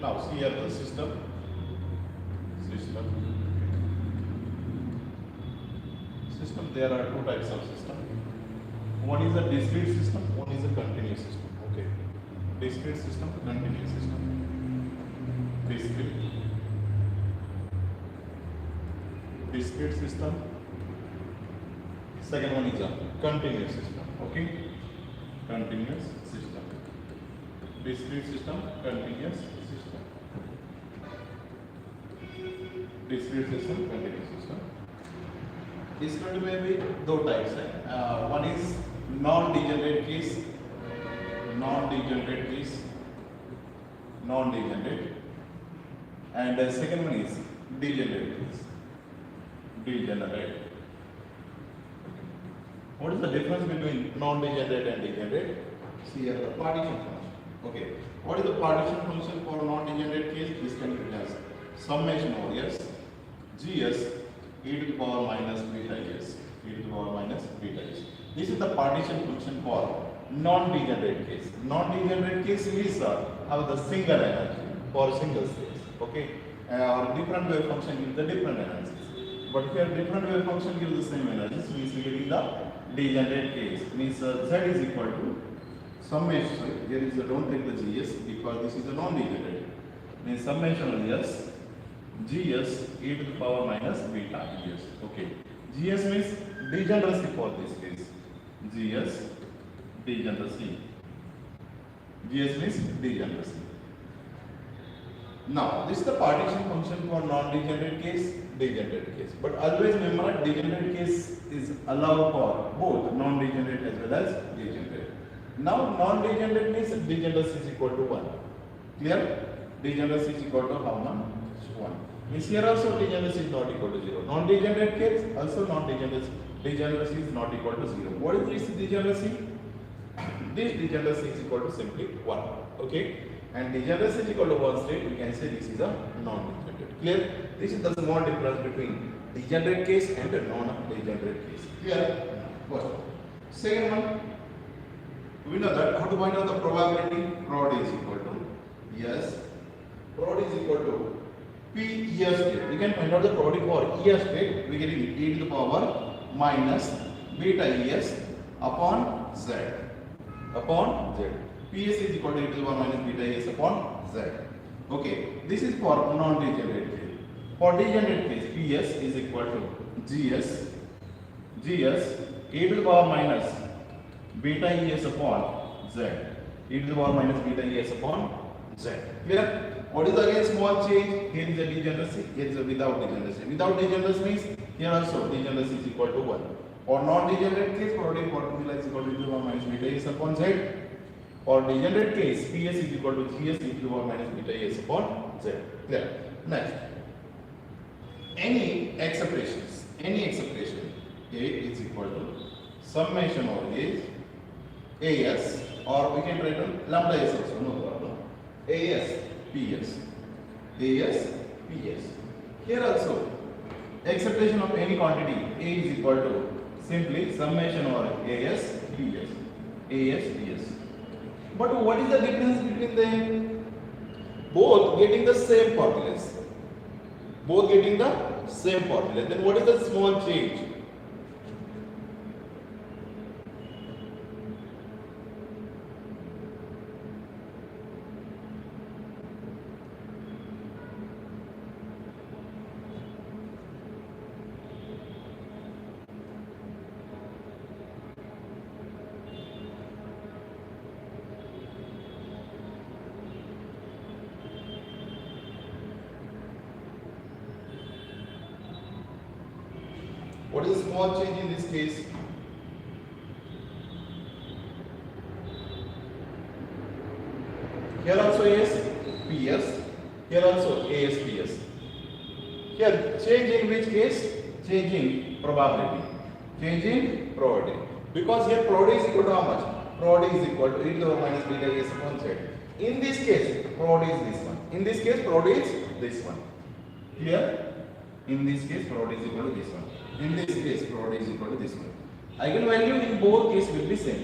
Now see here the system. There are two types of system. One is a discrete system, one is a continuous system. Okay. Discrete system, continuous system. Discrete system. Second one is a continuous system. Okay. Continuous system. Discrete system, continuous system. Discrete system, continuous system. Discrete में भी दो types हैं. One is non-degenerate case, and the second one is degenerate case. Degenerate. What is the difference between non-degenerate and degenerate? See here the partition function. Okay. What is the partition function for non-degenerate case? This can be as summation over s gs e to the power minus beta s. This is the partition function for non-degenerate case. Non-degenerate case means have the single energy for single states. Okay. Or different wave function gives the different energies. But here different wave function gives the same energies. Means we get in the degenerate case. Means z is equal to summation. Here is don't take the gs because this is a non-degenerate. Means summation of s gs e to the power minus beta es. Okay. Gs means degeneracy for this case. Gs degeneracy. Gs means degeneracy. Now this is the partition function for non-degenerate case, degenerate case. But always remember degenerate case is allowed for both non-degenerate as well as degenerate. Now non-degenerate means degeneracy is equal to 1. Clear? Degeneracy is equal to how much? 1. Means here also degeneracy is not equal to 0. Non-degenerate case also degeneracy is not equal to 0. What is this degeneracy? This degeneracy is equal to simply 1. Okay? And degeneracy is equal to 1 state, we can say this is a non-degenerate. Clear? This is the small difference between degenerate case and a non-degenerate case. Clear? First. Second one, we know that how to find out the probability? Prod is equal to yes. Prod is equal to P ES state. We can find out the probability for ES state. We get e to the power minus beta ES upon Z. PS is equal to e to the power minus beta ES upon Z. Okay. This is for non-degenerate case. For degenerate case, PS is equal to GS e to the power minus beta ES upon Z. E to the power minus beta ES upon Z. Clear? What is again small change? Here is a degeneracy, here is a without degeneracy. Without degeneracy means here also degeneracy is equal to 1. For non-degenerate case, probability formula is equal to e to the power minus beta ES upon Z. For degenerate case, PS is equal to GS e to the power minus beta ES upon Z. Clear? Next. Any expression A is equal to summation of AS, or we can write on lambda S also, no problem. AS, PS. Here also, expression of any quantity A is equal to simply summation over AS, PS. But what is the difference between them? Both getting the same formula. Then what is the small change? What is the small change in this case? Here also AS, PS. Here also AS, PS. Here change in which case? Changing probability. Because here probability is equal to how much? Probability is equal to e to the power minus beta ES upon Z. In this case, probability is this one. In this case, probability is this one. Here, in this case, probability is equal to this one. In this case, probability is equal to this one. Eigenvalue in both cases will be same.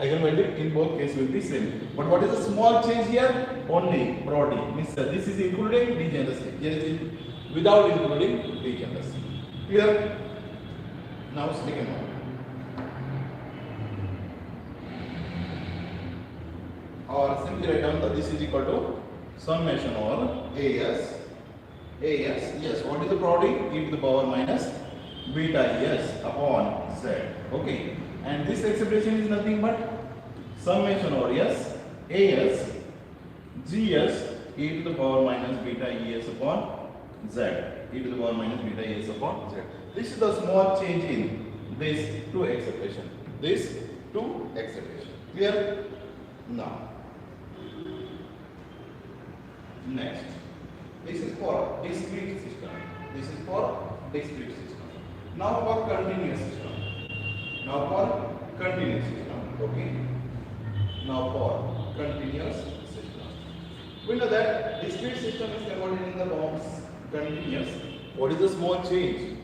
Eigenvalue in both cases will be same. But what is the small change here? Only Brody. Means this is including degeneracy. Here it is without including degeneracy. Clear? Now second one. Or simply write down that this is equal to summation over AS. Yes. What is the product? E to the power minus beta S upon Z. Okay. And this expression is nothing but summation over S, AS, GS, e to the power minus beta ES upon Z. E to the power minus beta ES upon Z. This is the small change in these two expression. These two expression. Clear? Now. Next. This is for discrete system. This is for discrete system. Now for continuous system. Now for continuous system. Okay. Now for continuous system. We know that discrete system is converted in the forms continuous. What is the small change?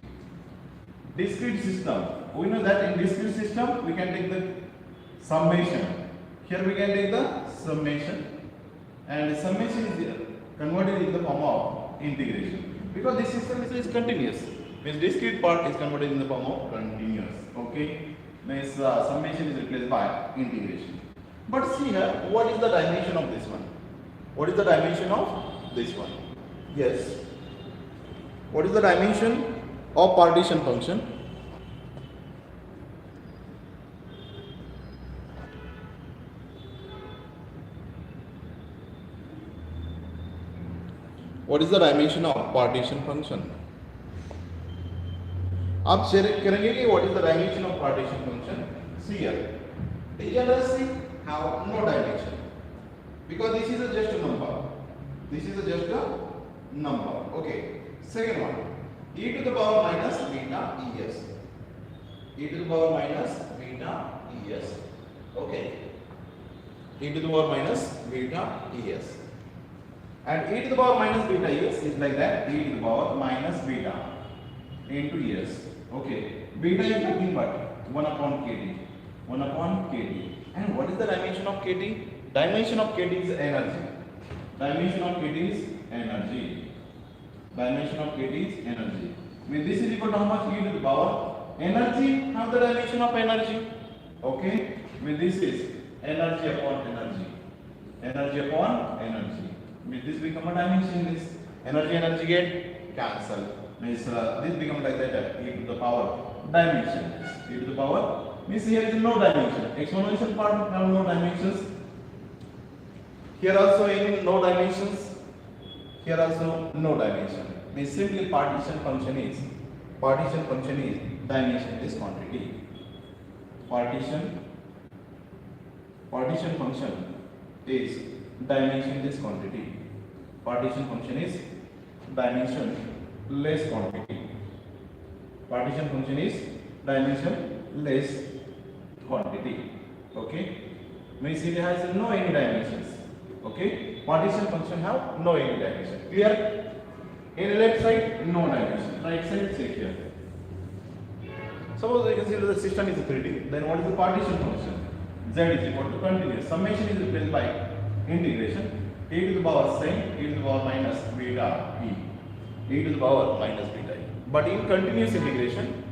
Discrete system. We know that in discrete system we can take the summation. Here we can take the summation, and summation is converted in the form of integration, because this system is continuous. Means discrete part is converted in the form of continuous. Okay, means summation is replaced by integration. But see here, what is the dimension of this one? What is the dimension of this one? Yes. What is the dimension of partition function? What is the dimension of partition function? आप share करेंगे कि what is the dimension of partition function? See here, degeneracy have no dimension because this is just a number. This is just a number. Okay. Second one, e to the power minus beta es. E to the power minus beta es. Okay. E to the power minus beta es. And e to the power minus beta es is like that, e to the power minus beta into es. Okay, beta is nothing but 1 upon kT. 1 upon kT. And what is the dimension of kT? Dimension of kT is energy. Dimension of kT is energy. Dimension of kT is energy. With this is equal to how much? E to the power. Energy, have the dimension of energy. Okay, with this is energy upon energy. Energy upon energy. With this become a dimension. This energy get cancel. Means this become like that, e to the power dimension. E to the power means here is no dimension. Exponential part have no dimensions. Here also in no dimensions. Here also no dimension. Means simply partition function is dimension is quantity. Partition function is dimension this quantity. Partition function is dimension less quantity. Partition function is dimension less quantity. Okay, means it has no any dimensions. Okay, partition function have no any dimension. Clear? In left side no dimension, right side check here. Suppose you consider the system is 3D, then what is the partition function? Z is equal to continuous. Summation is replaced by integration. E to the power sin, e to the power minus beta e. E to the power minus beta e. But in continuous integration,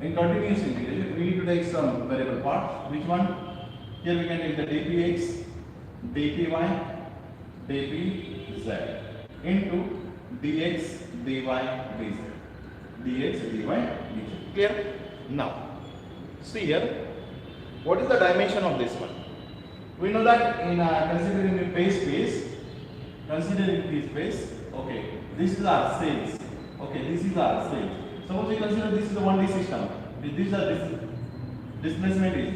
we need to take some variable part. Which one? Here we can take the dpx, dpy, dpz into dx, dy, dz. Dx, dy, dz. Clear? Now, see here. What is the dimension of this one? We know that in considering the phase space, okay, this is our cells. Okay, this is our cells. Suppose we consider this is the 1D system. This displacement is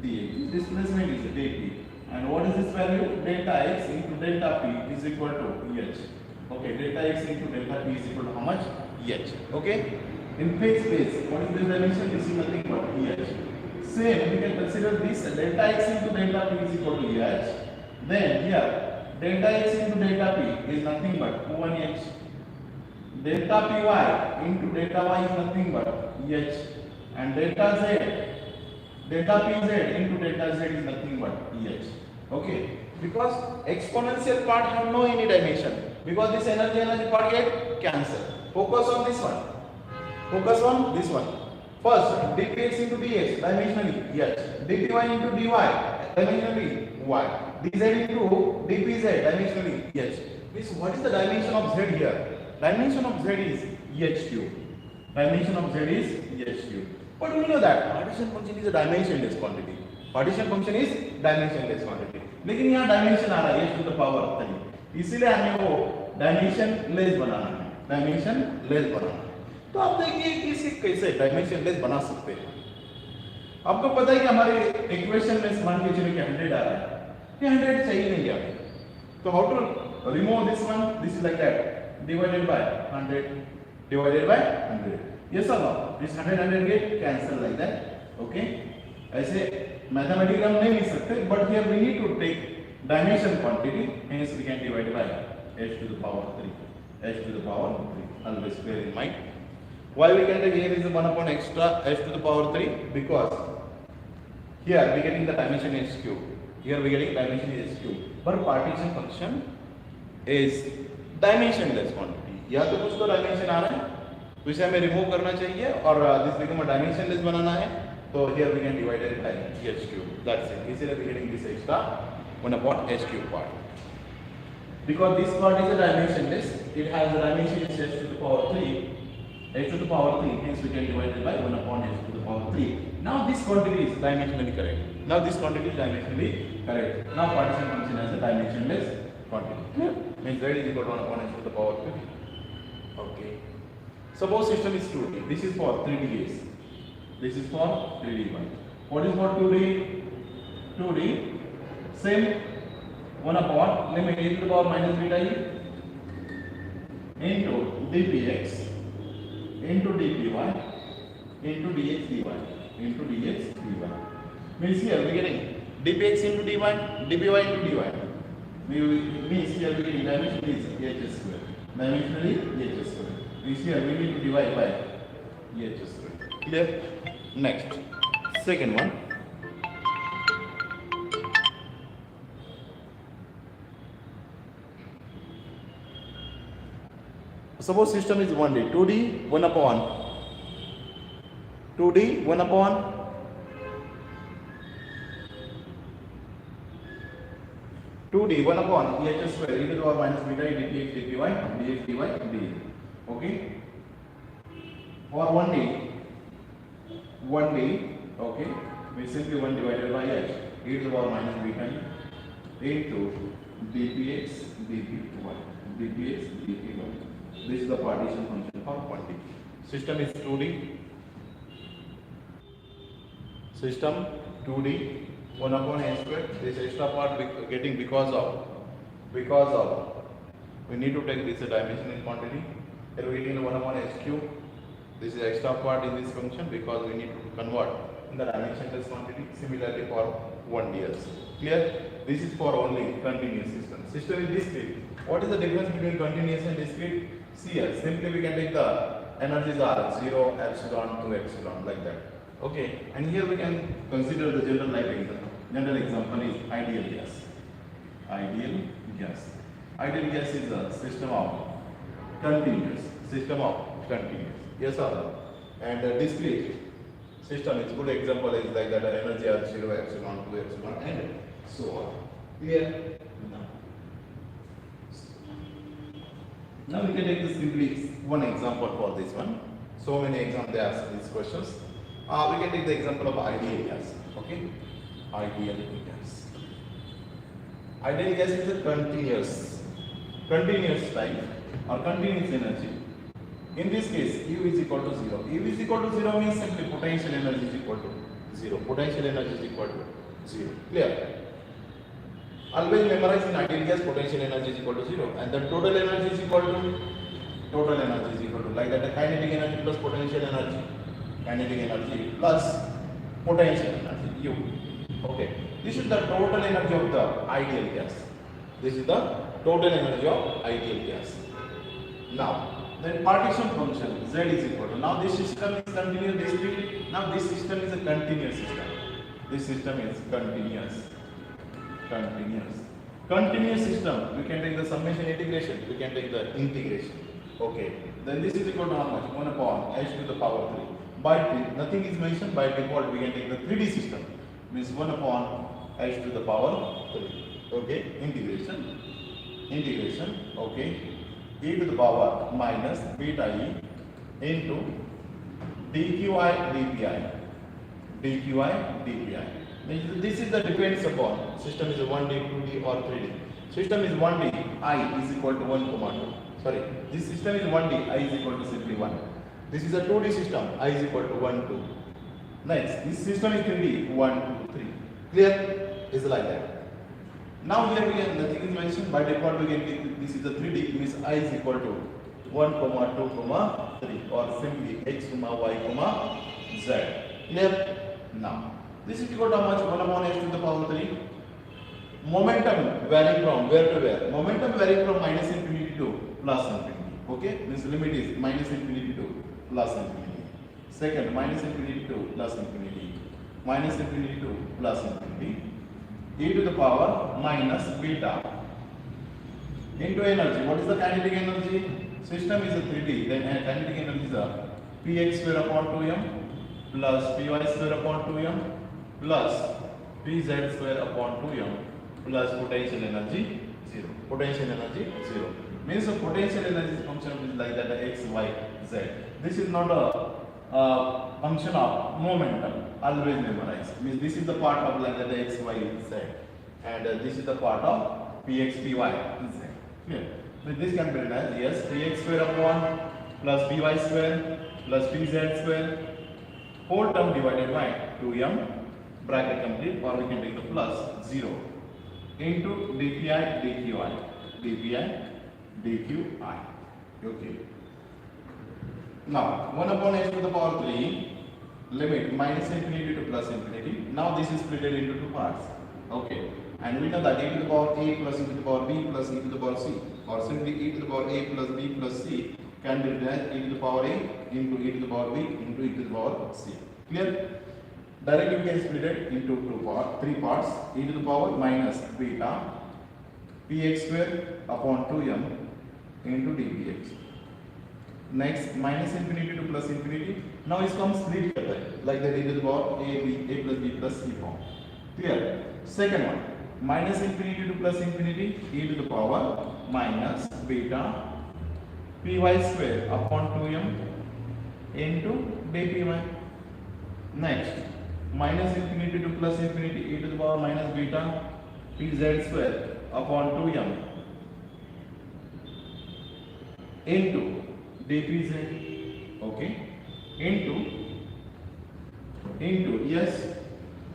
dx, displacement is dp, and what is this value? Delta x into delta p is equal to h. Okay, delta x into delta p is equal to how much? h. Okay, in phase space, what is this dimension? This is nothing but h. Same, we can consider this delta x into delta p is equal to h. Then here, delta x into delta p is nothing but 1h. Delta py into delta y is nothing but h. And delta z Delta Pz into delta Z is nothing but EH. Okay, because exponential part have no any dimension, because this energy part get cancel. Focus on this one. Focus on this one. First, dpx into dx dimensionally H, dpy into dy dimensionally y, dz into dpz dimensionally H. Means what is the dimension of Z here? Dimension of Z is EH cube. Dimension of Z is EH cube. But we know that partition function is a dimensionless quantity. Partition function is dimensionless quantity. लेकिन यहाँ dimension आ रहा है h to the power 3, इसीलिए हमें वो dimensionless बनाना है, dimensionless बनाना है। तो आप देखिए कि इसे कैसे dimensionless बना सकते हैं। आपको पता है कि हमारे इक्वेशन में मान के चलिए कि 100 आ रहा है, ये 100 चाहिए नहीं हमें, तो how to remove this one? This is like that, divided by 100, divided by 100. Yes or no? This 100 get cancel like that. Okay? ऐसे मैथमेटिकली हम नहीं लिख सकते, but here we need to take dimension quantity, hence we can divide by h to the power 3. H to the power 3. Always bear in mind. Why we can take here is 1 upon extra h to the power 3? Because here we getting the dimension h cube. Here we getting dimension h cube. But partition function is dimensionless quantity. या तो कुछ तो dimension आ रहा है, तो इसे हमें remove करना चाहिए और दिस बिकम अ डायमेंशनलेस बनाना है, तो here we can divide it by h cube. That's it. इसीलिए we getting this extra 1 upon h cube part. Because this part is a dimensionless, it has a dimension is h to the power 3, h to the power 3, hence we can divide it by 1 upon h to the power 3. Now this quantity is dimensionally correct. Now this quantity is dimensionally correct. Now partition function has a dimensionless quantity. Means z is equal to 1 upon h to the power 3. Okay. Suppose system is 2D. This is for 3D case. This is for 3D one. What is for 2D? 2D. Same 1 upon limit e to the power minus beta e into dpx into dpy into dx dy into dx dy. Means here we getting dpx into dy, dpy into dy. Means here we getting dimension is h square. Dimensionally h square. Means here we need to divide by h square. Clear? Next, second one. Suppose system is 1D, 2D 1 upon 2D 1 upon 2D 1 upon EH square e to the power minus beta e dpx dpy dx dy dz. Okay. For 1D, okay, we simply 1 divided by h e to the power minus beta into dpx dpy dpx dpy. This is the partition function for 1D. System is 2D. System 2D 1 upon h square. This extra part getting because of we need to take this dimension in quantity. Here we getting 1 upon h cube. This is extra part in this function because we need to convert in the dimensionless quantity. Similarly for 1D also. Clear? This is for only continuous system. System is discrete. What is the difference between continuous and discrete? See here, simply we can take the energies are 0, epsilon, 2 epsilon like that. Okay, and here we can consider the general life example. General example is ideal gas. Ideal gas. Ideal gas is a system of continuous. Yes or no? And discrete system is good example is like that energy are 0, epsilon, 2 epsilon and so on. Clear? Now we can take this simply one example for this one. So many examples they ask these questions. We can take the example of ideal gas. Okay, ideal gas. Ideal gas is a continuous time or continuous energy. In this case, U is equal to 0. U is equal to 0 means simply potential energy is equal to 0. Potential energy is equal to 0. Clear? Always memorize in ideal gas potential energy is equal to 0 and the total energy is equal to like that the kinetic energy plus potential energy. Kinetic energy plus potential energy U. Okay. This is the total energy of the ideal gas. This is the total energy of ideal gas. Now, then partition function Z is equal to, now this system is continuous discrete, now this system is a continuous system. This system is continuous. Continuous. Continuous system. We can take the summation integration. We can take the integration. Okay. Then this is equal to how much? 1 upon h to the power 3. By nothing is mentioned. By default, we can take the 3D system. Means 1 upon h to the power 3. Okay. Integration. Integration. Okay. E to the power minus beta e into dqi dpi. dqi dpi. This is the depends upon system is 1D, 2D or 3D. System is 1D, I is equal to 1, 2. Sorry, this system is 1D, I is equal to simply 1. This is a 2D system, I is equal to 1, 2. Next, this system is 3D, 1, 2, 3. Clear? Is like that. Now here we have nothing is mentioned. By default we can take this is a 3D, means I is equal to 1, 2, 3 or simply x, y, z. Clear? Now. This is equal to how much? 1 upon h to the power 3. Momentum varying from where to where? Momentum varying from minus infinity to plus infinity. Okay? This limit is minus infinity to plus infinity. Second, minus infinity to plus infinity. Minus infinity to plus infinity. E to the power minus beta into energy. What is the kinetic energy? System is a 3D. Then kinetic energy is a px square upon 2m plus py square upon 2m plus pz square upon 2m plus potential energy 0. Potential energy 0. Means the potential energy function is like that x, y, z. This is not a function of momentum. Always memorize. Means this is the part of like that x, y, z. And this is the part of px, py, z. Clear? So this can be written as yes, px square upon plus py square plus pz square whole term divided by 2m bracket complete, or we can take the plus 0 into dpi dqi. Okay. Now 1 upon h to the power 3 limit minus infinity to plus infinity. Now this is split into two parts. Okay. And we know that e to the power a plus e to the power b plus e to the power c, or simply e to the power a plus b plus c can be written as e to the power a into e to the power b into e to the power c. Clear? Directly we can split it into three parts. E to the power minus beta px square upon 2m into dpx. Next, minus infinity to plus infinity. Now it comes split like that, e to the power a plus b plus c form. Clear? Second one, minus infinity to plus infinity, e to the power minus beta py square upon 2m into dpy. Next, minus infinity to plus infinity, e to the power minus beta pz square upon 2m into dpz. Okay, into yes,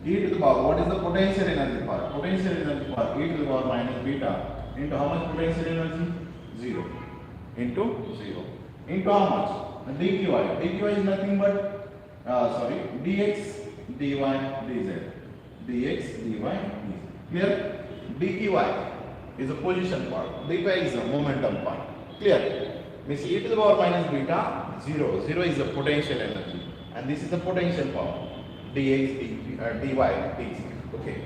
e to the power, what is the potential energy part? Potential energy part, e to the power minus beta into how much potential energy? 0 into 0 into how much? dqi. dqi is nothing but dx dy dz. dx dy dz. Clear? dqi is a position part, dy is a momentum part. Clear? Means e to the power minus beta 0. 0 is the potential energy, and this is the potential part. dx dy dz. Okay.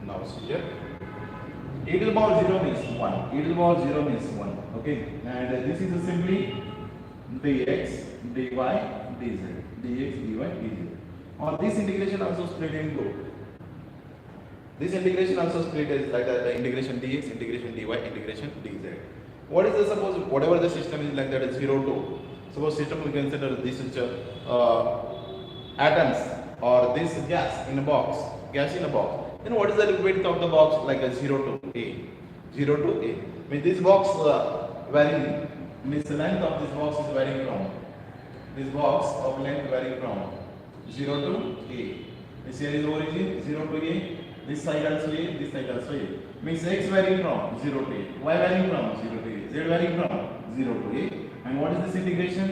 Now see here. E to the power 0 means 1. E to the power 0 means 1. Okay. And this is simply dx dy dz. dx dy dz. Or this integration also split into. This integration also split as like the integration dx, integration dy, integration dz. What is the suppose whatever the system is like that is 0 to. Suppose system we consider this is atoms or this gas in a box. Gas in a box. Then what is the width of the box? Like a 0 to a. 0 to a. Means this box varying. Means the length of this box is varying from. This box of length varying from 0 to a. This here is origin 0 to a. This side also a. This side also a. Means x varying from 0 to a. Y varying from 0 to a. Z varying from 0 to a. And what is this integration?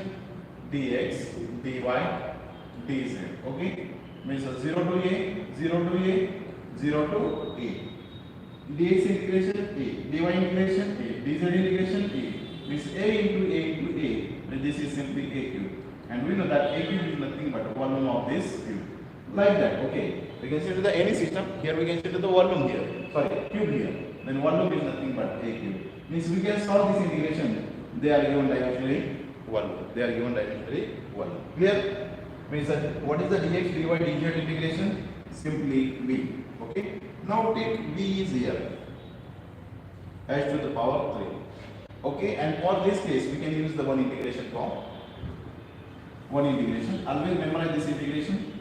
dx dy dz. Okay. Means 0 to a. 0 to a. 0 to a. dx integration a, dy integration a, dz integration a. Means a into a into a. Then this is simply a cube. And we know that a cube is nothing but volume of this cube. Like that, okay. We can say to the any system. Here we can say to the volume here. Sorry, cube here. Then volume is nothing but a cube. Means we can solve this integration. They are given dimensionally 1. They are given dimensionally 1. Clear? Means that what is the dx dy dz integration? Simply v. Okay. Now take v is here. H to the power 3. Okay. And for this case, we can use the one integration form. One integration. Always memorize this integration.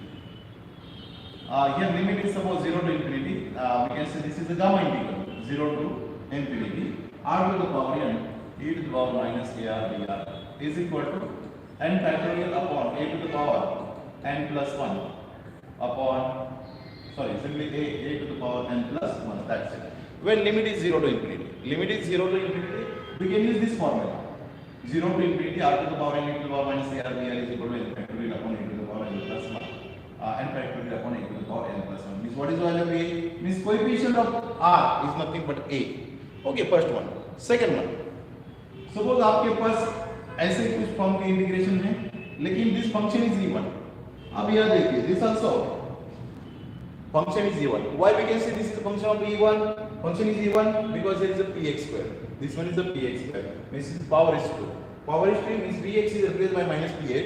Here limit is suppose 0 to infinity. We can say this is the gamma integral. 0 to infinity. R to the power n. E to the power minus AR dr is equal to n factorial upon a to the power n plus 1 upon, simply a to the power n plus 1. That's it. When limit is 0 to infinity. Limit is 0 to infinity. We can use this formula. 0 to infinity r to the power n e to the power minus AR dr is equal to n factorial upon a to the power n plus 1. N factorial upon a to the power n plus 1. Means what is the value of a? Means coefficient of r is nothing but a. Okay, first one. Second one. Suppose आपके पास ऐसे कुछ form की integration है लेकिन this function is even. अब यह देखिए this also function is even. Why we can say this is a function of even? Function is even because there is a px square. This one is a px square. Means power is 2. Power is 2 means px is replaced by minus px.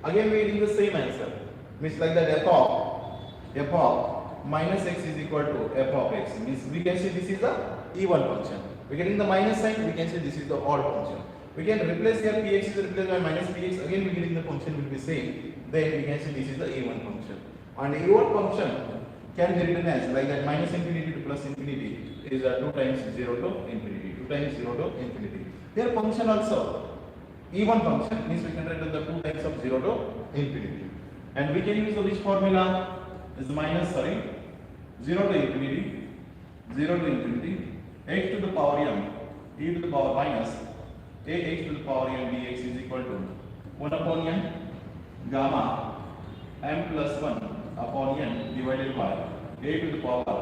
Again we are getting the same answer. Means like that f of minus x is equal to f of x. Means we can say this is the even function. We are getting the minus sign, we can say this is the odd function. We can replace here px is replaced by minus px. Again we are getting the function will be same. Then we can say this is the even function. And even function can be written as like that minus infinity to plus infinity is 2 times 0 to infinity. 2 times 0 to infinity. Here function also even function means we can write the 2 times of 0 to infinity. And we can use the which formula is minus 0 to infinity. 0 to infinity. X to the power m e to the power minus ax to the power m dx is equal to 1 upon n gamma m plus 1 upon n divided by a to the power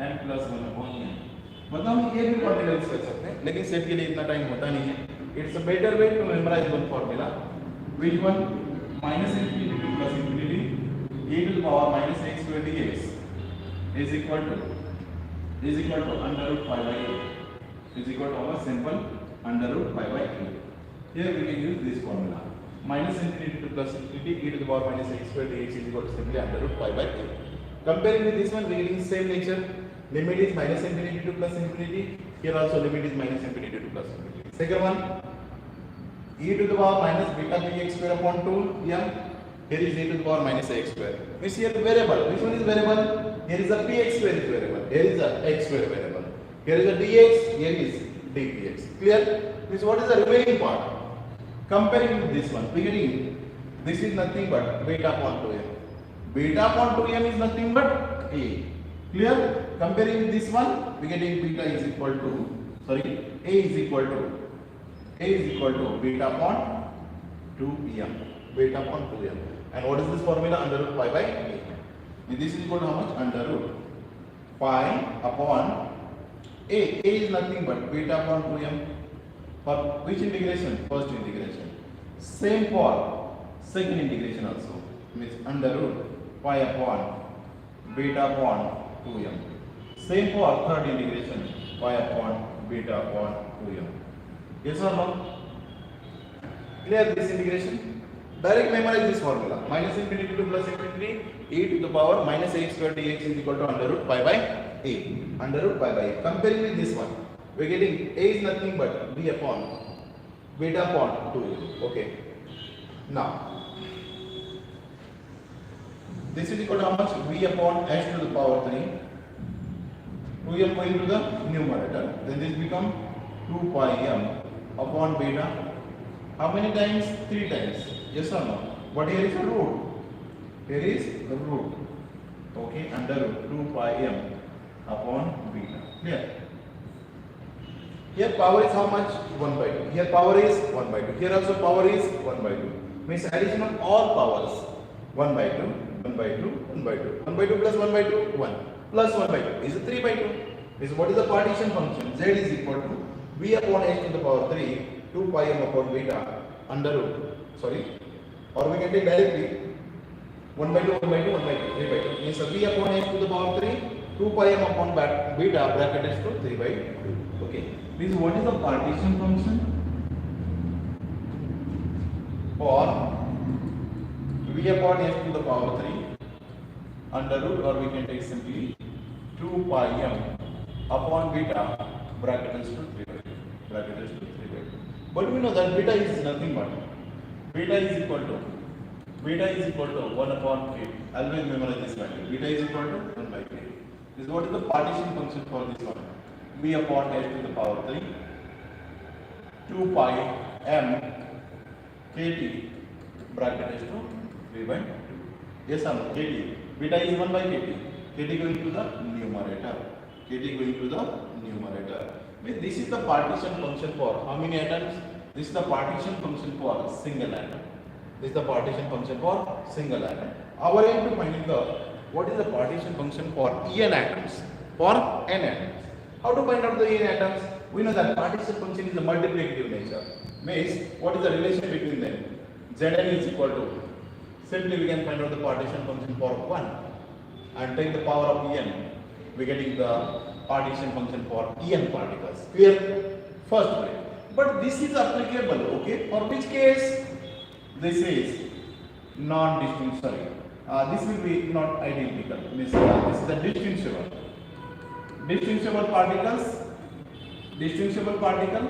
m plus 1 upon n. मतलब हम ये भी continuous कर सकते हैं लेकिन set के लिए इतना टाइम होता नहीं है. It's a better way to memorise one formula. Which one? Minus infinity to plus infinity e to the power minus x square dx is equal to under root pi by a is equal to our simple under root pi by a. Here we can use this formula. Minus infinity to plus infinity e to the power minus x square dx is equal to simply under root pi by a. Comparing with this one, we are getting same nature. Limit is minus infinity to plus infinity. Here also limit is minus infinity to plus infinity. Second one, e to the power minus beta px square upon 2 m. Here is e to the power minus x square. Means here variable. Which one is variable? Here is a px square is variable. Here is a x square variable. Here is a dx. Here is dpx. Clear? Means what is the remaining part? Comparing with this one, we getting this is nothing but beta upon 2m. Beta upon 2m is nothing but a. Clear? Comparing with this one, we getting beta is equal to a is equal to beta upon 2m. Beta upon 2m. And what is this formula? Under root pi by a. This is equal to how much? Under root pi upon a. A is nothing but beta upon 2m. For which integration? First integration. Same for second integration also. Means under root pi upon beta upon 2m. Same for third integration. Pi upon beta upon 2m. Yes or no? Clear this integration? Direct memorize this formula. Minus infinity to plus infinity e to the power minus x square dx is equal to under root pi by a. Under root pi by a. Comparing with this one, we are getting a is nothing but b upon beta upon 2. Okay. Now, this is equal to how much? B upon h to the power 3. 2m going to the numerator. Then this become 2 pi m upon beta. How many times? 3 times. Yes or no? But here is the root. Here is the root. Okay, under root 2 pi m upon beta. Clear? Here power is how much? 1 by 2. Here power is 1 by 2. Here also power is 1 by 2. Means addition of all powers. 1 by 2, 1 by 2, 1 by 2. 1 by 2 plus 1 by 2, 1. Plus 1 by 2 is 3 by 2. Is what is the partition function? Z is equal to b upon h to the power 3 2 pi m upon beta under root, sorry, or we can take directly 1 by 2, 1 by 2, 1 by 2, 3 by 2. Means v upon h to the power 3, 2 pi m upon beta bracket is to 3 by 2. Okay. Means what is the partition function for v upon h to the power 3 under root, or we can take simply 2 pi m upon beta bracket is to 3 by 2. Bracket is to 3 by 2. But we know that beta is nothing but beta is equal to 1 upon k. Always memorize this value. Beta is equal to 1 by k. This is what is the partition function for this one. V upon h to the power 3, 2 pi m kt bracket is to 3 by 2. Yes or no? Kt. Beta is 1 by kt. Kt going to the numerator. Kt going to the numerator. This is the partition function for how many atoms? This is the partition function for single atom. This is the partition function for single atom. Our aim to find what is the partition function for n atoms, for n atoms. How to find out the n atoms? We know that partition function is a multiplicative nature. Means what is the relation between them? Zn is equal to, simply we can find out the partition function for 1 and take the power of n. We are getting the partition function for en particles. Clear? First way. But this is applicable, okay? For which case? This is non-distinct, sorry. This will be not identical. Means this is the distinguishable. Distinguishable particles. Distinguishable particle.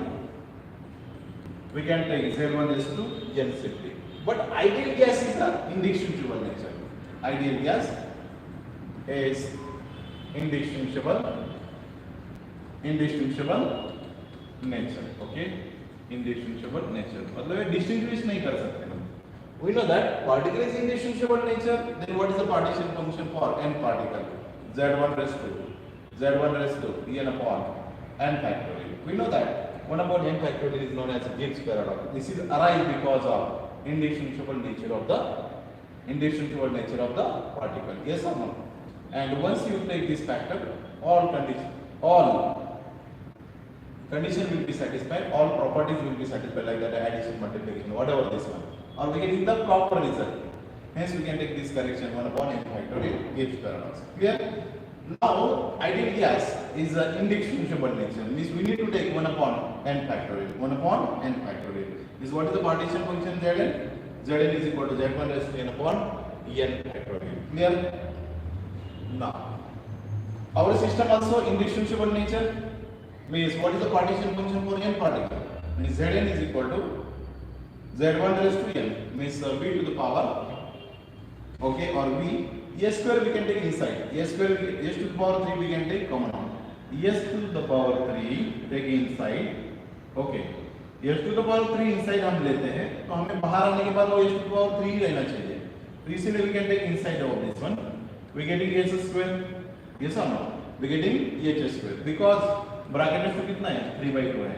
We can take Z1 S2 n simply. But ideal gas is the indistinguishable nature. Ideal gas is indistinguishable nature. Okay, indistinguishable nature. मतलब distinguish नहीं कर सकते हम. We know that particle is indistinguishable nature. Then what is the partition function for n particle? Z1 raised to n upon n factorial. We know that 1 upon n factorial is known as Gibbs paradox. This is arise because of indistinguishable nature of the particle. Yes or no? And once you take this factor, all condition will be satisfied, all properties will be satisfied, like that addition, multiplication, whatever this one. Or we get the proper result. Hence we can take this correction 1 upon n factorial Gibbs paradox. Clear? Now ideal gas is an indistinguishable nature. Means we need to take 1 upon n factorial. 1 upon n factorial. Is what is the partition function Zn? Zn is equal to Z1 raised to n upon n factorial. Clear? Now our system also indistinguishable nature. Means what is the partition function for n particle? Means Zn is equal to Z1 raised to n. Means b to the power, okay, or b. S square we can take inside. S square, s to the power 3 we can take common out. S to the power 3 take inside. Okay, s to the power 3 inside हम लेते हैं, तो हमें बाहर आने के बाद वो s to the power 3 ही रहना चाहिए. तो इसीलिए we can take inside of this one. We getting s square. Yes or no? We getting h square because bracket में कितना है 3 by 2 है,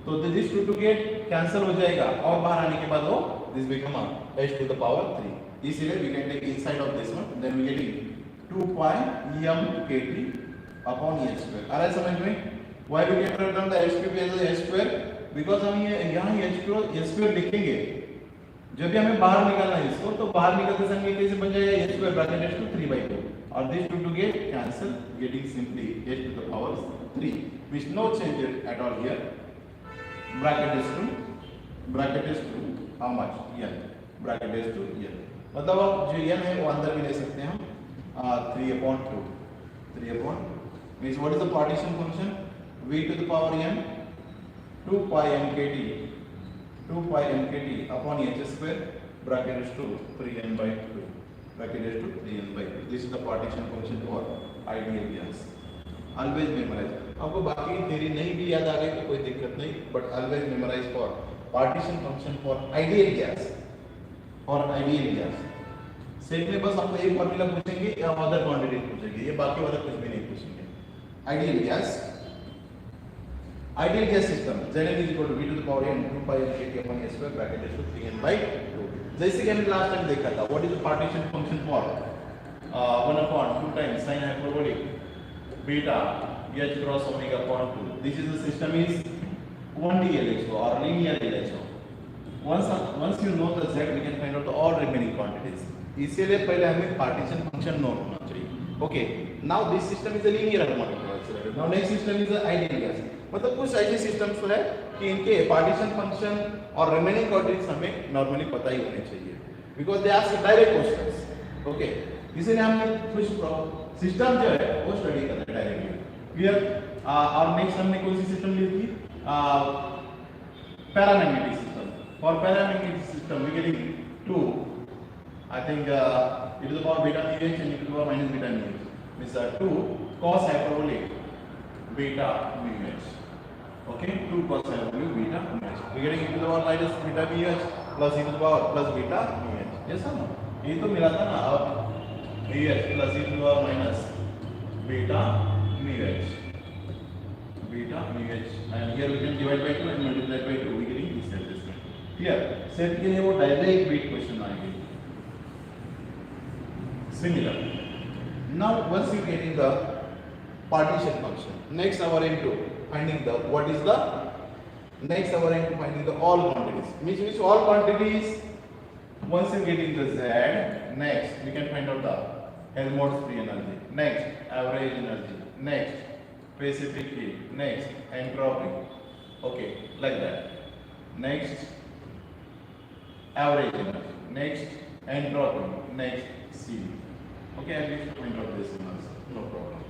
तो दिस 2 to get कैंसिल हो जाएगा और बाहर आने के बाद वो this become h to the power 3. इसीलिए we can take inside of this one, then we getting 2 pi m kt upon h square. आ रहा है समझ में? Why we can write down the h cube as h square? Because हम ये यहाँ h square लिखेंगे, जब भी हमें बाहर निकालना है इसको, तो बाहर निकलते समय कैसे बन जाएगा h square bracket h to 3 by 2 और this 2 to get cancel, getting simply h to the power 3, which no change at all here. Bracket is to how much? n. Bracket is to n. मतलब अब जो n है वो अंदर भी ले सकते हैं हम 3 upon 2 means what is the partition function? V to the power n 2 pi m kt upon h square bracket is to 3n by 2. Bracket is to 3n by 2. This is the partition function for ideal gas. Always memorize. आपको बाकी theory नहीं भी याद आ गई तो कोई दिक्कत नहीं, but always memorize for partition function for ideal gas. Set में बस आपको एक फॉर्मूला पूछेंगे या अदर क्वांटिटी पूछेंगे, ये बाकी वाला कुछ भी नहीं पूछेंगे. Ideal gas system. Zn is equal to v to the power n 2 pi m kt upon s square bracket is to 3n by 2. जैसे कि हमने लास्ट टाइम देखा था, what is the partition function for 1 upon 2 times sin hyperbolic beta h cross omega upon 2. This is the system is 1D LHO or linear LHO. Once you know the Z, we can find out the all remaining quantities. इसीलिए पहले हमें partition function known होना चाहिए. Okay. Now this system is a linear harmonic oscillator. Now next system is a ideal gas. मतलब कुछ ऐसे systems है कि इनके partition function और remaining quantities हमें normally पता ही होने चाहिए. Because they ask direct questions. Okay. इसीलिए हमने कुछ system जो है वो study करते हैं directly. Clear? और next हमने कौन सी system ली थी? Paramagnetic system. For paramagnetic system, we getting two. I think e to the power beta mu h and e to the power minus beta mu h. These are two cos hyperbolic beta mu h. Okay, two cos hyperbolic beta mu h. We getting e to the power minus beta mu h plus e to the power plus beta mu h. Yes or no? ये तो मिला था ना अब mu h plus e to the power minus beta mu h. Beta mu h. And here we can divide by 2 and multiply by 2. We getting this adjustment. Here, set के लिए वो direct beat question आएगी. Similar. Now, once you get in the partition function, next our aim to finding the what is the next our aim to finding the all quantities. Which all quantities. Once you get in the Z, next we can find out the Helmholtz free energy. Next, average energy. Next, specific heat. Next, entropy. Okay, like that. Next, average energy. Next, entropy. Next, C. Okay, I need to find out this answer. No problem.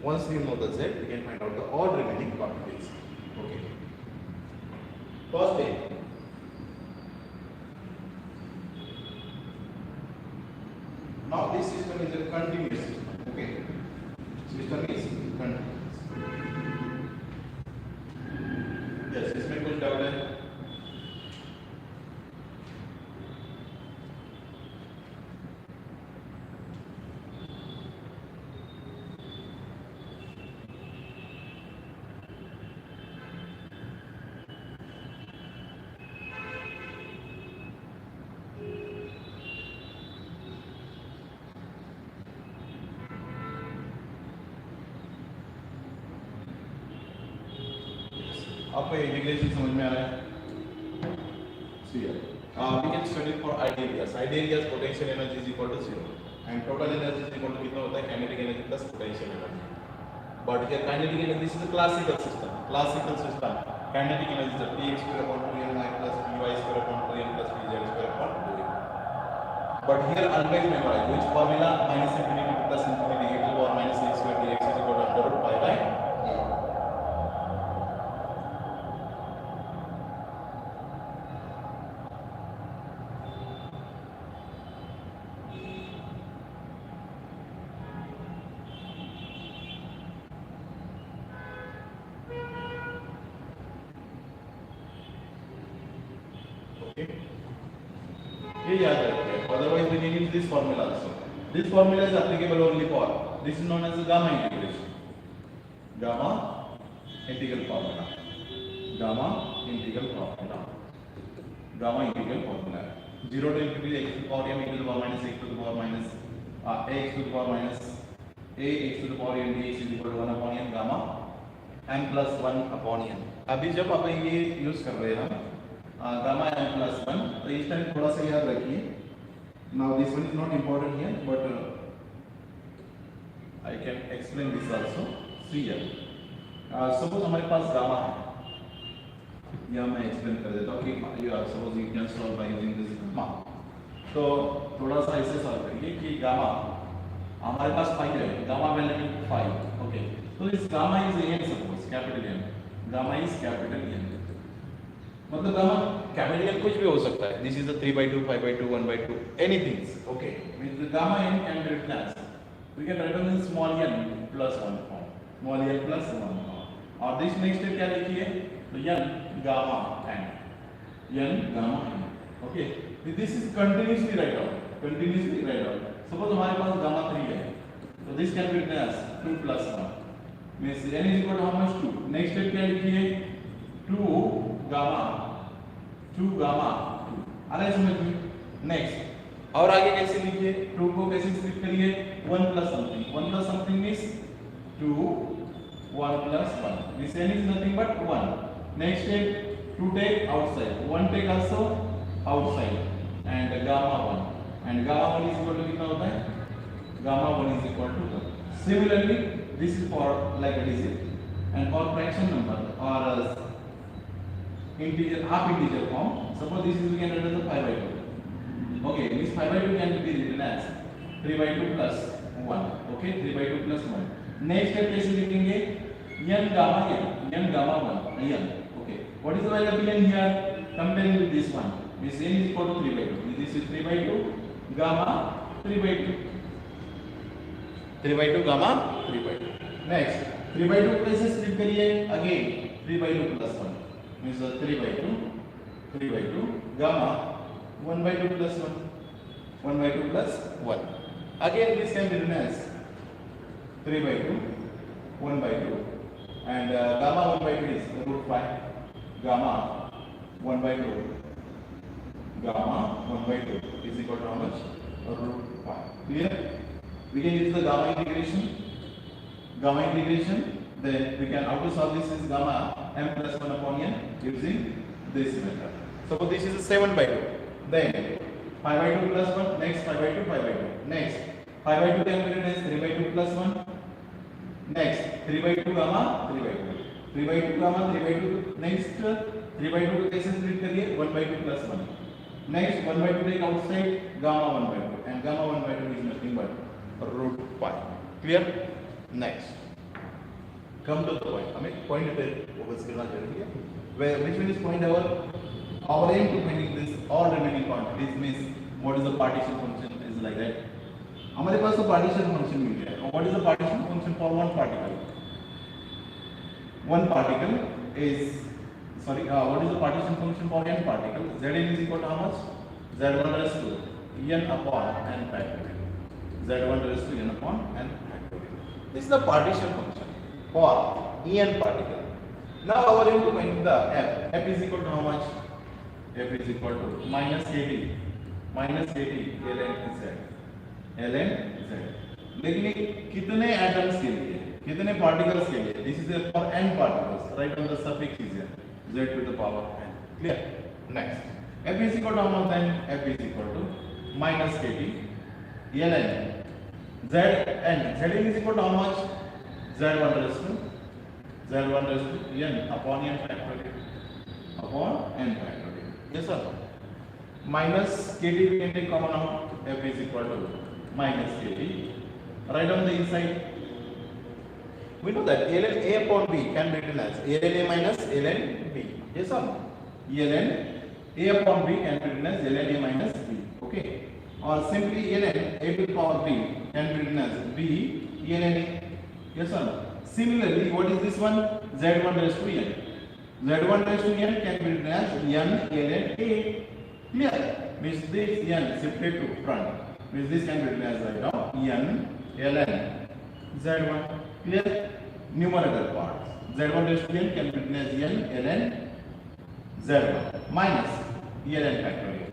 Once we know the Z, we can find out the all remaining quantities. Okay. First thing. Now this system is a continuous system. Okay. System is continuous. Yes, इसमें कुछ doubt है? आपको integration समझ में आ रहा है? See here. We can study for ideal gas. Ideal gas potential energy is equal to 0 and total energy is equal to कितना होता है? Kinetic energy plus potential energy. But here kinetic energy is a classical system. Classical system. Kinetic energy is px square upon 2n y plus py square upon 2n plus pz square upon 2n. But here always memorize which formula minus infinity to plus infinity e to the power minus a square dx is equal to under root pi by ये याद रखिए. Otherwise we need this formula also. This formula is applicable only for this is known as the gamma integration. Gamma integral formula. Gamma integral formula. Gamma integral formula. 0 to infinity x to the power m e to the power minus x to the power minus x to the power minus a x to the power n dx is equal to 1 upon n gamma m plus 1 upon n. अभी जब आप ये use कर रहे हैं gamma m plus 1, तो इस time थोड़ा सा याद रखिए. Now this one is not important here, but I can explain this also. See here. Suppose हमारे पास gamma है. यह मैं explain कर देता हूँ कि you are suppose you can solve by using this gamma. तो थोड़ा सा ऐसे solve करिए कि gamma हमारे पास 5 है. Gamma value 5. Okay. तो इस gamma is n suppose capital N. Gamma is capital N. मतलब गामा कैपिटल कुछ भी हो सकता है. This is a 3/2, 5/2, 1/2, anything. Okay, means the gamma n can be written as we can write down small n plus 1 form, small n plus 1 form. और this next step क्या लिखिए? तो n gamma n. Okay, this is continuously write out. Suppose हमारे पास gamma 3 है, तो this can be written as 2 plus 1 means n is equal to how much? 2. Next step क्या लिखिए? 2 गामा 2. आ रहा है समझ में? नेक्स्ट और आगे कैसे लिखिए? 2 को कैसे स्प्लिट करिए? 1 plus something means 2 1 plus 1. This n is nothing but 1 Next step, to take outside. One take also outside and gamma 1. And gamma 1 is equal to कितना होता है? Gamma 1 is equal to 1. Similarly, this is for like a digit. And for fraction number or integer, half integer form. Suppose this is we can write as 5 by 2. Okay, this 5 by 2 can be written as 3 by 2 plus 1. Okay, 3 by 2 plus 1. Next step कैसे लिखेंगे? n gamma 1 n. Okay, what is the value of n here? Comparing with this one, means n is equal to 3 by 2. This is 3 by 2 gamma 3 by 2. 3 by 2 gamma 3 by 2. Next, 3 by 2 कैसे split करिए? Again 3 by 2 plus 1 means 3 by 2 gamma 1 by 2 plus 1. 1 by 2 plus 1. Again this can be written as 3 by 2 1 by 2 and gamma 1 by 2 is root 5. Gamma 1 by 2 is equal to how much? Root 5. Clear? We can use the gamma integration. Then we can how to solve this is gamma m plus 1 upon n using this method. Suppose this is a 7 by 2. Then 5 by 2 plus 1. Next 5 by 2, 5 by 2. Next 5 by 2 can be written as 3 by 2 plus 1. Next 3 by 2 gamma 3 by 2. 3 by 2 gamma 3 by 2. Next 3 by 2 को कैसे split करिए? 1 by 2 plus 1. Next 1 by 2 take outside gamma 1 by 2 and gamma 1 by 2 is nothing but root 5. Clear? Next. Come to the point. हमें point पे focus करना जरूरी है. Where which one is point our aim to finding this all remaining quantities means what is the partition function is like that. हमारे पास तो partition function मिल गया. What is the partition function for one particle? One particle is what is the partition function for n particle? Zn is equal to how much? Z1 raised to n upon n factorial. Z1 raised to n upon n factorial. This is the partition function for en particle. Now our aim to find the f. F is equal to how much? F is equal to minus kt ln z. लेकिन ये कितने atoms के लिए, कितने particles के लिए? This is for n particles. Write down the suffix is here. Z to the power n. Clear? Next, f is equal to how much then? F is equal to minus kt ln zn. Zn is equal to how much? Z1 raised to n upon n factorial. Yes sir. Minus kt we can take common out. F is equal to minus kt. Write on the inside. We know that ln a upon b can be written as ln a minus ln b. Yes or no? Ln a upon b can be written as ln a minus b. Okay. Or simply ln a to the power b can be written as b ln a. Yes or no? Similarly, what is this one? Z1 raised to n. Z1 raised to n can be written as n ln a. Clear? Means this n shifted to front. Means this can be written as right now n ln z1. Clear? Numerator part. Z1 raised to n can be written as n ln z1 minus ln factorial.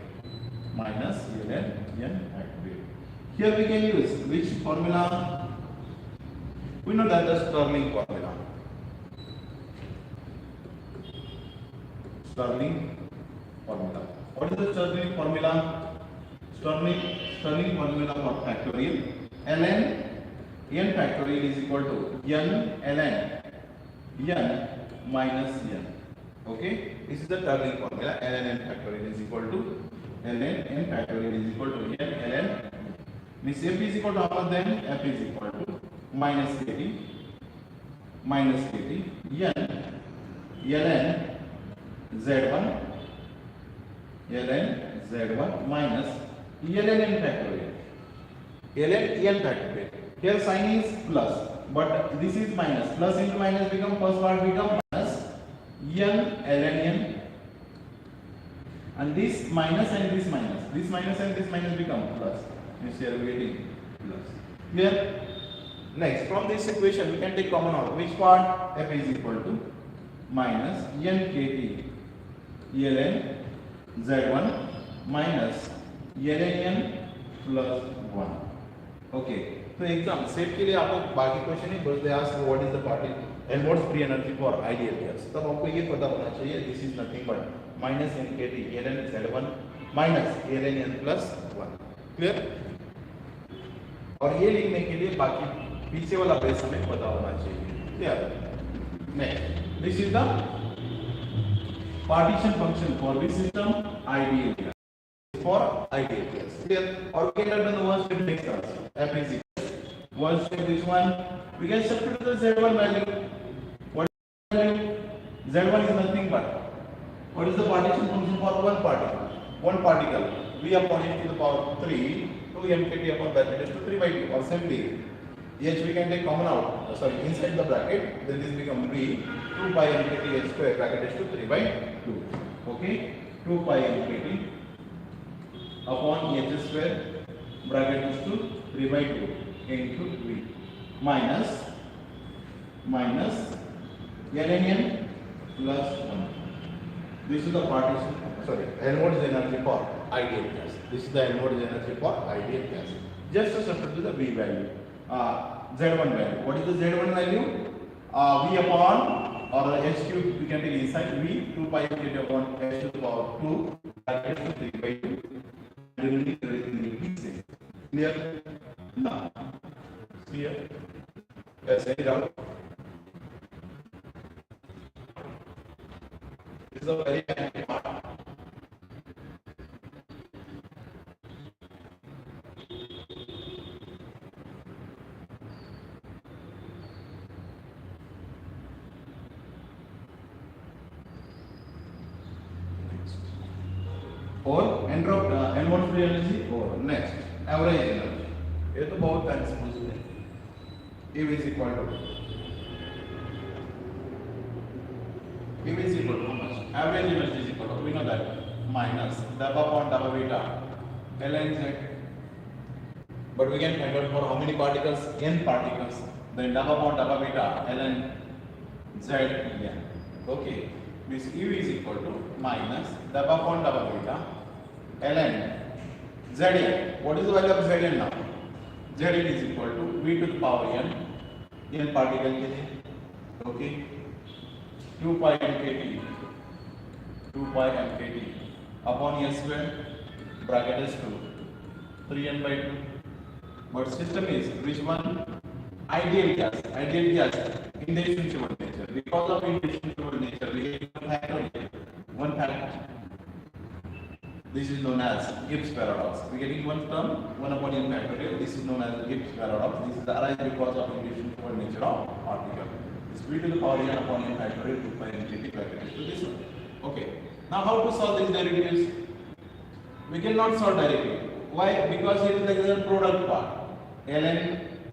Here we can use which formula? We know that the Stirling formula. What is the Stirling formula? Stirling formula for factorial. Ln n factorial is equal to n ln n minus n. Okay, this is the Stirling formula. Ln n factorial is equal to n ln. Means f is equal to how much then? F is equal to minus kt n ln z1 minus ln n factorial. Here sign is plus, but this is minus. Plus into minus become first part become minus n ln n, and this minus and this minus. This minus and this minus become plus. Means here we are getting plus. Clear? Next, from this equation we can take common out. Which part? F is equal to minus n kt ln z1 minus ln n plus 1. Okay. So exam set के लिए आपको बाकी question ही बस they ask what is the एनमोड्स free energy for ideal gas, तब आपको ये पता होना चाहिए this is nothing but minus N K T ln z1 माइनस ln n प्लस 1। क्लियर? और ये लिखने के लिए बाकी पीछे वाला बेस हमें पता होना चाहिए। Clear? Next, this is the partition function for which system? Ideal gas. For ideal gas. Clear? Or we can have done one step next also. F is equal. One step this one. We can substitute the Z1 value. What is the value? Z1 is nothing but what is the partition function for one particle? One particle. V upon n to the power 3, 2 mkt upon bracket to 3 by 2 or simply h we can take common out. Sorry, inside the bracket, then this become V 2 pi mkt h square bracket is to 3 by 2. Okay, 2 pi mkt upon h square bracket is to 3 by 2 into V minus ln n plus 1. This is the partition. Sorry, Helmholtz energy for ideal gas. This is the Helmholtz energy for ideal gas. Just to substitute the V value. Z1 value. What is the Z1 value? V upon or h cube we can take inside V 2 pi mkt upon h to the power 2 bracket to 3 by 2. Remaining everything will be same. Clear? No. Clear? Yes, any doubt? This is a very important part. और एनमोड free energy और next average energy, ये तो बहुत time से पूछते हैं। E is equal to how much? Average energy is equal to, we know that, minus W upon W beta ln z. But we can find out for how many particles? N particles. Then W upon W beta ln z n. Okay. This U is equal to minus W upon W beta ln Zn. What is the value of Zn now? Zn is equal to V to the power n particle के लिए, okay, 2 pi mkt upon s square bracket is 2 3n by 2. But system is which one? Ideal gas. Ideal gas indifferentiable nature. Because of indifferentiable nature, we get one factor. This is known as Gibbs paradox. We are getting one term, 1 upon n factorial. This is known as Gibbs paradox. This is arise because of indifferentiable nature of particle. This V to the power n upon n factorial 2 pi mkt bracket to this one. Okay. Now how to solve these derivatives? We cannot solve directly. Why? Because here is like the product part. ln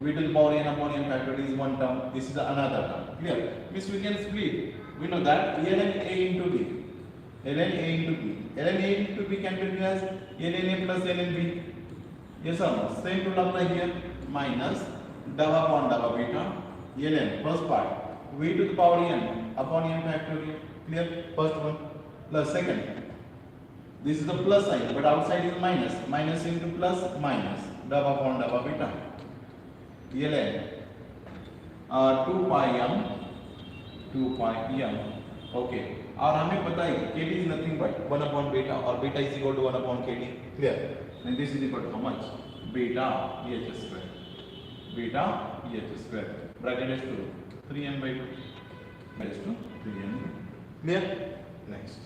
V to the power n upon n factorial is one term. This is another term. Clear? Means we can split. We know that ln a into b. ln a into b. ln a into b can be written as ln a plus ln b. Yes or no? Same rule apply here. Minus W upon W beta ln first part V to the power n upon n factorial. Clear? First one plus second. This is the plus sign, but outside is minus. Minus into plus minus W upon W beta ln 2 pi m. Okay. और हमें पता है kT is nothing but 1 upon beta or beta is equal to 1 upon kT. Clear? And this is equal to how much? Beta EH square. Beta EH square. Bracket is 2. 3n by 2. That is to 3n. Clear? Next.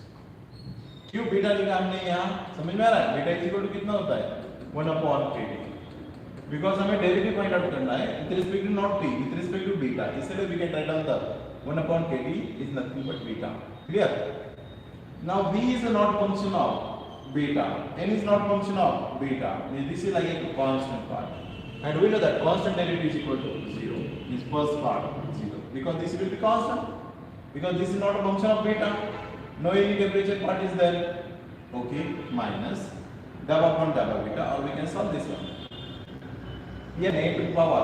क्यों beta लिखा हमने यहाँ? समझ में आ रहा है? Beta is equal to कितना होता है? 1 upon kT. Because हमें डेरिवेटिव फाइंड आउट करना है with respect to not t, with respect to beta. इसलिए we can write down the 1 upon kT is nothing but beta. Clear? Now v is not function of beta, n is not function of beta. This is like a constant part, and we know that constant derivative is equal to 0. This first part 0 because this will be constant, because this is not a function of beta. No any temperature part is there. Okay, minus W upon W beta, or we can solve this one. Here a to the power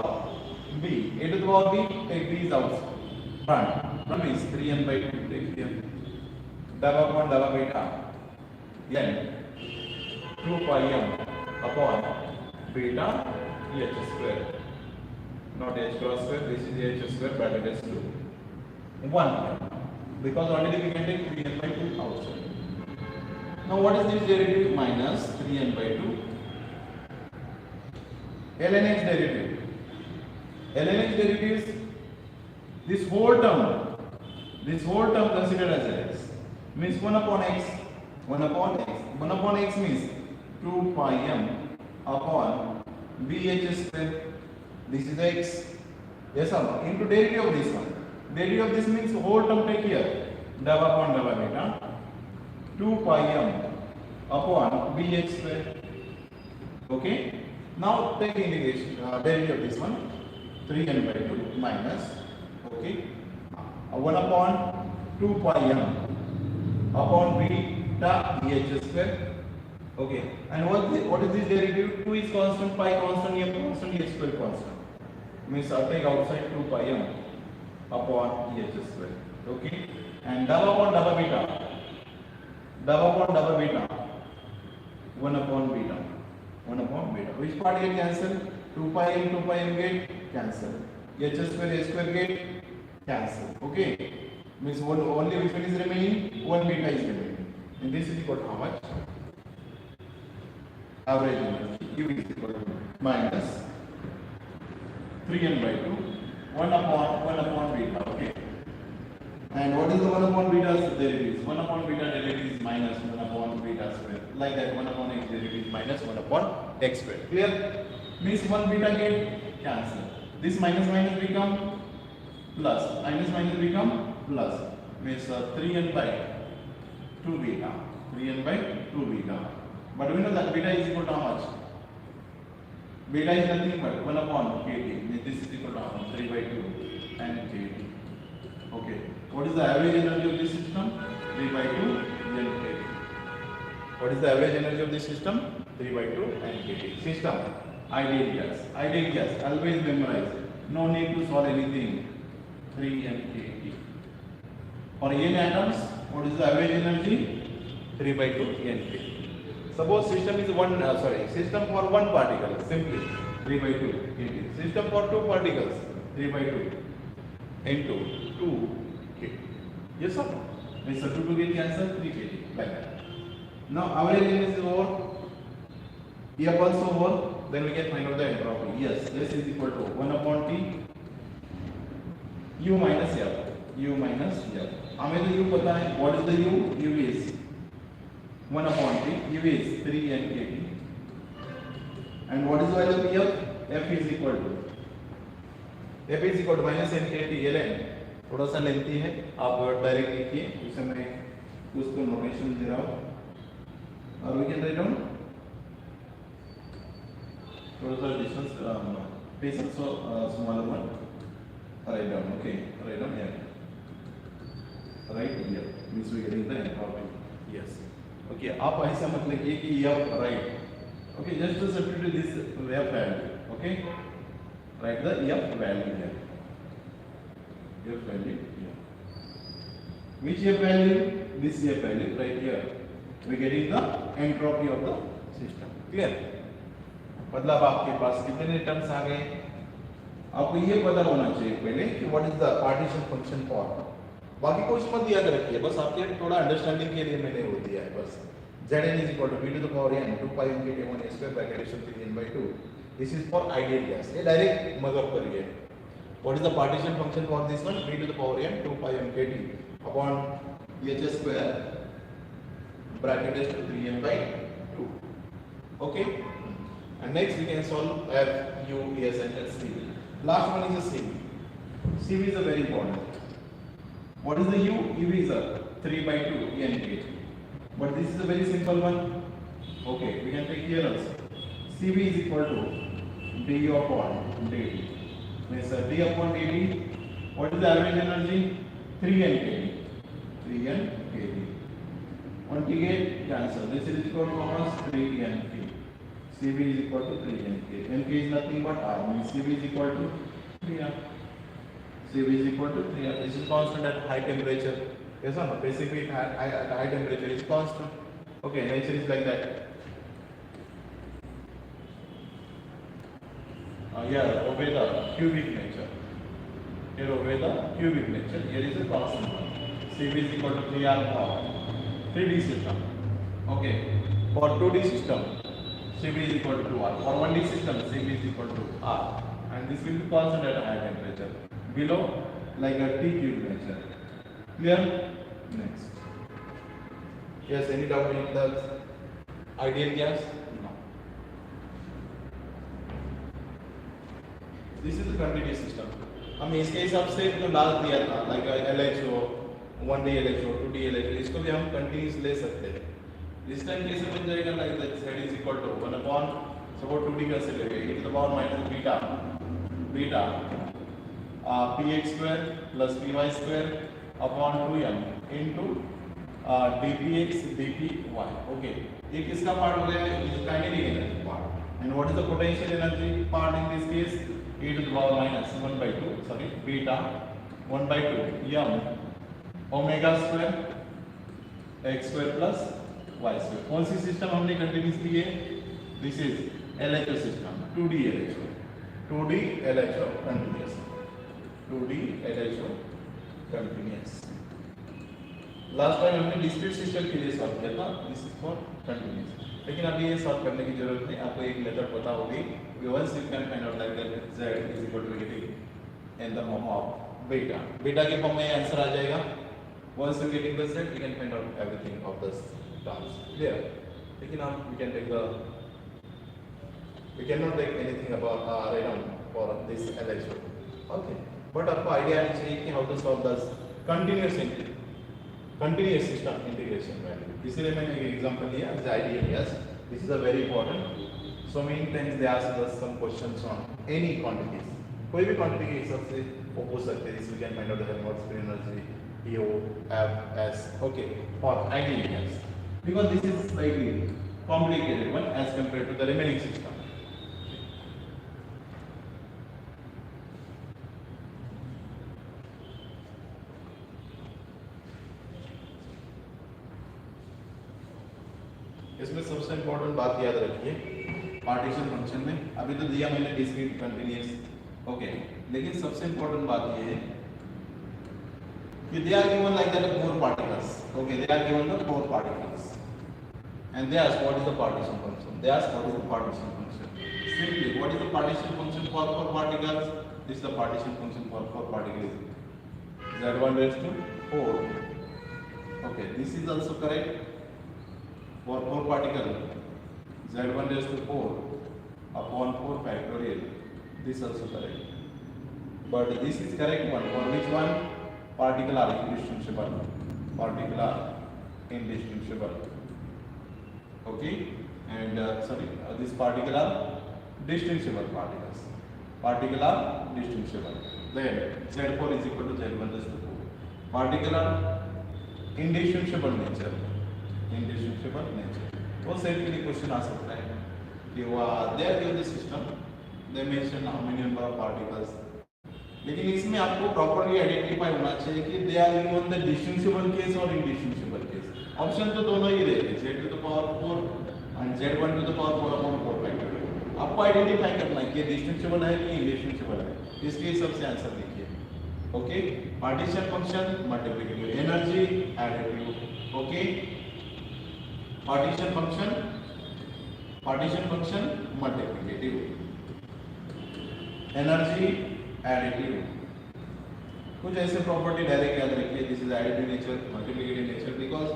b, a to the power b, take b is out front. Front is 3n by 2. Take here. W upon W beta n 2 pi m upon beta EH square, not h cross square. This is h square bracket is 2 1 because already we can take 3n by 2 outside. Now what is this derivative? Minus 3n by 2 ln x derivative. Ln x derivative is this whole term considered as x means 1 upon x. 1 upon x. 1 upon x means 2 pi m upon bh square. This is x. Yes or no? Into derivative of this one. Derivative of this means whole term take here. Dou upon dou beta 2 pi m upon bh square. Okay. Now take integration derivative of this one. 3n by 2 minus, okay, 1 upon 2 pi m upon beta bh square. Okay, and what is this derivative? 2 is constant, pi constant, m constant, h square constant. Means I'll take outside 2 pi m upon h square. Okay, and dou upon dou beta 1 upon beta. 1 upon beta. Which part get cancel? 2 pi m get cancel. H square get cancel. Okay. Means only which one is remaining? 1 beta is remaining. And this is equal to how much? Average energy. U is equal to minus 3n by 2. 1 upon beta. Okay. And what is the 1 upon beta derivative? 1 upon beta derivative is minus 1 upon beta square. Like that, 1 upon x derivative is minus 1 upon x square. Clear? Means 1 beta get cancelled. This minus become plus. Minus become plus. Means 3n by 2 beta. 3n by 2 beta. But we know that beta is equal to how much? Beta is nothing but 1 upon kt. Means this is equal to how much? 3 by 2 and kt. Okay. What is the average energy of this system? 3 by 2 n kT. What is the average energy of this system? 3 by 2 n kT. System. Ideal gas. Ideal gas. Always memorize. No need to solve anything. 3 n kT. For n atoms, what is the average energy? 3 by 2 n kT. Suppose system is system for one particle. Simply 3 by 2 kT. System for two particles. 3 by 2 into 2 kT. Yes or no? Means 2 get cancel, 3 kT. Like that. Now average energy is over. F also over. Then we can find out the entropy. Yes, this is equal to 1 upon T U minus F. U minus F. हमें तो U पता है. What is the U? U is 1 upon T. U is 3 n kT. And what is the value of F? F is equal to minus n kT ln. थोड़ा सा lengthy है. आप direct लिखिए. उसे मैं कुछ तो नोटेशन दे रहा हूँ. और we can write down. थोड़ा सा distance patience so smaller one. Write down. Okay. Write down here. Right here. Means we getting the entropy. Yes. Okay. आप ऐसा मत लिखिए कि F right. Okay. Just to substitute this F value. Okay. Write the F value here. F value here. Which F value? This F value right here. We getting the entropy of the system. Clear? मतलब आपके पास कितने terms आ गए? आपको ये पता होना चाहिए पहले कि what is the partition function for. बाकी कुछ मत याद रखिए, बस आपके थोड़ा अंडरस्टैंडिंग के लिए मैंने वो दिया है बस. Zn is equal to v to the power n 2 pi m kT 1 a square bracket 3n by 2. This is for ideal gas. ये डायरेक्ट मगअप करिए. What is the partition function for this one? V to the power n 2 pi m kT upon h square bracket is 3n by 2. Okay. And next we can solve F, U, S and CV. Last one is a CV. CV is a very important. What is the U? U is a 3 by 2 n kT. But this is a very simple one. Okay, we can take here also. CV is equal to d upon dt. Means d upon dt. What is the average energy? 3n kT. 3n kT. 1 t get cancel. This is equal to how much? 3n kT. CV is equal to 3n kT. n k is nothing but R. Means CV is equal to 3R. CV is equal to 3R. This is constant at high temperature. Yes or no? Basically at high temperature is constant. Okay, nature is like that. Yeah, obey the cubic nature. Here obey the cubic nature. Here is a constant one. Cv is equal to 3r for 3D system. Okay. For 2D system, Cv is equal to 2r. For 1D system, Cv is equal to r. And this will be constant at a high temperature. Below, like a T cube nature. Clear? Next. Yes, any doubt in the ideal gas? No. This is the continuous system. हम इसके हिसाब से जो last दिया था like LHO 1D LHO 2D LHO इसको भी हम कंटिन्यूस ले सकते हैं. This time कैसे बन जाएगा like that z is equal to 1 upon suppose 2D कैसे लेंगे e to the power minus beta px square plus py square upon 2m into dpx dpy. Okay, ये किसका पार्ट हो गया है? Kinetic energy part. And what is the potential energy part in this case? E to the power minus 1 by 2 sorry beta 1 by 2 m omega square x square plus y square. कौन सी system हमने continuous ली है? This is LHO system 2D LHO continuous 2D LHO continuous. Last time हमने discrete system के लिए solve किया था. This is for continuous. लेकिन अभी ये सॉल्व करने की जरूरत नहीं. आपको एक मेथड पता होगी. Once you can find out like that z is equal to negative in the form of beta. Beta के फॉर्म में आंसर आ जाएगा. Once you getting the z, you can find out everything of this terms. Clear? लेकिन हम we cannot take anything about random for this LHO. Okay. But आपको idea आनी चाहिए कि how to solve this continuous system integration value. इसलिए मैंने एक example लिया as ideal gas. This is a very important. So many times they ask us some questions on any quantities. कोई भी quantity के हिसाब से वो पूछ सकते हैं. We can find out the Helmholtz free energy, EO, F, S. Okay, for ideal gas. Because this is slightly complicated one as compared to the remaining system. इसमें सबसे इम्पोर्टेंट बात याद रखिए पार्टीशन फंक्शन में. अभी तो दिया मैंने डिस्क्रीट कंटिन्यूअस. ओके, लेकिन सबसे इम्पोर्टेंट बात ये है कि they are given like that 4 particles. Okay, they are given the 4 particles and they ask what is the partition function. Simply, what is the partition function for 4 particles? This is the partition function for 4 particles. Z1 raised to 4. Okay, this is also correct for 4 particles. Z1 raised to 4 upon 4 factorial. This also correct. But this is correct one. For which one? Particle are indistinguishable. Okay. And this particle are distinguishable particles. Then Z4 is equal to Z1 raised to 4. Particle are indistinguishable nature. वो set के लिए question आ सकता है कि they are given the system, they mention how many number of particles. लेकिन इसमें आपको प्रॉपर्ली आइडेंटिफाई होना चाहिए कि they are given the distinguishable case और इनडिस्टिंग्विशेबल केस. ऑप्शन तो दोनों ही रहेंगे, z to the power 4 and z1 to the power 4 upon 4 factorial. आपको आइडेंटिफाई करना है कि डिस्टिंग्विशेबल है कि इनडिस्टिंग्विशेबल है. इसके हिसाब से आंसर लिखिए. Okay, partition function multiplicative, energy additive. Okay, partition function multiplicative, energy additive. कुछ ऐसे प्रॉपर्टी डायरेक्ट याद रखिए. This is additive nature, multiplicative nature, because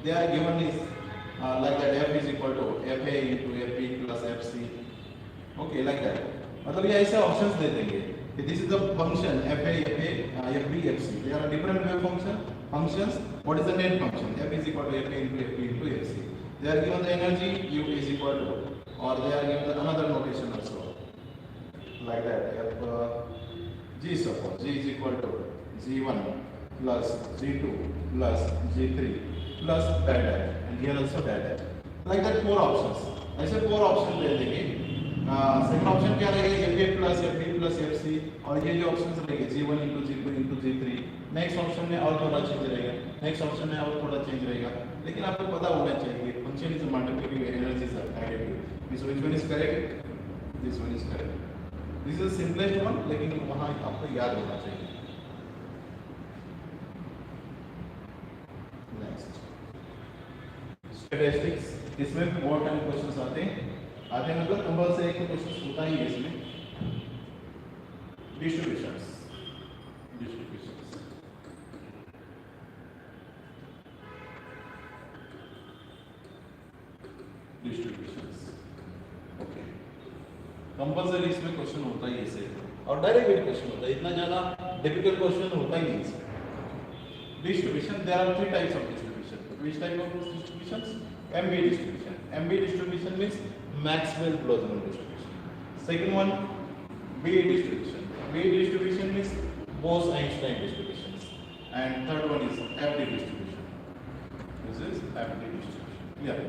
they are given is like that f is equal to fa into fp plus fc. Okay, like that. मतलब ये ऐसे options दे देंगे कि this is the function fa fb fc. They are different wave functions. What is the net function? F is equal to fa into fp into fc. They are given the energy U is equal to, or they are given the another notation also like that. G suppose G is equal to G1 plus G2 plus G3 plus that, and here also that. Like that 4 options. ऐसे 4 option दे देंगे. Second option क्या रहेगा? fa plus fb plus fc. और ये जो options रहेंगे G1 into G2 into G3. Next option में और थोड़ा चेंज रहेगा, नेक्स्ट ऑप्शन में और थोड़ा चेंज रहेगा. लेकिन आपको पता होना चाहिए function is multiplicative, energy is additive. This which one is correct? This one is correct. This is the simplest one, लेकिन वहाँ आपको याद होना चाहिए. स्टैटिस्टिक्स इसमें बहुत टाइम क्वेश्चंस आते हैं मतलब कंपलसरी एक क्वेश्चन होता ही है इसमें डिस्ट्रीब्यूशंस ओके कंपलसरी इसमें क्वेश्चन होता ही ऐसे और डायरेक्ट भी क्वेश्चन होता है इतना ज्यादा डिफिकल्ट क्वेश्चन होता ही नहीं इसमें distribution there are three types of distribution which type of distributions MB distribution means Maxwell-Boltzmann distribution second one B distribution means Bose-Einstein distributions and third one is FD distribution this is FD distribution yeah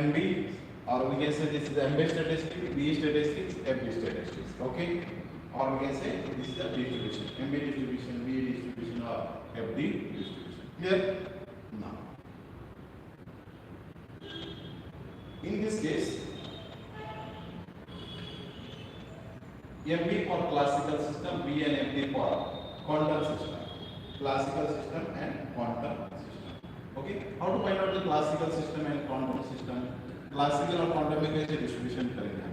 MB or we can say this is MB statistics B statistics FD statistics okay or we can say this is the distribution MB distribution B distribution or FD distribution clear now in this case MB for classical system B and FD for quantum system classical system and quantum system okay how to find out the classical system and quantum system classical और quantum में कैसे distribution करेंगे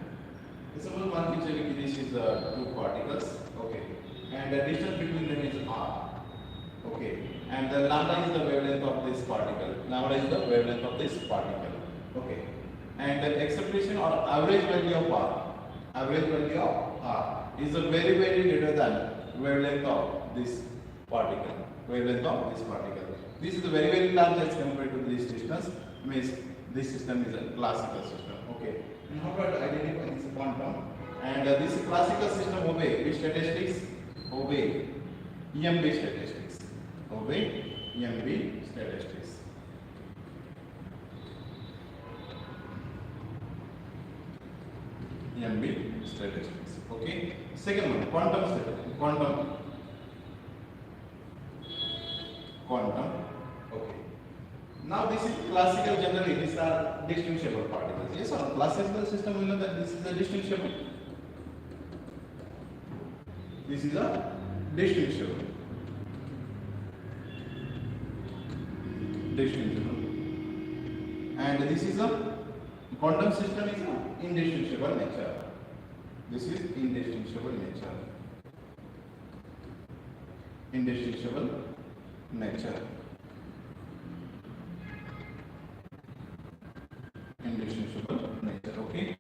suppose मान के चलिए कि this is two particles okay and the distance between them is r okay and the lambda is the wavelength of this particle okay and the excitation or average value of r is a very greater than wavelength of this particle this is very large as compared to this distance means this system is a classical system okay and how to identify this quantum and this classical system obey which statistics obey EMB statistics okay second one quantum okay now this is classical generally these are distinguishable particles yes or classical system we know that this is a distinguishable and this is a quantum system is a indistinguishable nature okay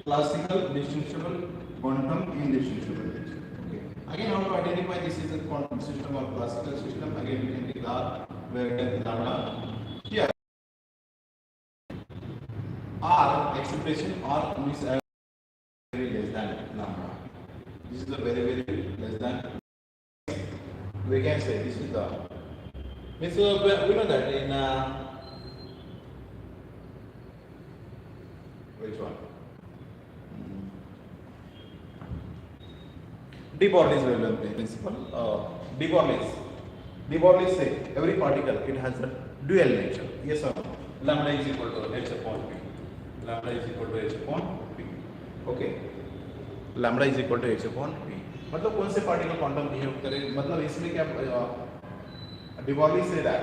classical distinguishable quantum indistinguishable nature okay again how to identify this is a quantum system or classical system again we can take r where lambda here r expression or means very less than lambda this is a very less than we can say this is the means we know that in which one de Broglie's wavelength principle de Broglie say every particle it has a dual nature yes or no lambda is equal to h upon p okay lambda is equal to h upon p मतलब कौन से particle quantum behave करे मतलब इसमें क्या de Broglie say that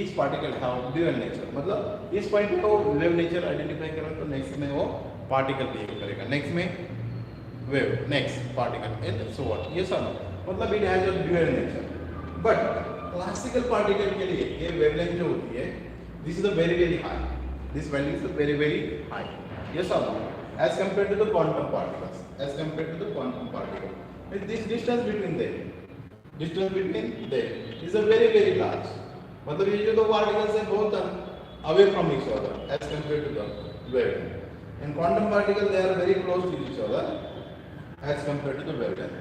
each particle have dual nature मतलब इस point पे वो वेव नेचर आइडेंटिफाई करें तो नेक्स्ट में वो पार्टिकल बिहेव करेगा नेक्स्ट में wave next particle and so on ये सब मतलब it has a dual nature but classical particle के लिए ये वेवलेंथ जो होती है this is a very high this value is very high ये सब as compared to the quantum particles this distance between them is a very large मतलब ये जो दो particles हैं बहुत away from each other as compared to the wavelength and quantum particles they are very close to each other as compared to the wavelength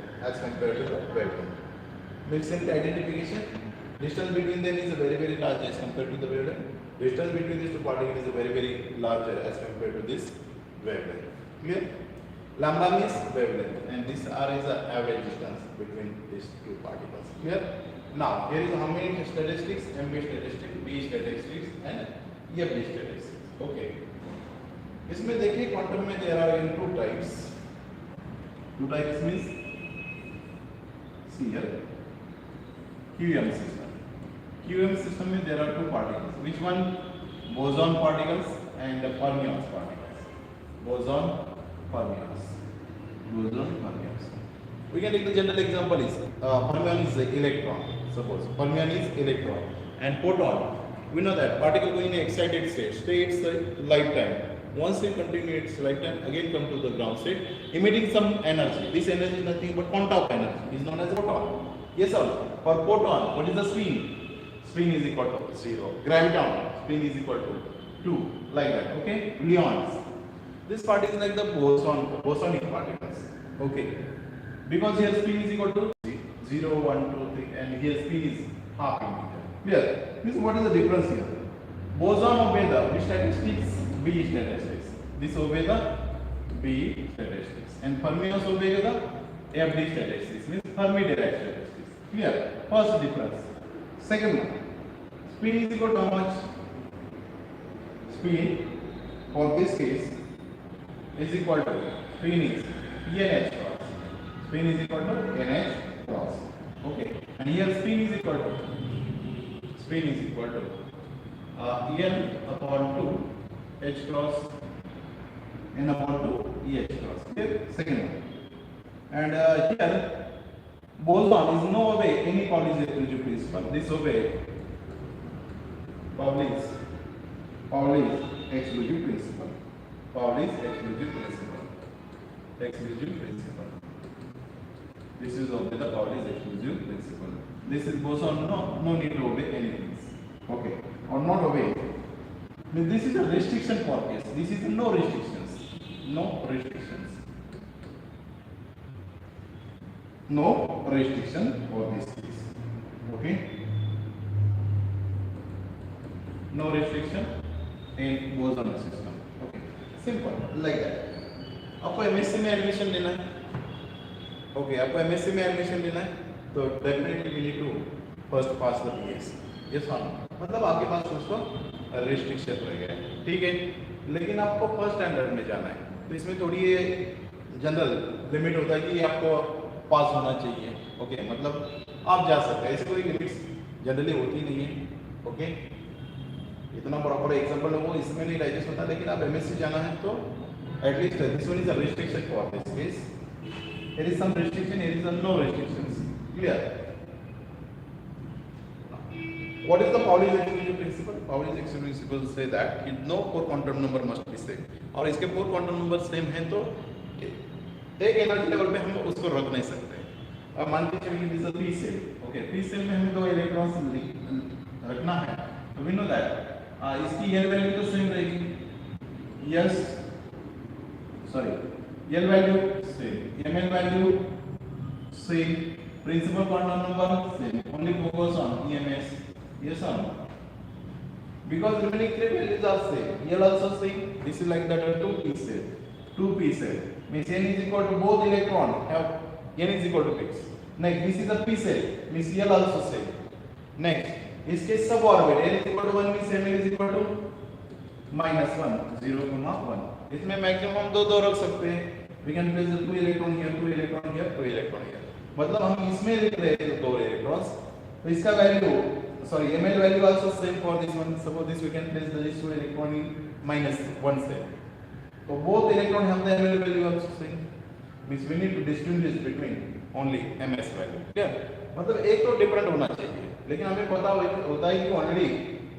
means simple identification distance between them is a very large as compared to the wavelength distance between these two particles is a very larger as compared to this wavelength clear lambda means wavelength and this r is the average distance between these two particles clear now here is how many statistics MB statistics B statistics and FD statistics okay इसमें देखिए quantum में there are two types means see here QEM system QM system में there are two particles. Which one? Boson particles and the fermions particles. Boson, fermions. Boson, fermions. We can take the general example is fermion is electron. Suppose fermion is electron and proton. We know that particle going in excited state, stay its lifetime. Once it continue its lifetime, again come to the ground state, emitting some energy. This energy is nothing but quantum energy. Is known as photon. Yes or no? For photon, what is the spin? Spin is equal to 0. Graviton, spin is equal to 2. Like that. Okay? Leons. This part is like the bosonic particles. Okay. Because here spin is equal to 0, 1, 2, 3, and here spin is half in meter. Clear? This what is the difference here? Boson obey the which statistics? B statistics. This obey the B statistics. And fermions obey the FD statistics. Means Fermi-Dirac statistics. Clear? First difference. Second one. Spin is equal to how much? Spin for this case is equal to spin is NH cross. Spin is equal to NH cross. Okay. And here spin is equal to N upon 2 H cross N upon 2 EH cross. Okay. Second one. And here boson is no way any Pauli's exclusive principle. This obey Pauli's exclusive principle. Pauli's exclusive principle. Exclusive principle. This is obey the Pauli's exclusive principle. This is boson, no need to obey anything. Okay, or not obey. This is a restriction for case. This is no restrictions. No restrictions. No restriction for this case. Okay. No restriction in boson system. Okay. Simple. Like that. आपको MSc में admission लेना है. Okay आपको MSc में admission लेना है तो definitely we need to first pass the BS. Yes हाँ मतलब आपके पास उसको रिस्ट्रिक्शन रह गया है. ठीक है. लेकिन आपको फर्स्ट स्टैंडर्ड में जाना है तो इसमें थोड़ी ये जनरल लिमिट होता है कि आपको पास होना चाहिए. ओके मतलब आप जा सकते हैं. ऐसे कोई लिमिट्स जनरली होती नहीं है. ओके इतना प्रॉपर एग्जांपल वो इसमें नहीं डाइजेस्ट होता. लेकिन आप एमएससी जाना है तो at least this one is a restriction for this case. There is some restriction, here is a no restrictions. Clear? What is the Pauli's exclusive principle? Pauli's exclusive principle say that no 4 quantum number must be same. और इसके 4 quantum number same हैं तो एक energy level पे हम उसको रख नहीं सकते. अब मान के चलिए this is P cell. Okay P cell में हमें 2 इलेक्ट्रॉन्स रखना है तो वी नो दैट इसकी एल वैल्यू तो सेम रहेगी. Yes sorry L value same, Ml value same, principal quantum number same, only focus on EMS. Yes or no? Because remaining 3 values are same. L also same. This is like that 2p cell. 2p cell means N is equal to both electron have N is equal to fix. Next this is a p cell means L also same. Next इसके सब orbit N is equal to 1 means Ml is equal to -1 0,1. इसमें maximum हम दो रख सकते हैं. We can place the 2 electron here, 2 electron here, 2 electron here. मतलब हम इसमें लिख रहे हैं 2 electrons. तो इसका value sorry Ml value also same for this one. Suppose this we can place the 2 electron in -1 cell. तो both electron have the Ml value also same. Means we need to distinguish between only Ms value. Clear? मतलब एक तो different होना चाहिए. लेकिन हमें पता होता है कि ऑलरेडी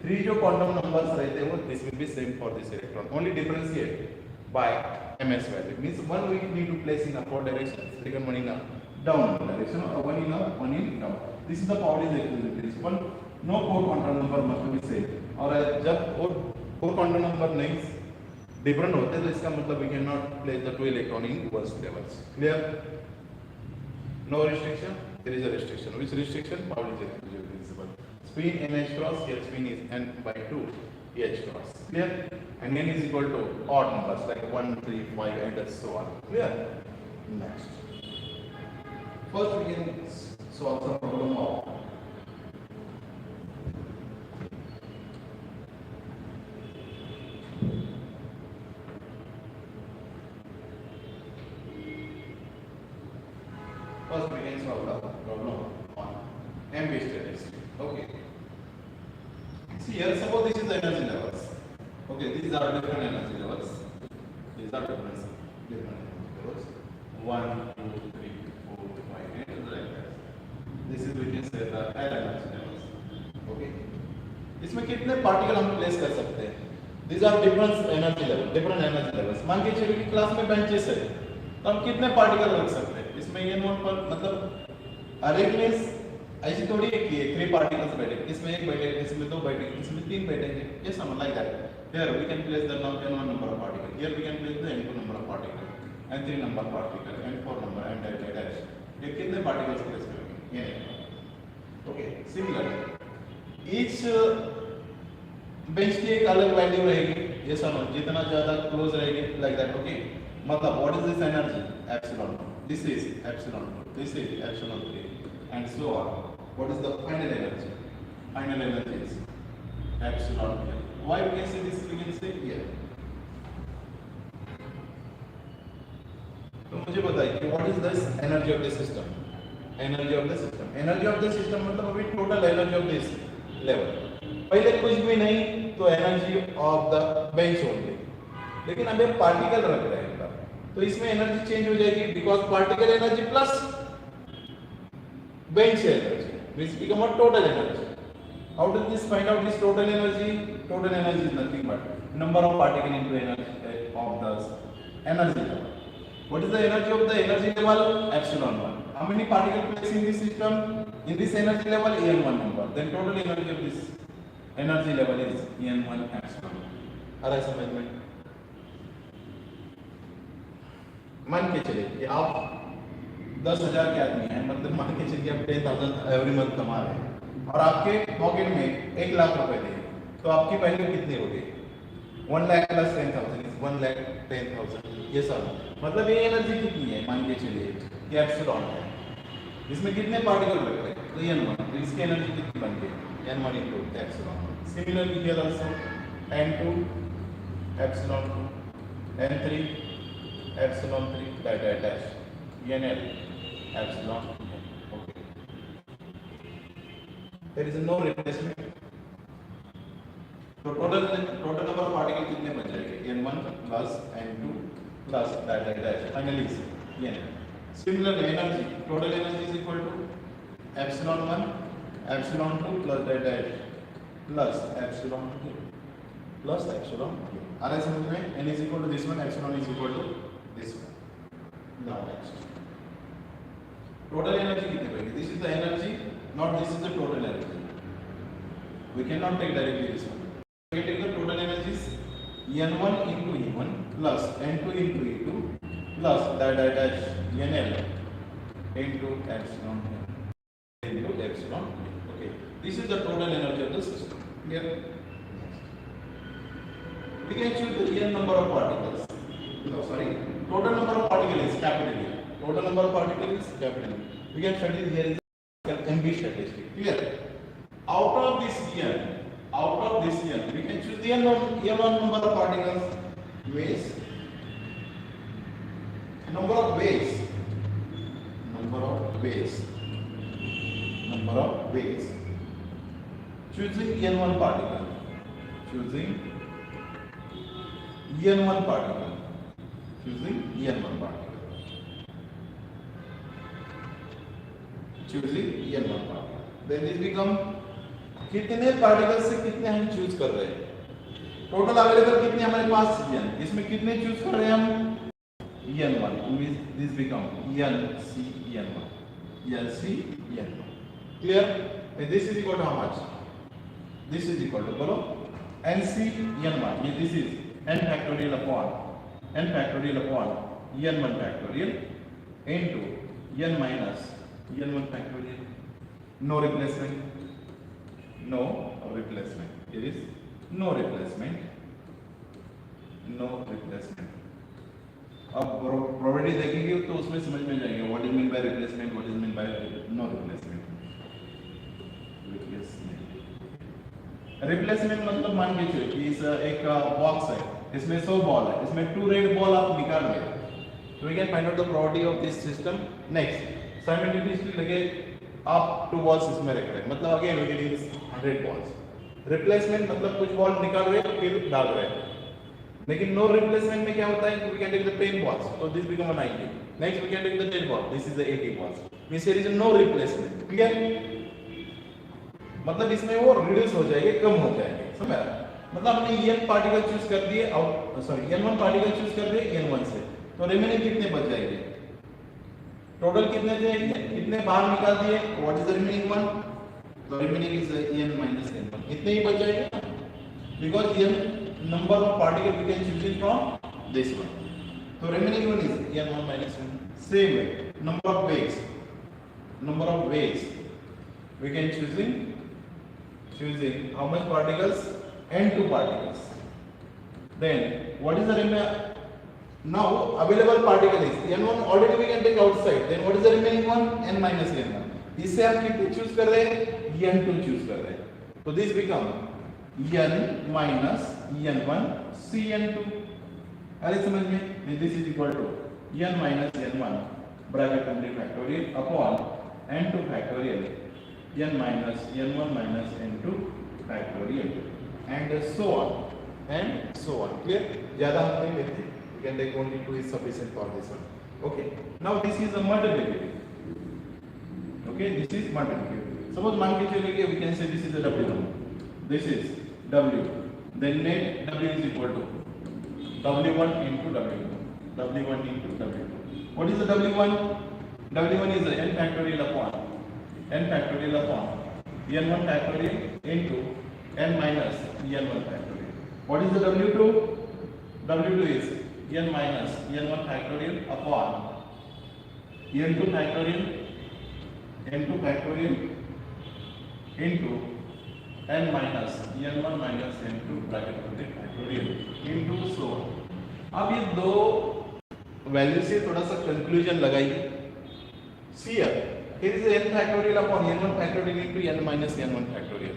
3 जो क्वांटम नंबर्स रहते हैं वो this will be same for this electron. Only differentiate by ms value means one we need to place in upward direction, second one in a down direction, or one in up, one in down. This is the Pauli's exclusive principle. No 4 quantum number must be same. और जब 4 quantum number नहीं different होते हैं तो इसका मतलब we cannot place the 2 electron in equal levels. Clear? No restriction. There is a restriction. Which restriction? Pauli's exclusive principle. Spin NH cross. Here spin is n by 2 EH cross. Clear? And n is equal to odd numbers like 1, 3, 5 and so on. Clear? Next. First we can solve the problem of First we can solve the problem on M-based statistics. Okay. See here, suppose this is the energy levels. Okay, these are different energy levels. These are different energy levels. 1, 2, 3, 4, 5, 8, like that. This is we can say the air energy levels. Okay. इसमें कितने particle हम place कर सकते हैं? These are different energy levels. मान के चलिए कि क्लास में बेंचेस है, तो हम कितने पार्टिकल रख सकते हैं? इसमें ये नोट पर मतलब अरे प्लेस ऐसी थोड़ी है कि 3 पार्टिकल्स बैठे, इसमें एक बैठे, इसमें 2 बैठे, इसमें 3 बैठेंगे, ये समझ like that. Here we can place the n1 number of particles. Here we can place the n2 number of particles, n3 number of particles, n4 number, and dash. ये कितने पार्टिकल्स प्लेस करेंगे? ये ओके. सिमिलरली ईच बेंच की एक अलग value रहेगी, ये समझ, जितना ज्यादा क्लोज रहेगी लाइक दैट. ओके. मतलब what is this energy? Epsilon. This is epsilon 2, this is epsilon 3, and so on. What is the final energy? Final energy is epsilon here. Why we can say this? We can say here. तो मुझे बताइए कि what is this energy of the system? Energy of the system. Energy of the system मतलब अभी total energy of this level. पहले कुछ भी नहीं तो energy of the bench only. लेकिन अब एक पार्टिकल रख रहे हैं तो इसमें एनर्जी चेंज हो जाएगी because particle energy plus bench energy which become a total energy. How does this find out this total energy? Total energy is nothing but number of particle into energy of the energy level. What is the energy of the energy level? Epsilon 1. How many particles placed in this system? In this energy level, En1 number. Then total energy of this energy level is En1 epsilon. आ रहा है समझ में? मान के चलिए कि आप 10,000 के आदमी हैं, मतलब मान के चलिए आप 10,000 एवरी मंथ कमा रहे हैं और आपके पॉकेट में 1 लाख रुपए थे, तो आपकी वैल्यू कितनी होगी? 1 लाख प्लस 10,000 इज 1 लाख 10,000. ये सब मतलब ये एनर्जी कितनी है? मान के चलिए कि एप्सिलॉन है, इसमें कितने पार्टिकल रख रहे हैं? तो n1, तो इसकी एनर्जी कितनी बन गई? n1 into epsilon. Similarly here also n2 epsilon 2, n3 epsilon 3 dash nl epsilon. Okay. There is no replacement. So total number of particles कितने बच जाएंगे? n1 plus n2 plus dash finally n. Similarly energy, total energy is equal to epsilon 1 epsilon 2 plus dash plus epsilon 2 plus epsilon 2. आ रहा है समझ में? n is equal to this one, epsilon is equal to this one. Now next. Total energy कितने बनेगी? This is the energy, not this is the total energy. We cannot take directly this one. We take the total energies n1 into e1 plus n2 into e2 plus dash nl into epsilon into epsilon. Okay, this is the total energy of the system. Clear? We can choose the n number of particles. No, sorry. Total number of particles is capital E. Total number of particles is capital E. We can study here is MB statistic. Clear? Out of this n, we can choose the n1 number of particles. Ways. Number of ways. Choosing n1 particle. Choosing n1 particle. Choosing n1 particle. Then this become कितने particle से कितने हम choose कर रहे हैं? Total available कितने हमारे पास n, इसमें कितने चूज कर रहे हैं हम? n1. This become n1. Clear? And this is equal to how much? This is equal to बोलो nc n1. This is n factorial upon n1 factorial into n minus n1 factorial. No replacement. It is no replacement. अब probability देखेंगे तो उसमें समझ में जाएगा what is mean by replacement, what is mean by no replacement. Replacement मतलब मान के चलिए कि इस एक बॉक्स है, इसमें 100 बॉल है, इसमें 2 रेड बॉल आप निकाल रहे हैं, तो we can find out the probability of this system. Next simultaneously लगे आप 2 बॉल्स इसमें रख रहे हैं, मतलब again we get 100 balls. Replacement मतलब कुछ बॉल निकाल रहे फिर डाल रहे हैं, लेकिन नो रिप्लेसमेंट में क्या होता है, we can take the 10 balls, so this become a 90. Next we can take the 10 ball, this is the 80 balls. Means there is no replacement. Clear? मतलब इसमें वो रिड्यूस हो जाएंगे, कम हो जाएंगे, समझ रहा? मतलब हमने n पार्टिकल चूज कर दिए और सॉरी n1 पार्टिकल चूज कर दिए n1 से, तो रिमेनिंग कितने बच जाएंगे, टोटल कितने जाएंगे, कितने बाहर निकाल दिए, what is the remaining one, तो remaining is n minus n1, इतने ही बच जाएंगे because n number of particle we can choose it from this one, so remaining one is n1 minus n. Same way, number of ways we can choosing how much particles, n2 particles. Then what is the now available particle is n1, already we can take outside, then what is the remaining one, n minus n1. इससे हम कितने choose कर रहे हैं, n2 choose कर रहे हैं, तो this become n minus n1 cn2. अरे समझ में, this is equal to n minus n1 bracket complete factorial upon n2 factorial n minus n1 minus n2 factorial and so on. Clear? ज़्यादा हम नहीं लेते, we can take only 2 is sufficient for this one. Okay, now this is a multiplicative. Okay, this is multiplicative. Suppose मान के चलिए कि we can say this is the w1, this is w, then net w is equal to w1 into w1 into w2. What is the w1? W1 is the n factorial upon n1 factorial into n minus n1 factorial. What is the w2? W2 is n minus n1 factorial upon n2 factorial into n minus n1 minus n2 bracket complete factorial into so on. अब ये दो value से थोड़ा सा conclusion लगाइए. See here, here is n factorial upon n1 factorial into n minus n1 factorial.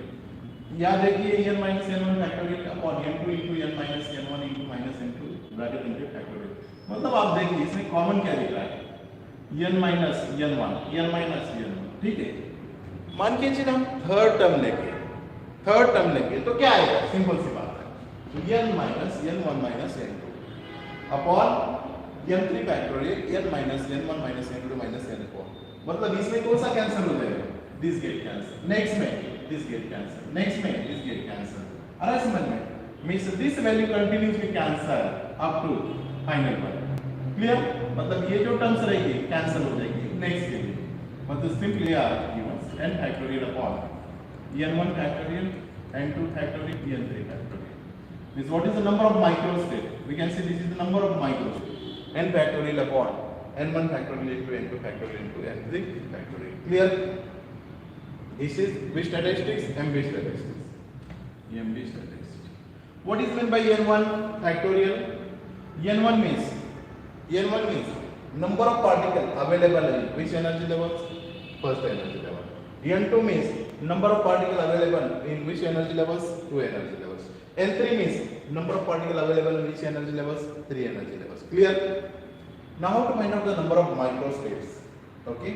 यहाँ देखिए n minus n1 factorial upon n2 into n minus n1 into minus n2 bracket complete factorial. मतलब आप देखिए इसमें common क्या दिख रहा है, n minus n1, ठीक है. मान के चलिए हम थर्ड टर्म लेके तो क्या आएगा, सिंपल सी बात है, तो n minus n1 minus n2 upon n3 factorial n minus n1 minus n2 minus n4. मतलब इसमें कौन सा कैंसिल हो जाएगा, दिस गेट कैंसिल, नेक्स्ट में दिस गेट कैंसिल, नेक्स्ट में दिस गेट कैंसिल. अरे समझ में, means this value continuously cancel up to final one. Clear? मतलब ये जो टर्म्स रहेगी कैंसिल हो जाएगी नेक्स्ट के लिए. मतलब simply are given n factorial upon n1 factorial n2 factorial n3 factorial. This what is the number of microstate? We can say this is the number of microstate. n factorial upon n1 factorial into n2 factorial into n3 factorial. Clear? This is which statistics? MB statistics. MB statistics. What is meant by n1 factorial? n1 means number of particles available in which energy levels? First energy level. n2 means number of particles available in which energy levels? 2 energy levels. n3 means number of particles available in which energy levels? 3 energy levels. Clear? Now how to find out the number of microstates? Okay.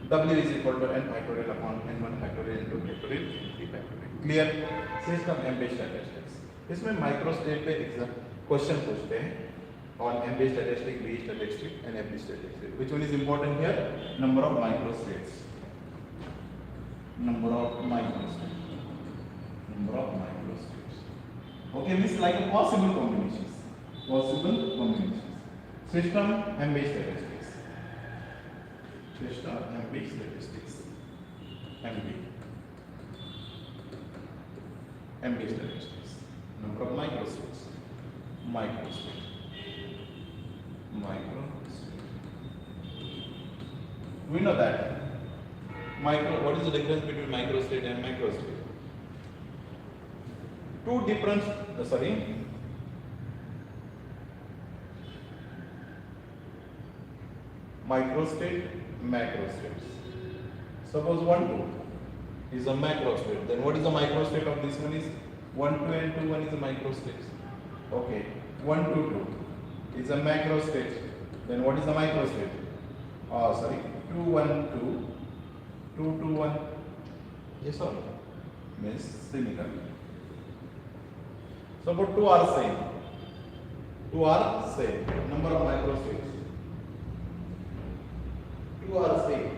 W is equal to n factorial upon n1 factorial into factorial n3 factorial. Clear? System MB statistics. इसमें microstate पे exam question पूछते हैं on MB statistic, B statistic and MB statistic. Which one is important here? Number of microstates. Number of microstates. Okay, this is like a possible combinations. System MB statistics. MB statistics. Number of microstates. We know that what is the difference between microstate and macrostate? Two different microstate, macrostates. Suppose 1 2 is a macrostate, then what is the microstate of this one is 1 2 and 2 1 is a microstate. Okay, 1 2 2 is a macrostate, then what is the microstate? 2 1 2 2 2 1. Yes or no? means similar. So but two are same. Two are same. Number of microstates. Two are same.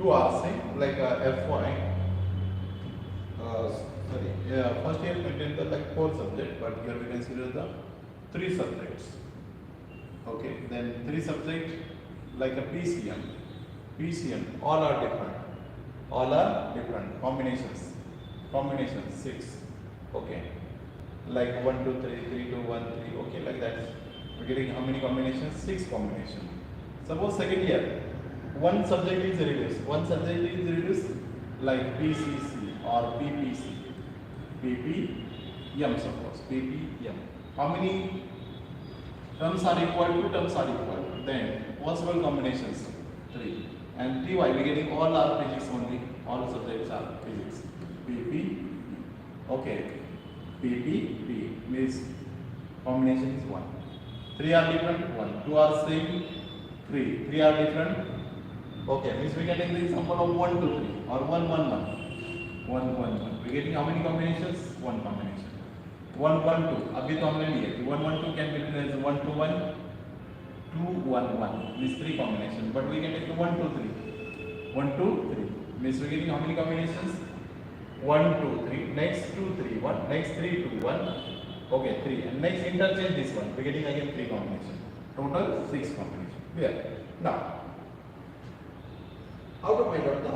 Two are same, like FY. First year contained the like 4 subjects, but here we consider the 3 subjects. Okay, then 3 subjects like a PCM, all are different. All are different combinations. Combinations 6. Okay, like 1, 2, 3, 3, 2, 1, 3. Okay, like that. We're getting how many combinations? 6 combinations. Suppose second year, one subject is reduced. One subject is reduced like PCC or PPC. PPM suppose. PPM. How many terms are equal to terms are equal? Then possible combinations 3. And 3 we getting all are physics only. All subjects are physics. PP. Okay. PPP means combination is 1. 3 are different. 1. 2 are same. 3. 3 are different. Okay, means we getting the example of 1, 2, 3 or 1, 1, 1. 1, 1, 1. We getting how many combinations? 1 combination. 1, 1, 2. अभी तो हमने लिए कि 1, 1, 2 can be written as 1, 2, 1, 2, 1, 1. Means 3 combination. But we get 1, 2, 3. 1, 2, 3. Means we getting how many combinations? 1, 2, 3. Next 2, 3, 1. Next 3, 2, 1. Okay, 3. And next interchange this one. We getting again 3 combination. Total 6 combination. Clear? Now, how to find out the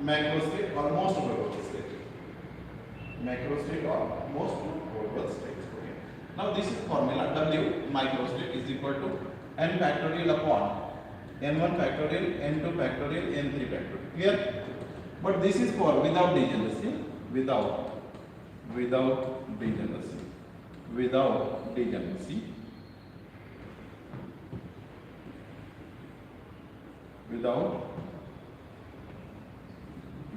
macrostate or most probable state? Macrostate or most probable state. Okay. Now this is formula W microstate is equal to n factorial upon n1 factorial, n2 factorial, n3 factorial. Clear? But this is for without degeneracy. Without degeneracy. Without degeneracy. Without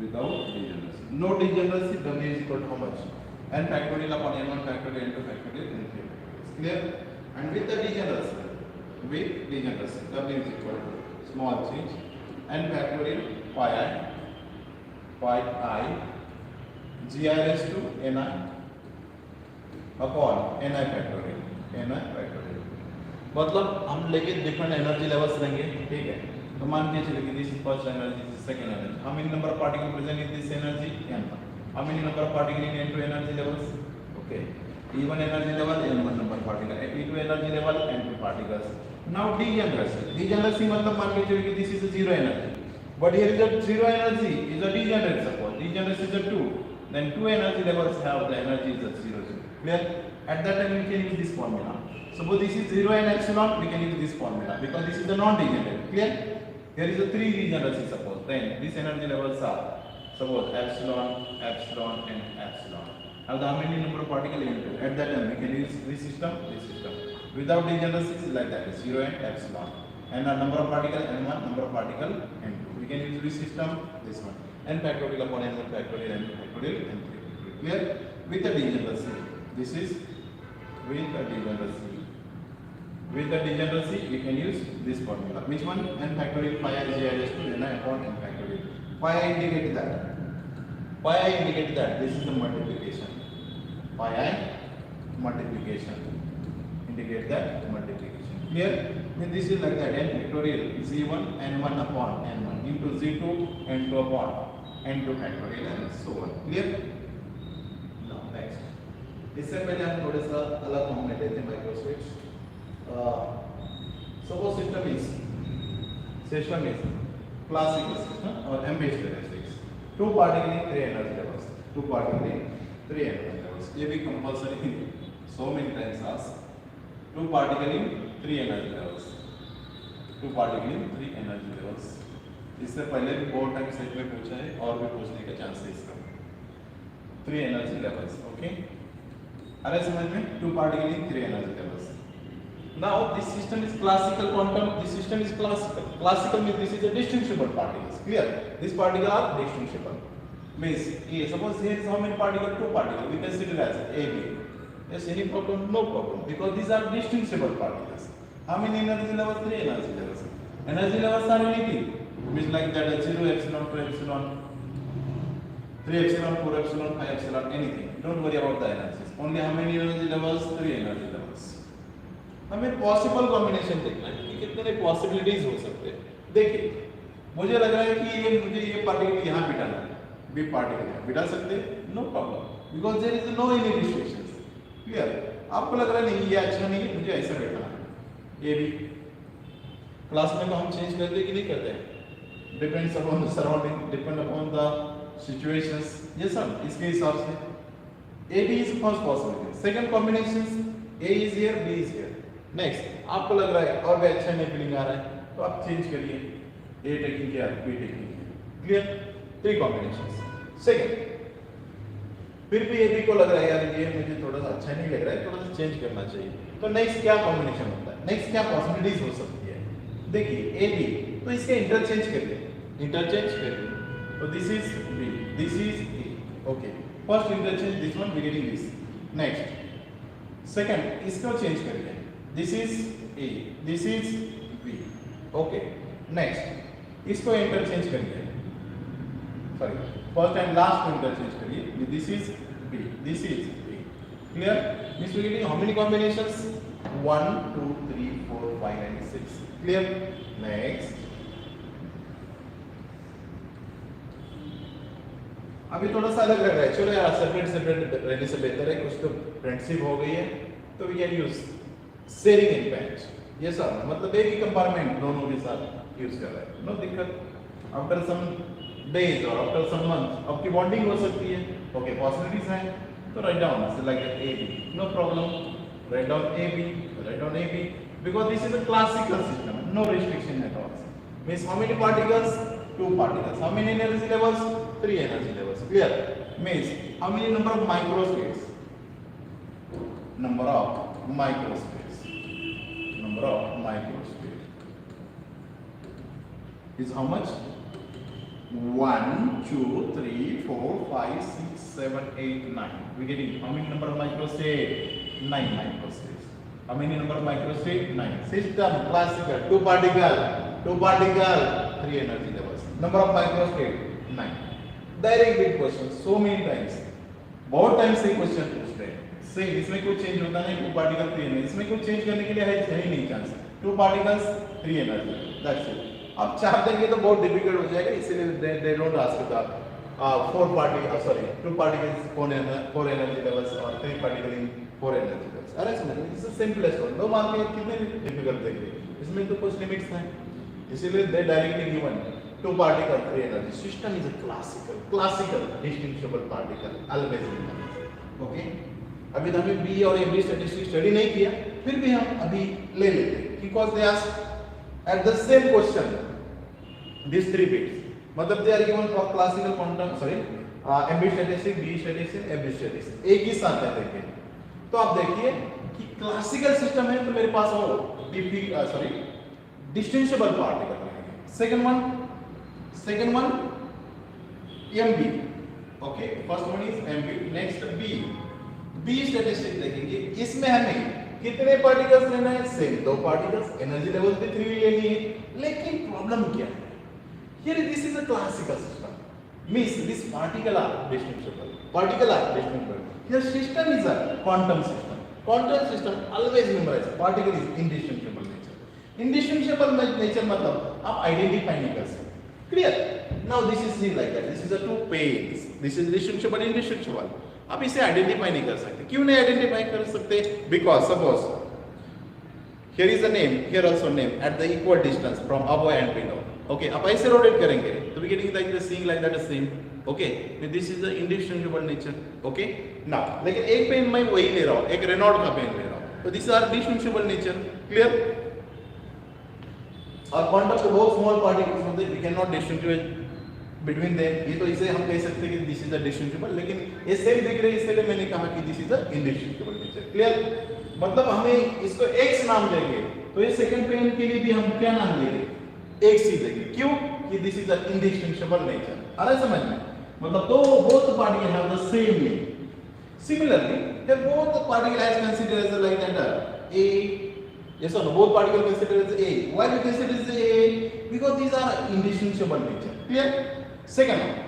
degeneracy. No degeneracy, W is equal to how much? N factorial upon n1 factorial, n2 factorial, n3 factorial. Clear? And with the degeneracy, W is equal to small change n factorial pi I gi raised to ni upon ni factorial. मतलब हम लेके different energy levels लेंगे, ठीक है? तो मान के चलिए कि this is first energy, this is second energy. How many number of particles present in this energy? N1. How many number of particles in N2 energy levels? Okay. E1 energy level, N1 number of particles. E2 energy level, N2 particles. Now degeneracy. Degeneracy मतलब मान के चलिए कि this is a zero energy. But here is a zero energy is a degenerate suppose. Degeneracy is a 2. Then 2 energy levels have the energy is a 0, 0. Clear? At that time we can use this formula. Suppose this is 0 and epsilon, we can use this formula because this is the non-degenerate. Clear? There is a 3 degeneracy suppose. Then these energy levels are suppose epsilon, epsilon, and epsilon. Now how many number of particles into? At that time we can use this system, this system. Without degeneracy is like that, 0 and epsilon. And a number of particles n1, number of particles n2. We can use this system, this one. N factorial upon n1 factorial, n2 factorial, n3. Clear? With the degeneracy. This is with the degeneracy. With the degeneracy, we can use this formula. Which one? N factorial pi I gi raised to ni upon n factorial. Pi I indicate that. Pi I indicate that this is the multiplication. Pi I multiplication. Indicate that multiplication. Clear? Then this is like that. N factorial z1 n1 upon n1 into z2 n2 upon n2 factorial and so on. Clear? Now next. इससे पहले हम थोड़ा सा अलग form में लेते हैं microstates. Suppose system is classical system or ambiguous characteristics. 2 particles in 3 energy levels. 2 particles in 3 energy levels. ये भी compulsory so many times asked. 2 particles in 3 energy levels. 2 particles in 3 energy levels. इससे पहले भी बहुत time set में पूछा है और भी पूछने का चांस है इसका। 3 एनर्जी लेवल्स, ओके। अरे समझ में, 2 particle in 3 energy levels. Now this system is classical quantum. This system is classical. Classical means this is a distinguishable particles. Clear? These particles are distinguishable. Means suppose here is how many particles? 2 particles. We consider as A, B. Yes, any problem? No problem. Because these are distinguishable particles. How many energy levels? 3 energy levels. Energy levels are anything. Means like that 0 epsilon, 2 epsilon, 3 epsilon, 4 epsilon, 5 epsilon, anything. Don't worry about the energies. Only how many energy levels? 3 energy levels. हमें possible combination देखना है कि कितने possibilities हो सकते हैं। देखिए, मुझे लग रहा है कि मुझे ये पार्टिकल यहाँ बिठाना है, बी पार्टिकल यहाँ बिठा सकते हैं, no problem, because there is no any restrictions. Clear? आपको लग रहा है नहीं ये अच्छा नहीं है, मुझे ऐसा बैठाना है, ए बी। क्लास में तो हम चेंज करते हैं कि नहीं करते हैं? Depends upon the surrounding, depend upon the situations. ये सब इसके हिसाब से A B is first possibility. Second combinations A is here, B is here. Next आपको लग रहा है और भी अच्छा नहीं फीलिंग आ रहा है तो आप चेंज करिए, A taking care, B taking care. Clear? 3 combinations. Second, फिर भी ए बी को लग रहा है यार ये मुझे थोड़ा सा अच्छा नहीं लग रहा है, थोड़ा सा चेंज करना चाहिए, तो नेक्स्ट क्या कॉम्बिनेशन होता है, नेक्स्ट क्या पॉसिबिलिटीज हो सकती है? देखिए ए बी, तो इसके इंटरचेंज करिए, इंटरचेंज करिए, तो this is B, this is A, okay. First interchange this one, we getting this. Next second, इसको चेंज करिए, this is A, this is B, okay. Next इसको इंटरचेंज करिए, सॉरी फर्स्ट एंड लास्ट को interchange करिए, this is B, this is A. Clear? Means we getting how many combinations? 1, 2, 3, 4, 5 and 6. Clear? Next, अभी थोड़ा सा अलग लग रहा है, चलो यार सेपरेट सेपरेट रहने से बेहतर है, कुछ तो फ्रेंडशिप हो गई है, तो we can use sharing in bench. ये सब मतलब एक ही कंपार्टमेंट दोनों के साथ यूज कर रहे हैं, नो दिक्कत। आफ्टर सम डेज और आफ्टर सम मंथ आपकी बॉन्डिंग हो सकती है, ओके, पॉसिबिलिटीज हैं, तो write down like A B, no problem, write down A B, write down A B, because this is a classical system, no restriction at all. Means how many particles? 2 particles. How many energy levels? 3 energy levels. Clear? Means how many number of microstates? Number of microstates. Number of microstates is how much? 1, 2, 3, 4, 5, 6, 7, 8, 9. We getting how many number of microstates? 9 microstates. How many number of microstates? 9. System classical. 2 particle. 2 particle. 3 energy levels. Number of microstates? 9. Direct big question. So many times. बहुत time से question पूछते हैं, सही, इसमें कुछ change होता नहीं, 2 particle 3 energy, इसमें कुछ चेंज करने के लिए है ही नहीं chance, 2 particles 3 energy, that's it. अब 4 देंगे तो बहुत डिफिकल्ट हो जाएगा, इसीलिए they don't ask the 4 particle, sorry 2 particles 4 energy levels और 3 पार्टिकल इन 4 एनर्जी लेवल्स। अरे समझ लो, this is simplest one, 2 mark में कितने डिफिकल्ट देंगे, इसमें तो कुछ लिमिट्स हैं, इसीलिए दे directly given 2 particle 3 energy. System is a classical distinguishable particle, always remember. Okay? अभी तो हमें बी और एबी स्टैटिस्टिक्स स्टडी नहीं किया, फिर भी हम अभी ले लेते हैं, because they ask at the same question these 3 bits, मतलब they are given for classical quantum, sorry, AB statistics, B statistics, AB statistics एक ही साथ है। देखिए तो आप देखिए कि क्लासिकल सिस्टम है तो मेरे पास वो डिस्टिंग्विशेबल पार्टिकल रहेंगे। Second one MB, okay, first one is MB, next B statistic देखेंगे, इसमें हमें कितने पार्टिकल्स लेना है? सेम 2 पार्टिकल्स, एनर्जी लेवल भी 3 लेनी है, लेकिन प्रॉब्लम क्या है? Here this is a classical system, means this particle are distinguishable. Here system is a quantum system. Quantum system always memorize particle is indistinguishable nature. Indistinguishable nature मतलब आप identify नहीं कर सकते। Clear? Now this is seen like that. This is a 2 panes. This is distinguishable, indistinguishable. आप इसे identify नहीं कर सकते। क्यों नहीं आइडेंटिफाई कर सकते? Because suppose here is a name, here also name at the equal distance from above and below. Okay, आप ऐसे रोटेट करेंगे तो we getting like the seeing like that the same. Okay, this is the indistinguishable nature. Okay, now लेकिन एक pen मैं वही ले रहा हूँ, एक रेनॉल्ड का पेन ले रहा हूँ, तो these are distinguishable nature. Clear? और क्वांटम के बहुत स्मॉल पार्टिकल्स होते हैं, we can not distinguish between them. ये तो इसे हम कह सकते हैं कि दिस इज अ डिस्टिंग्विशेबल, लेकिन ये सेम दिख रही है इसलिए मैंने कहा कि this is a indistinguishable nature. Clear? मतलब हमें इसको एक्स नाम देंगे तो ये सेकंड पेन के लिए भी हम क्या नाम देंगे? एक्स ही देंगे। क्यों? कि this is a indistinguishable nature. आ रहा है समझ में? मतलब दो both particle have the same name. Similarly, if both the particle is considered as like that A, yes or no? Both particle considered as A. Why we consider as A? Because these are indistinguishable nature. Clear? Second one,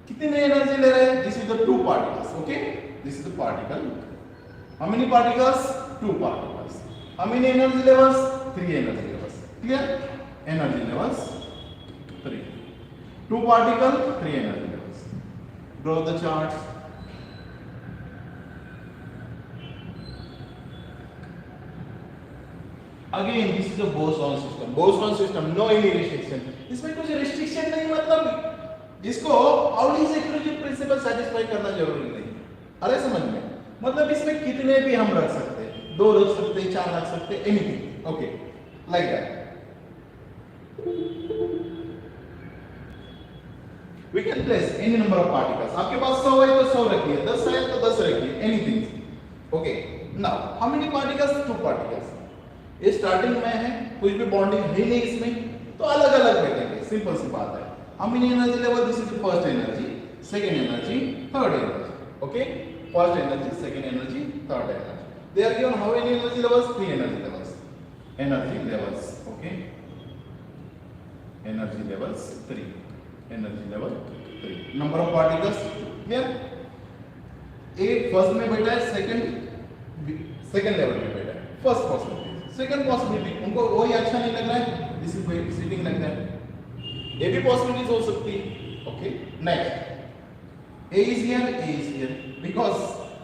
कितने energy ले रहे हैं? This is the two particles. Okay? This is the particle. How many particles? Two particles. How many energy levels? Three energy levels. Clear? Energy levels three. Two particle, three energy levels. Draw the charts. Again, this is a boson system. Boson system, no any restriction. इसमें कुछ restriction नहीं, मतलब इसको Pauli's exclusion principle satisfy करना जरूरी नहीं। अरे समझ में? मतलब इसमें कितने भी हम रख सकते हैं, 2 रख सकते हैं, 4 रख सकते हैं, anything. Okay, like that. We can place any number of particles. आपके पास 100 है तो 100 रखिए, 10 है तो 10 रखिए, anything. Okay. Now, how many particles? 2 particles. ये स्टार्टिंग में है, कुछ भी बॉन्डिंग है नहीं इसमें, तो अलग अलग बैठेंगे। सिंपल सी बात है। How many energy level? This is first energy, second energy, third energy. Okay, first energy, second energy, third energy. They are given how many energy levels? 3 energy levels. Energy levels, okay, energy levels 3, energy level 3। Number of particles clear? A first में बैठा है, second level में बैठा है। First possibility, second possibility, उनको वही अच्छा नहीं लग रहा है, this is sitting like that. A भी पॉसिबिलिटीज हो सकती है। Okay, next A is here, A is here, because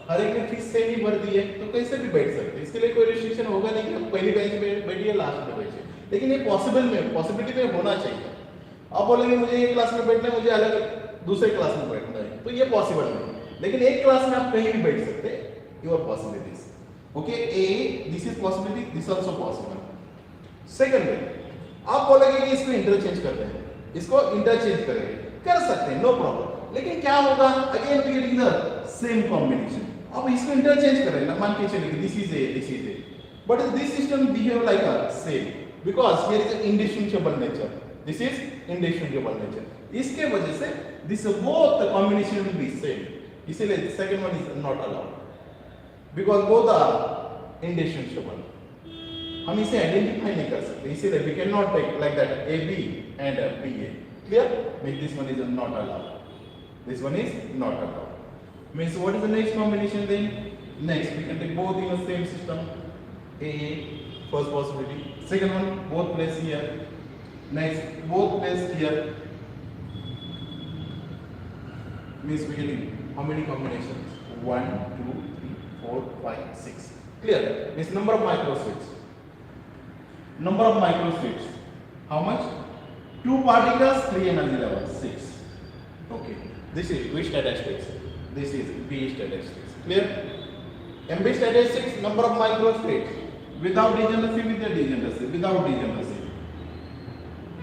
हर एक ने फिक्स सेम ही भर दी है तो कैसे भी बैठ सकते हैं, इसके लिए कोई रिस्ट्रिक्शन होगा नहीं कि आप पहली बेंच पे बैठिए, लास्ट में बैठिए। लेकिन ये पॉसिबिलिटी में होना चाहिए। आप बोलेंगे मुझे एक क्लास में बैठना है, मुझे अलग दूसरे क्लास में बैठना है, तो ये पॉसिबल नहीं, लेकिन एक क्लास में आप कहीं भी बैठ सकते हैं। Your possibilities, okay, A this is possibility, this also possible. Second आप बोलेंगे कि इसको इंटरचेंज करते हैं, इसको इंटरचेंज करेंगे, कर सकते हैं, नो प्रॉब्लम। लेकिन क्या होगा? Again we getting the same combination. अब इसको इंटरचेंज करें ना, मान के चलिए this is A, this is A, but this system behave like a same, because here is indistinguishable nature, this is indistinguishable nature. इसके वजह से this both the combination will be same, इसलिए second one is not allowed because both are indistinguishable. हम इसे identify नहीं कर सकते, इसीलिए we can not take like that A B and B A. Clear? Means this one is not allowed, this one is not allowed। Means what is the next combination then? Next we can take both in the same system. A, first possibility, second one both place here, next both place here, means we getting how many combinations? 1 2 3 4 5 6। Clear? Means number of microstates, number of microstates, how much? 2 particles, 3 energy levels, 6। Okay, this is V statistics, this is B statistics। Clear? MB statistics, number of microstates without degeneracy, with the degeneracy, without degeneracy,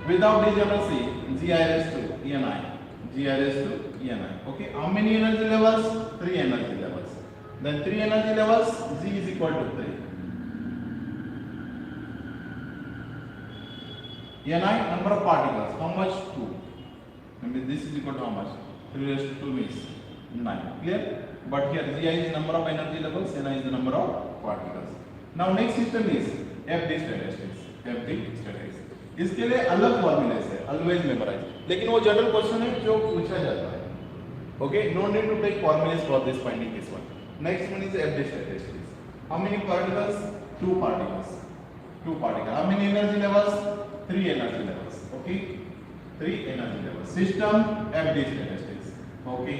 without degeneracy, Gi raised to Ni, Gi raised to Ni। Okay, how many energy levels? 3 energy levels, then 3 energy levels, G is equal to 3। Ni, number of particles, how much? 2। I mean this is equal to how much? 3 raised to 2 means 9। Clear? But here Gi is number of energy levels, Ni is the number of particles। Now next system is FD statistics, FD statistics। इसके लिए अलग फॉर्मूले है, always memorize, लेकिन वो general question है जो पूछा जाता है। Okay, no need to take formulas for this finding this one। Next one is FD statistics। How many particles? 2 particles, 2 particles। How many energy levels? 3 energy levels। Okay, 3 energy levels। System FD statistics। Okay,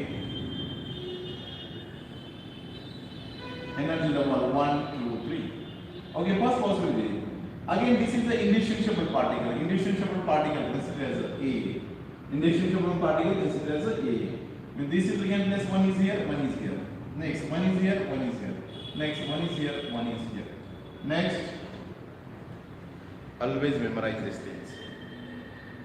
energy level 1 2 3। Okay, first possibility, again this is the indistinguishable particle, indistinguishable particle considered as A, indistinguishable particle considered as A। When this is again plus 1 is here, 1 is here, next 1 is here, 1 is here, next 1 is here, 1 is here, next Always memorize these things.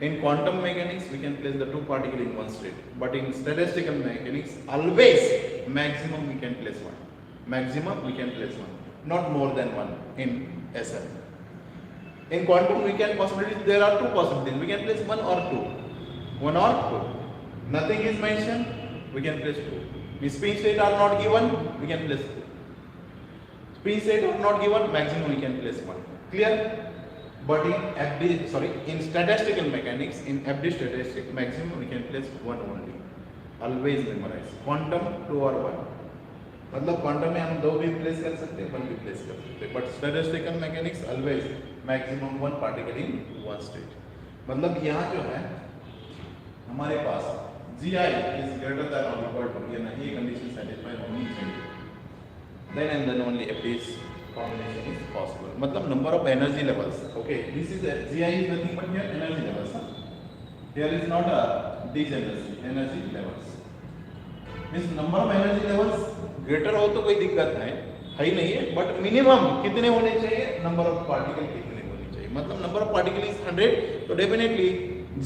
In quantum mechanics, we can place the two particles in one state, but in statistical mechanics, always maximum we can place one. Maximum we can place one, not more than one in SM. In quantum, we can possibilities. There are two possibilities. We can place one or two. One or two. Nothing is mentioned. We can place two. If spin state are not given, we can place two. Spin state are not given, maximum we can place one. Clear? But in statistical mechanics, in FD statistic, maximum we can place one only. Always memorize. Quantum 2 or 1. मतलब quantum में हम दो भी place कर सकते हैं, one भी place कर सकते हैं, but statistical mechanics always maximum one particle in one state. मतलब यहाँ जो है हमारे पास GI is greater than or equal to, ये नहीं, ये कंडीशन सेटिस्फाई होनी चाहिए. Then and then only FD's combination is possible. मतलब number of energy levels. Okay, this is GI is nothing but here energy levels. Here is not a degeneracy, energy levels. Means number of energy levels greater हो तो कोई दिक्कत है ही नहीं है, but minimum कितने होने चाहिए, नंबर ऑफ पार्टिकल कितने होने चाहिए. मतलब नंबर ऑफ पार्टिकल इज 100, तो डेफिनेटली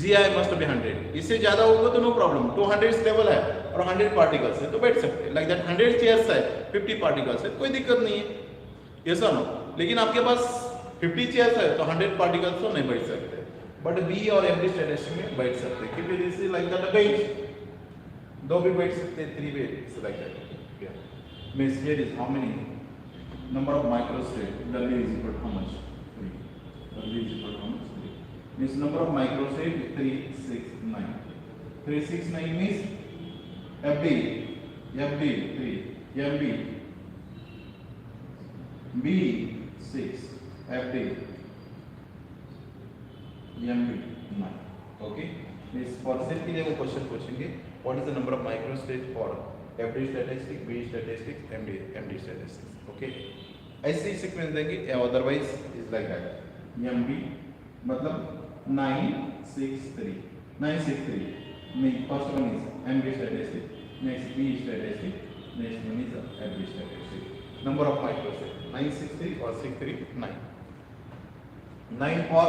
GI मस्ट बी 100. इससे ज्यादा होगा तो नो प्रॉब्लम. 200 लेवल है और 100 पार्टिकल्स है तो बैठ सकते हैं. लाइक दैट 100 चेयर्स है, 50 पार्टिकल्स है, कोई दिक्कत नहीं है. ये सो नो. लेकिन आपके पास 50 चेयर्स है तो 100 पार्टिकल्स तो नहीं बैठ सकते, बट बी और FD स्टैटिस्टिक्स में बैठ सकते हैं, क्योंकि this is like that a bench. दो भी बैठ सकते हैं, 3 भी like that. Means here is how many number of microstate, W is equal to how much? 3. W is equal to how much? 3. Means number of microstate 3, 6, 9. 3, 6, 9 means FD 3, MB B 6, FD MB 9. Okay. Means for set के लिए वो question पूछेंगे, what is the number of microstate for FD statistics, B statistics, MD statistics. Okay. ऐसे ही sequence देंगे, otherwise is like that. MB मतलब 963. 963. Means first one is MB statistics, next B statistics, next one is FD statistics. Number of microstate 963 or 639. 9 for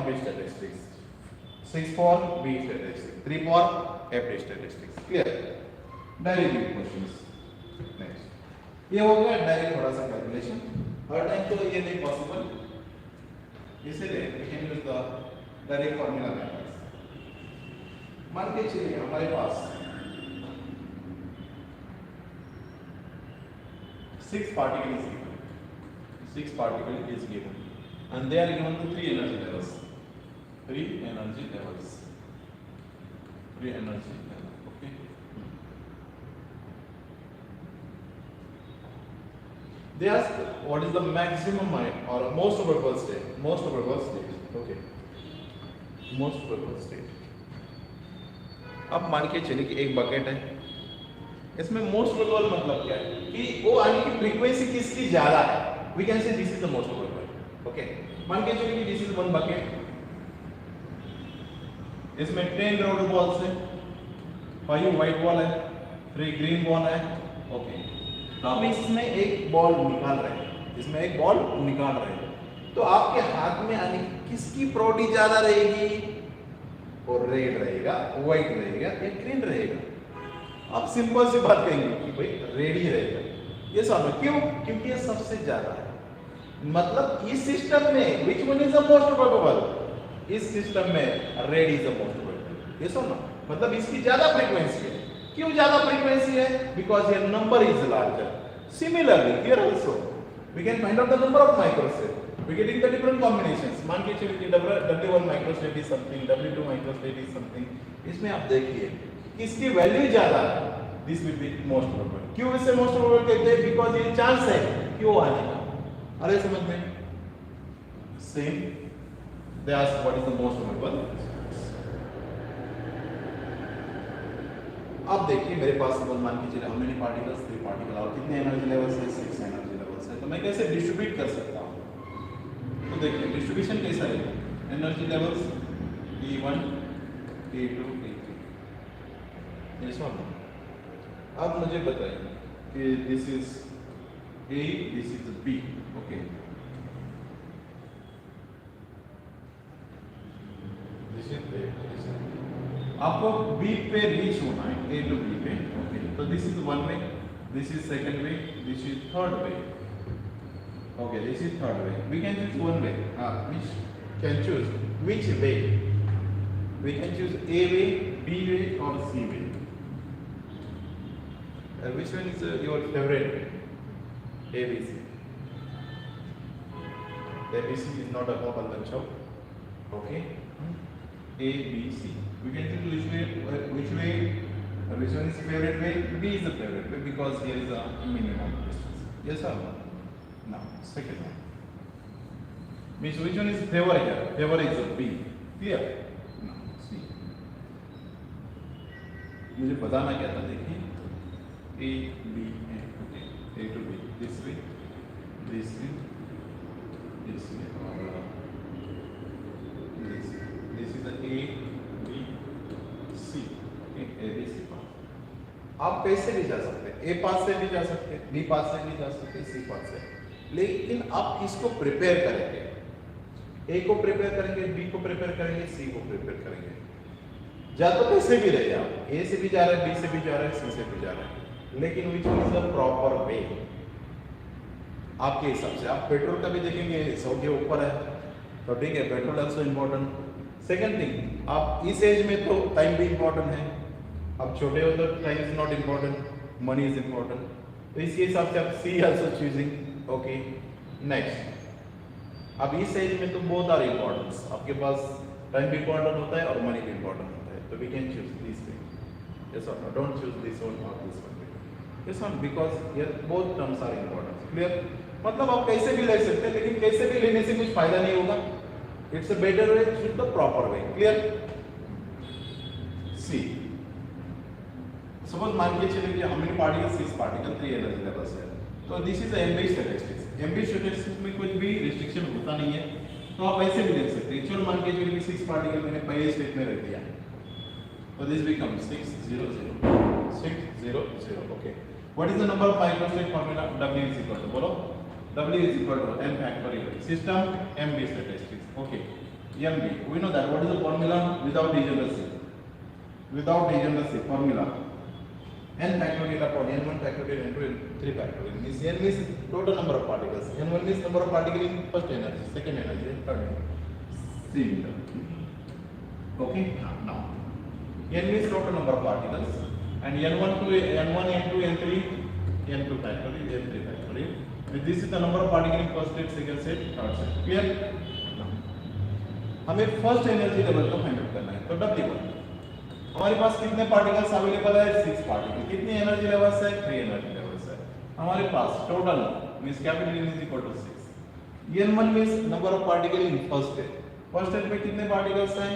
MB statistics. 6 for B statistics. 3 for FD statistics. Clear? Direct questions. Next. ये हो गया direct थोड़ा सा calculation. हर time तो ये नहीं possible, इसलिए we can use the direct formula methods. मान के चलिए हमारे पास 6 particles is given. 6 particles is given, and they are given to 3 energy levels. 3 energy levels. 3 energy levels. Okay. They ask what is the maximum or most probable state. Most probable state. Okay. Most probable state. अब मान के चलिए कि एक bucket है, इसमें most probable मतलब क्या है कि वो आने की फ्रीक्वेंसी किसकी ज्यादा है. We can say this is the most probable. Okay. मान के चलिए कि दिस इज वन बकेट, इसमें 10 रेड बॉल्स है, 5 व्हाइट बॉल है, 3 ग्रीन बॉल है. ओके. तो हम इसमें एक बॉल निकाल रहे हैं, इसमें एक बॉल निकाल रहे हैं, तो आपके हाथ में आने की किसकी प्रोबेबिलिटी ज्यादा रहेगी? और रेड रहेगा, व्हाइट रहेगा या ग्रीन रहेगा? आप सिंपल सी बात कहेंगे कि भाई रेड ही रहेगा. ये समझो क्यों? क्योंकि ये सबसे ज्यादा है. मतलब इस सिस्टम में which one is the most probable? इस सिस्टम में red is the most probable. ये समझो, मतलब इसकी ज्यादा फ्रीक्वेंसी है. क्यों ज्यादा फ्रीक्वेंसी है? Because here number is larger. Similarly here also we can find out the number of microstate. We getting the different combinations. मान के चलिए कि W1 microstate is something, W2 microstate is something. इसमें आप देखिए इसकी वैल्यू ज्यादा है, this will be most probable. क्यों इसे मोस्ट प्रोबेबल कहते हैं? बिकॉज ये चांस है क्यों आने का. अरे समझ में? Same they ask what is the most probable. अब देखिए मेरे पास मान के चलिए हाउ मेनी पार्टिकल्स, 3 पार्टिकल, और कितने एनर्जी लेवल्स है? 6 एनर्जी लेवल्स है. तो मैं कैसे डिस्ट्रीब्यूट कर सकता हूं? तो देखिए डिस्ट्रीब्यूशन कैसा है? Energy levels E1, E2, E3. ये सब. अब मुझे बताइए कि this is A, this is B. Okay. आपको B पे रीच होना है, A to B पे. Okay, तो this is one way, this is second way, this is third way. Okay, this is third way. We can choose one way. Which can choose which way? We can choose A way, B way, or C way. Which one is your favorite way? A, B, C. A, B, C is not a couple of. Okay. A, B, C. We can choose which way, which one is favorite way. B is the favorite way because here is a minimum distance. Yes or no? Now, second one. Means which one is favor here? Favor is a B. Clear? Now, C. मुझे बताना क्या था, देखिए. A, B, A. Okay. A to B. This way, this way, this way, or this. This is the A, B, C. Okay. A, B, C path. आप कैसे भी जा सकते हैं, A पाथ से भी जा सकते हैं, B पाथ से भी जा सकते हैं, C पाथ से. लेकिन आप इसको प्रिपेयर करेंगे, A को प्रिपेयर करेंगे, B को प्रिपेयर करेंगे, C को प्रिपेयर करेंगे. या तो कैसे भी रहे आप, A से भी जा रहे हैं, B से भी जा रहे हैं, C से भी जा रहे हैं, लेकिन which one is the proper way? आपके हिसाब से. आप पेट्रोल का भी देखेंगे 100 के ऊपर है तो ठीक है, petrol also important. Second thing, आप इस एज में तो टाइम भी इम्पोर्टेंट है, आप छोटे हो तो time is not important, money is important. तो इसके हिसाब से आप सी ऑल्सो चूजिंग. ओके. नेक्स्ट, अब इस एज में तो बोथ आर इम्पोर्टेंट, आपके पास टाइम भी इम्पोर्टेंट होता है और मनी भी इम्पोर्टेंट होता है, तो we can choose this way. Yes और no? Don't choose this one और दिस वन. यस और no? Because here both terms are important. Clear? मतलब आप कैसे भी ले सकते हैं, लेकिन कैसे भी लेने से कुछ फायदा नहीं होगा. It's a better way, choose the proper way. Clear? See. Suppose मान के चलिए कि how many particles, 6 particle, 3 energy levels है. तो this is MB statistics. MB statistics में कुछ भी रिस्ट्रिक्शन होता नहीं है, तो आप ऐसे भी लिख सकते हैं. चलो मान के चलिए कि 6 पार्टिकल मैंने पहले स्टेप में रख दिया, तो this become 6 0 0 6 0 0. Okay. What is the number of microstate formula? W is equal to, बोलो. W is equal to n factorial. System MB statistics. Okay. MB. We know that. What is the formula? Without degeneracy. Without degeneracy formula. N factorial upon N1 factorial N2 N3 factorial. Means N means total number of particles. N1 means number of particles in first energy, second energy, and third energy. C. Okay. Now. N means total number of particles, and N1 to N1 N2 N3 N2 factorial N3 factorial. This is the number of particles in first state, second state, third state. Clear? हमें first energy level को find out करना है. तो W1, हमारे पास कितने particles available है? 6 particle. कितनी energy levels है? 3 एनर्जी लेवल्स है हमारे पास. Total means capital N is equal to 6. N1 means number of particle in first state. First state में कितने पार्टिकल्स हैं?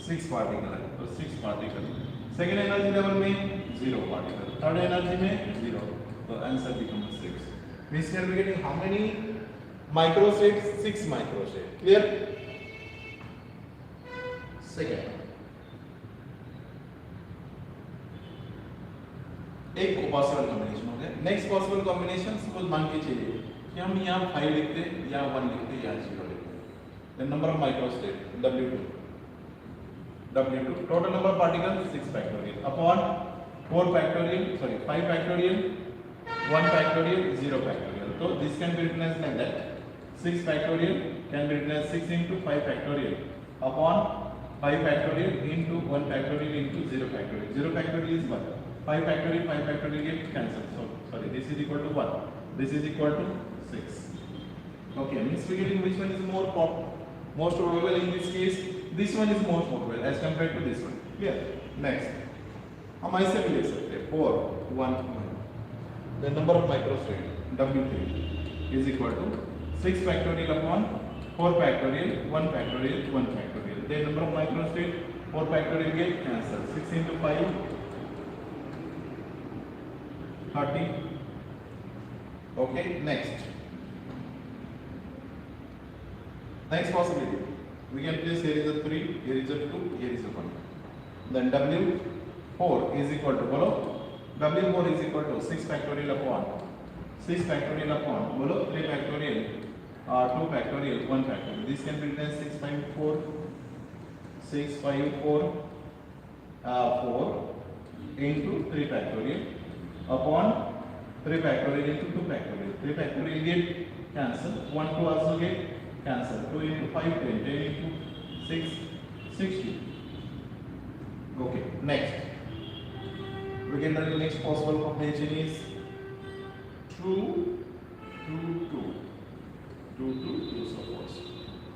6 पार्टिकल है, तो 6 पार्टिकल. सेकंड एनर्जी लेवल में 0 पार्टिकल. थर्ड एनर्जी में 0. तो answer becomes 6. Means here we are getting how many microstates? 6 microstates. Clear? Second, एक possible combination हो गया. नेक्स्ट पॉसिबल कॉम्बिनेशन, सपोज मान के चलिए कि हम यहाँ 5 लिखते, या 1 लिखते, या 0 लिखते. The number of microstate W2. W2 total number of particles 6 factorial upon 4 factorial, sorry 5 factorial, 1 factorial, 0 factorial. So this can be written as like that. 6 factorial can be written as 6 into 5 factorial upon 5 factorial into 1 factorial into 0 factorial. 0 factorial is 1. 5 factorial get cancelled. So sorry, this is equal to 1. This is equal to 6. Okay, means we getting which one is most probable in this case. This one is most probable as compared to this one. Clear? Next, हम ऐसे भी लिख सकते हैं 4 1 1. The number of microstates W3 is equal to 6 factorial upon 4 factorial, 1 factorial, 1 factorial. The number of microstates 4 factorial get cancelled. 6 into 5 30. Okay. Next possibility, we can place here is a 3, here is a 2, here is a 1. Then W4 is equal to, follow, W4 is equal to 6 factorial upon 6 factorial upon, बोलो 3 factorial, 2 factorial, 1 factorial. This can be written as 6 5 4, 6 5 4, 4 into 3 factorial upon 3 factorial into 2 factorial. 3 factorial get cancel, 1 2 also get cancel. 2 into 5 10, 10 into 6 60. Okay, next we can write the next possible combination is 2 2 2 2 2 2 suppose.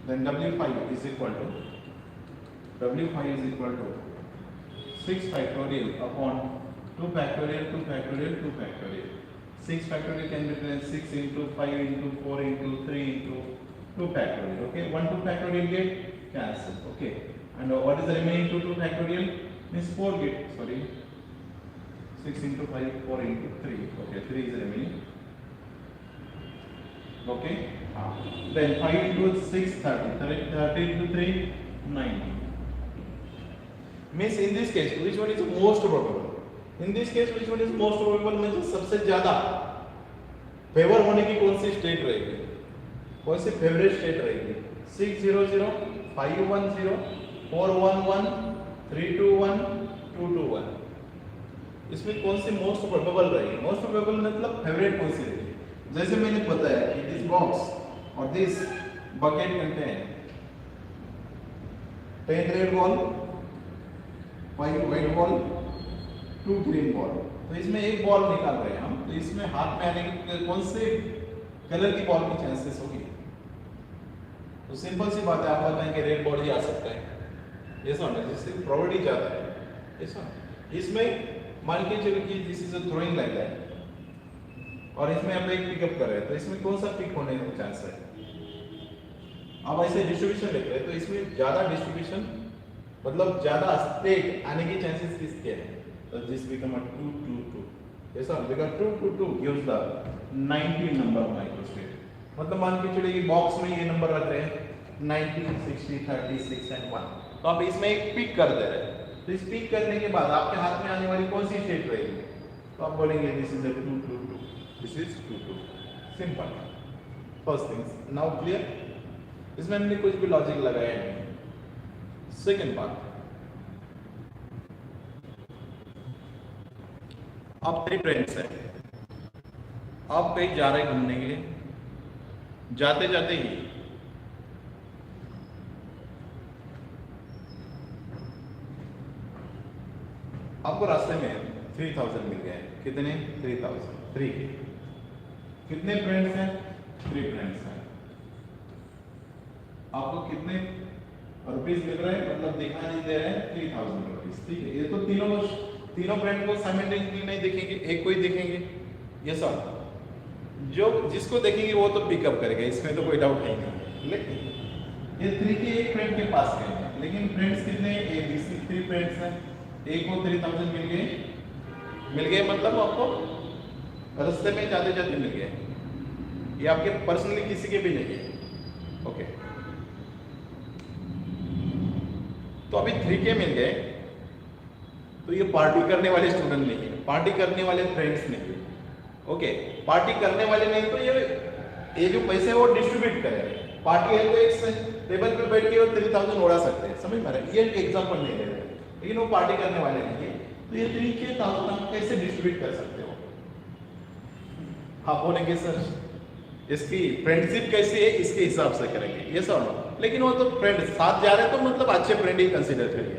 Then W5 is equal to 6 factorial upon 2 factorial 2 factorial 2 factorial. 6 factorial can be written 6 into 5 into 4 into 3 into 2 factorial. Okay, 1 2 factorial get cancel. Okay, and what is the remaining 2 2 factorial? Means 4 get, sorry, 6 into 5 4 into 3. Okay, 3 is the remaining. Okay, then 5 into 6 30, 30 into 3 90. Means in this case which one is most probable? In this case which one is most probable means सबसे ज्यादा favour होने की कौन सी state रहेगी, कौन सी favourite state रहेगी? 600 510 411 321 221. इसमें कौन सी मोस्ट प्रोबेबल रहेगी? मोस्ट प्रोबेबल मतलब फेवरेट कौन सी रहेगी? जैसे मैंने बताया कि दिस बॉक्स और this bucket contain 10 red ball 5 white ball 2 green ball. तो इसमें एक बॉल निकाल रहे हैं हम, तो इसमें हाथ में आने की कौन से कलर की बॉल की चांसेस होगी? तो सिंपल सी बात है, आप बताएं कि रेड बॉल ही आ सकता है. ये समझ जिससे प्रोबेबिलिटी ज्यादा है. ये समझ इसमें मान के चलो कि this is a throwing like that और इसमें आप एक पिकअप कर रहे हैं, तो इसमें कौन सा पिक होने का चांस है? आप ऐसे डिस्ट्रीब्यूशन लिख रहे हैं, तो इसमें ज्यादा डिस्ट्रीब्यूशन मतलब ज्यादा स्टेट आने की चांसेस किसके हैं? तो दिस बिकम अ 2 2 2. ऐसा because 2 2 2 gives the 90 number microstate. मतलब मान के चलिए कि बॉक्स में ये नंबर रख रहे हैं 90 60 30 6 एंड 1. तो आप इसमें एक पिक कर दे रहे हैं, तो इस पिक करने के बाद आपके हाथ में आने वाली कौन सी स्टेट रहेगी? तो आप बोलेंगे this is a 2 2 2. This is 2 2. Simple. First things. Now clear? इसमें हमने कुछ भी लॉजिक लगाया नहीं. Second part. आप 3 फ्रेंड्स हैं, आप कहीं जा रहे हैं घूमने के लिए, जाते जाते ही आपको रास्ते में 3000 मिल गए. कितने? 3000. 3 के कितने फ्रेंड्स हैं? 3 फ्रेंड्स हैं. आपको कितने रुपीस मिल रहे हैं? मतलब दिखाई दे रहे हैं 3000 रुपीस. ठीक है, ये तो तीनों फ्रेंड को साइमल्टेनियसली नहीं देखेंगे, एक को ही देखेंगे. ये सब जो जिसको देखेंगे वो तो पिकअप करेगा, इसमें तो कोई डाउट नहीं. लेकिन ये 3 के एक फ्रेंड के पास गए हैं, लेकिन फ्रेंड्स कितने? ए बी सी 3 फ्रेंड्स हैं. एक को 3000 मिल गए मतलब आपको रास्ते में जाते जाते मिल गए. ये आपके पर्सनली किसी के भी नहीं है. ओके, तो अभी 3 के मिल गए, तो ये पार्टी करने वाले स्टूडेंट नहीं है, पार्टी करने वाले फ्रेंड्स नहीं है. ओके, पार्टी करने वाले नहीं, तो ये जो पैसे वो डिस्ट्रीब्यूट करें. पार्टी है तो एक टेबल पे बैठ के 3000 उड़ा सकते हैं, समझ में आ रहा है? ये एग्जांपल नहीं ले रहे, लेकिन वो पार्टी करने वाले नहीं है. तो ये 3000 आप कैसे डिस्ट्रीब्यूट कर सकते हो? आप बोलेंगे सर इसकी फ्रेंडशिप कैसी है, इसके हिसाब से करेंगे. ये सब, लेकिन वो तो फ्रेंड साथ जा रहे हैं, तो मतलब अच्छे फ्रेंड ही कंसीडर करिए.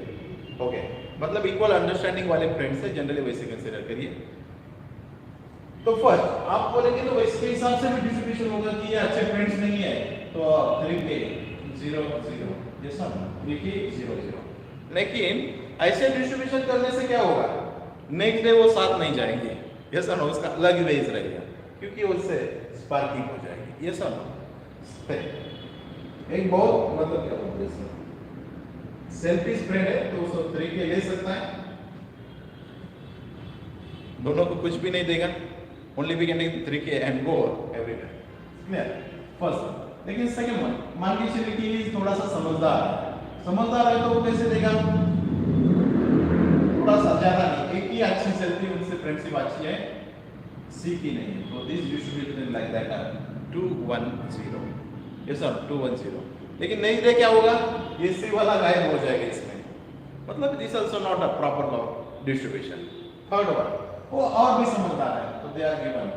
ओके, मतलब इक्वल अंडरस्टैंडिंग वाले फ्रेंड्स है, जनरली वैसे कंसीडर करिए. तो फर्स्ट आप बोलेंगे तो इसके हिसाब से भी डिस्ट्रीब्यूशन होगा कि ये अच्छे फ्रेंड्स नहीं है, तो 3 के 0 0 ये सब 3 के 0 0. लेकिन ऐसे डिस्ट्रीब्यूशन करने से क्या होगा? नेक्स्ट डे वो साथ नहीं जाएंगे. ये सब उसका अलग वेज रहेगा, क्योंकि उससे स्पार्किंग हो जाएगी. ये सब एक बहुत मतलब क्या बोलते हैं, सेल्फिश फ्रेंड है, तो उसको 3 के ले सकता है, दोनों को कुछ भी नहीं देगा. ओनली वी कैन टेक 3 के and go every time. Clear? First. लेकिन सेकंड वन, मान के चलिए कि थोड़ा सा समझदार है, तो वो कैसे देगा? थोड़ा सा ज्यादा नहीं, एक ही अच्छी सेल्फी उनसे फ्रेंडशिप अच्छी है, सी की नहीं है, तो दिस डिस्ट्रीब्यूशन लाइक दैट 2 1 0. ये सर 2 1 0. लेकिन नहीं दे क्या होगा? ये सी वाला गायब हो जाएगा इसमें. मतलब this also not a proper law distribution. Third one, वो और भी समझदार है, तो दे आर गिवन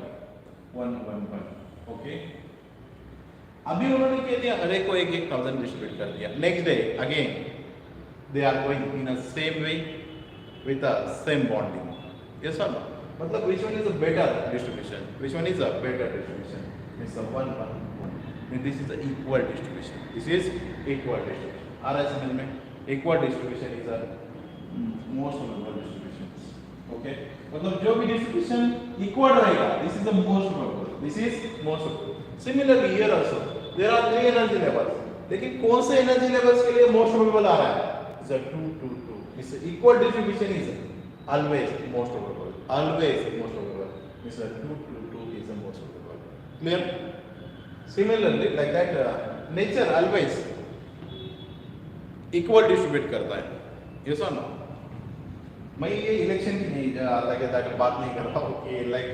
1 1 1. ओके, अभी उन्होंने कह दिया हर एक को एक 1000 डिस्ट्रीब्यूट कर दिया. Next day again they are going in a same way with a same bonding. Yes or no? मतलब which one is a better distribution? Which one is a better distribution? It's a 1 1 1. And this is the equal distribution. This is equal distribution. आ रहा है समझ में? Equal distribution is a most probable distribution. Okay? मतलब जो भी distribution equal रहेगा, this is the most probable. This is most probable. Similarly here also there are 3 energy levels. लेकिन कौन से energy levels के लिए most probable आ रहा है? It's a 2 2 2. This equal distribution is always most probable. Always most probable. This 2 2 2 is the most probable. Clear? Similarly, like that, nature always equal distribute करता है. Yes or no? मैं ये election की नहीं बात नहीं कर रहा हूँ कि लाइक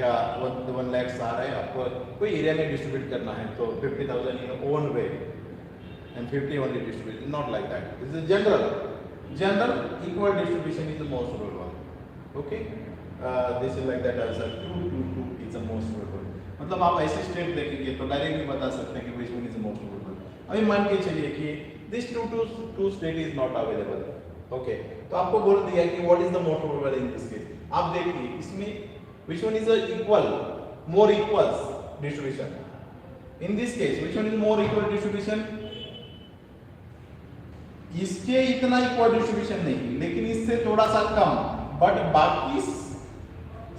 1 lakhs आ रहा है, आपको कोई एरिया में डिस्ट्रीब्यूट करना है तो 50,000 in own way and 50 only distribute. Not like that. This is general. General equal distribution is the most probable one. Okay, this is like that as a 2 2 2 is the most probable. मतलब आप ऐसे state देखेंगे तो directly बता सकते हैं कि which one is the most probable. अभी मान के चलिए कि this 2 2 2 state is not available. Okay, तो आपको बोल दिया कि what is the most probable in this case. आप देखिए इसमें which one is the equal, more equals distribution. In this case which one is more equal distribution? इसके इतना इक्वल डिस्ट्रीब्यूशन नहीं, लेकिन इससे थोड़ा सा कम, बट बाकी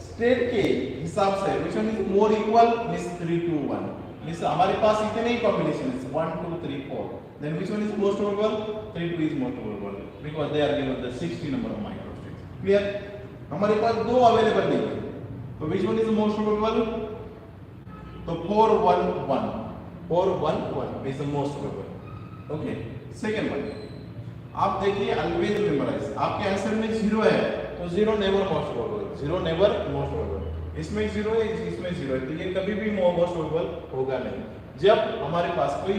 स्टेट के हिसाब से which one is more equal means 3 2 1. Means हमारे पास इतने ही कॉम्बिनेशन है 1 2 3 4. Then which one is most probable? 3 2 is most probable because they are given the 60 number of microstates. Clear? हमारे पास दो अवेलेबल नहीं है, तो which one is most probable? तो 4 1 1 4 1 1 is the most probable. Okay, second one आप देखिए always memorise. आपके answer में 0 है तो 0 never most probable. 0 never most probable. इसमें 0 है, इसमें 0 है, तो ये कभी भी मोस्ट प्रोबेबल होगा नहीं. जब हमारे पास कोई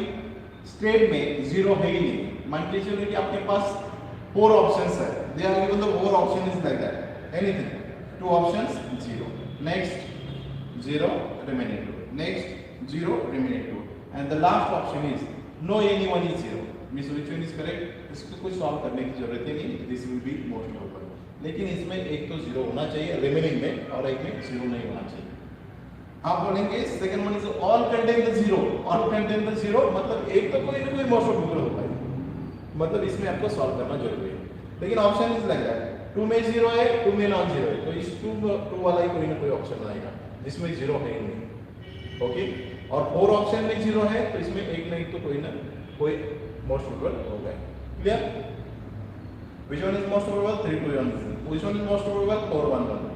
स्टेट में 0 है ही नहीं, मान के चलिए कि आपके पास 4 ऑप्शंस है, they are given the 4 option is like that anything. 2 options 0, next 0 remaining 2, next 0 remaining 2, and the last option is no anyone is 0. Means which one is correct? इसको कुछ सॉल्व करने की जरूरत ही नहीं. This will be most probable. लेकिन इसमें एक तो 0 होना चाहिए रिमेनिंग में और एक में 0 नहीं होना चाहिए. आप बोलेंगे second one is all contain the 0. All contain the 0 मतलब एक तो कोई ना कोई मोस्ट प्रोबेबल होगा, मतलब इसमें आपको सॉल्व करना जरूरी है. लेकिन ऑप्शन इज लाइक दैट 2 में 0 है, 2 में नॉन 0 है, तो इस 2 वाला ही कोई ना कोई ऑप्शन आएगा जिसमें 0 है ही नहीं. ओके, और 4 ऑप्शन में 0 है तो इसमें एक नहीं तो कोई ना कोई most probable होगा. Clear? Which one is most probable? 3 2 1 0. Which one is most probable? 4 1 1.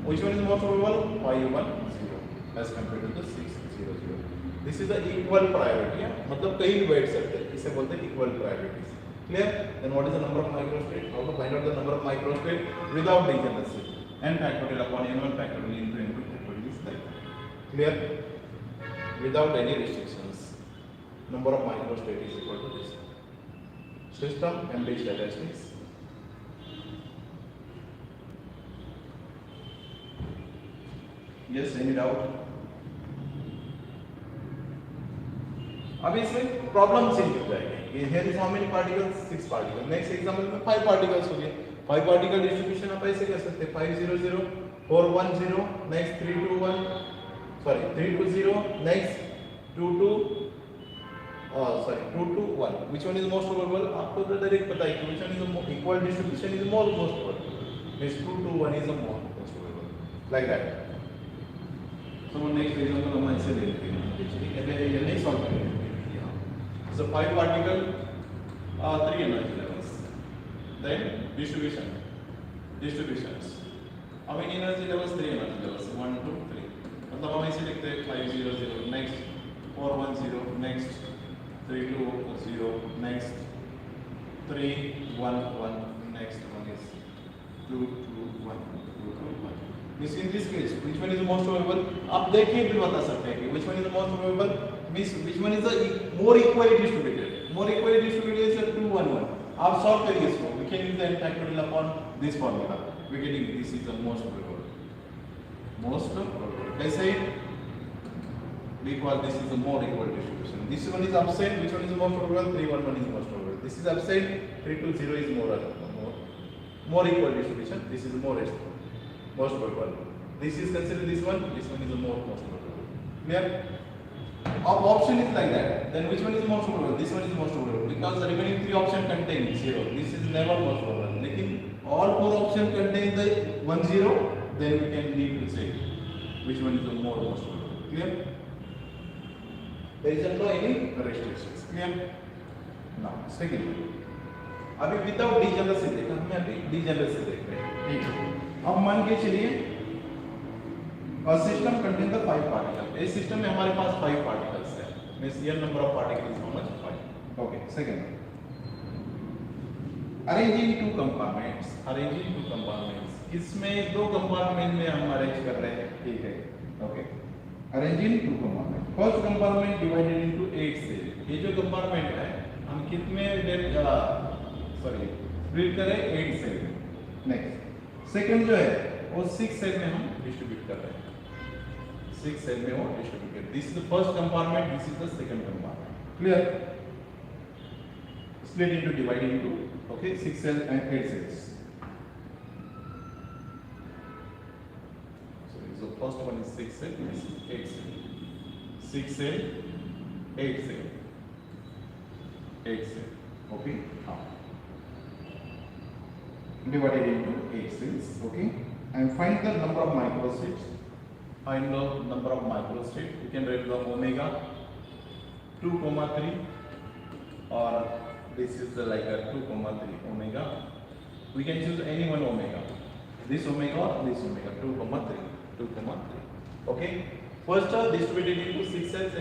Which one is most probable? 5 1 0 as compared to the 6 0 0. This is the equal priority. मतलब कई बैठ सकते हैं, इसे बोलते हैं equal priorities. Clear? Then what is the number of microstate? How to find out the number of microstate without degeneracy? N factorial upon N1 factorial into N2 factorial is like that. Clear? Without any restrictions. Number of microstate is equal to this. System and base statistics. Yes, any doubt? अब इसमें problem change हो जाएगी. Here is how many particles? 6 particles. Next example में 5 particles हो गए. 5 particle distribution आप ऐसे कर सकते हैं 5 0 0 4 1 0. Next 3 2 1. Sorry 3 2 0. Next 2 2. 2 2 1. Which one is most probable? आपको तो डायरेक्ट पता है कि which one is the equal distribution is the most probable. Means 2 2 1 is the most probable. Like that. So next example हम ऐसे ले लेते हैं. देखिए ये नहीं सॉल्व करेंगे. So 5 particle 3 energy levels. Then distributions. अब इन energy levels 3 energy levels 1 2 3. मतलब हम ऐसे लिखते हैं 5 0 0. Next 4 1 0. Next 3 2 0. Next 3 1 1. Next one is 2 2 1 2 2 1. Means in this case, which one is the most probable? आप देखिए भी बता सकते हैं कि which one is the most probable? Means which one is the more equally distributed? More equally distributed is 2 1 1. आप solve करिए इसको, we can use the n factorial upon this formula. We getting this is the most probable. Most probable. कैसे? Because this is a more equal distribution. This one is absent. Which one is most probable? 3 1 1 is most probable. This is absent. 3 2 0 is more equal distribution. This is most probable. This is considered this one. This one is the most probable. Clear? If option is like that, then which one is most probable? This one is most probable because the remaining 3 options contain 0. This is never most probable. Lekin all 4 options contain the 1 0. Then we can need to say which one is the most probable. Clear? There is no any restrictions. Clear? Now, second. अभी without degeneracy देखा हमने, अभी degeneracy देख रहे हैं। ठीक है, अब मान के चलिए सिस्टम कंटेन द 5 पार्टिकल। इस सिस्टम में हमारे पास 5 पार्टिकल्स है, मींस ये number of particles how much 5। Okay, second, arranging 2 compartments. Arranging 2 compartments, इसमें 2 कंपार्टमेंट में हम अरेंज कर रहे हैं। ठीक है, okay, arranging 2 compartment. First compartment divided into 8 cell. ये जो कंपार्टमेंट है हम कितने स्प्लिट करें? 8 सेल में। नेक्स्ट, सेकंड जो है वो 6 सेल में हम डिस्ट्रीब्यूट कर रहे हैं। 6 सेल में वो distributed. This is the first compartment, this is the second compartment. Clear? Split into, divide into, okay, 6 cell and 8 cells. So first one is 6 cell, this is 8 cell. 6 cell, 8 cell, 8 cell. Okay. Now divided into 8 cells. Okay. And find the number of microstates. Find the number of microstates. You can write the omega 2,3, or this is the like a 2,3 omega. We can choose any one omega. This omega or this omega. 2,3. 2,3. Okay. First are distributed into 6 cells,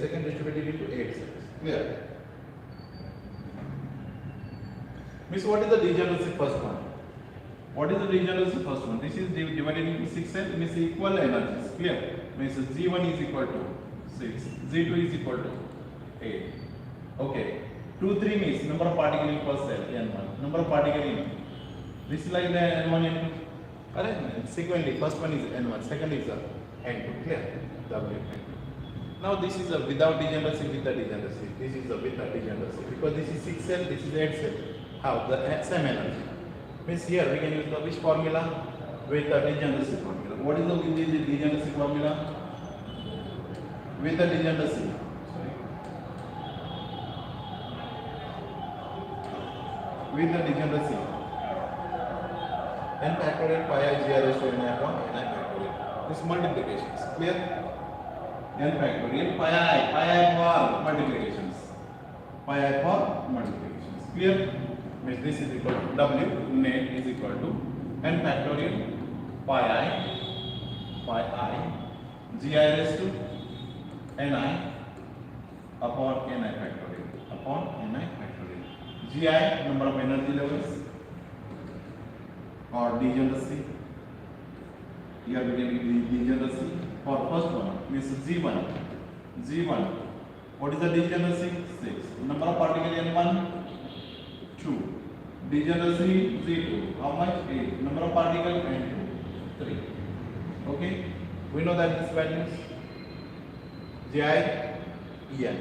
second distributed into 8 cells. Clear? Means what is the degeneracy first one? What is the degeneracy first one? This is divided into 6 cells, means equal energies. Clear? Means Z1 is equal to 6, Z2 is equal to 8. Okay. 2, 3 means number of particles in per cell, N1. Number of particles in. This is like the N1, N2. Sequentially, first one is N1, second is N2. Clear? W N2. Now this is a without degeneracy, with the degeneracy. This is a with the degeneracy because this is 6 cell, this is 8 cell. How? The same energy. Means here we can use the which formula? With the degeneracy formula. What is the degeneracy formula? With the degeneracy. Sorry. With the degeneracy. N factorial pi I g raised to n upon n factorial. This multiplications. Clear? N factorial pi I for multiplications. Pi I for multiplications. Clear? Means this is equal to W net is equal to n factorial pi I gi raised to ni upon ni factorial upon ni factorial. Gi number of energy levels or degeneracy. Here we can use degeneracy for first one means Z1. Z1. What is the degeneracy? 6. Number of particles N1 2. Degeneracy Z2. How much? 8. Number of particles N2 3. Okay. We know that this values Gi En.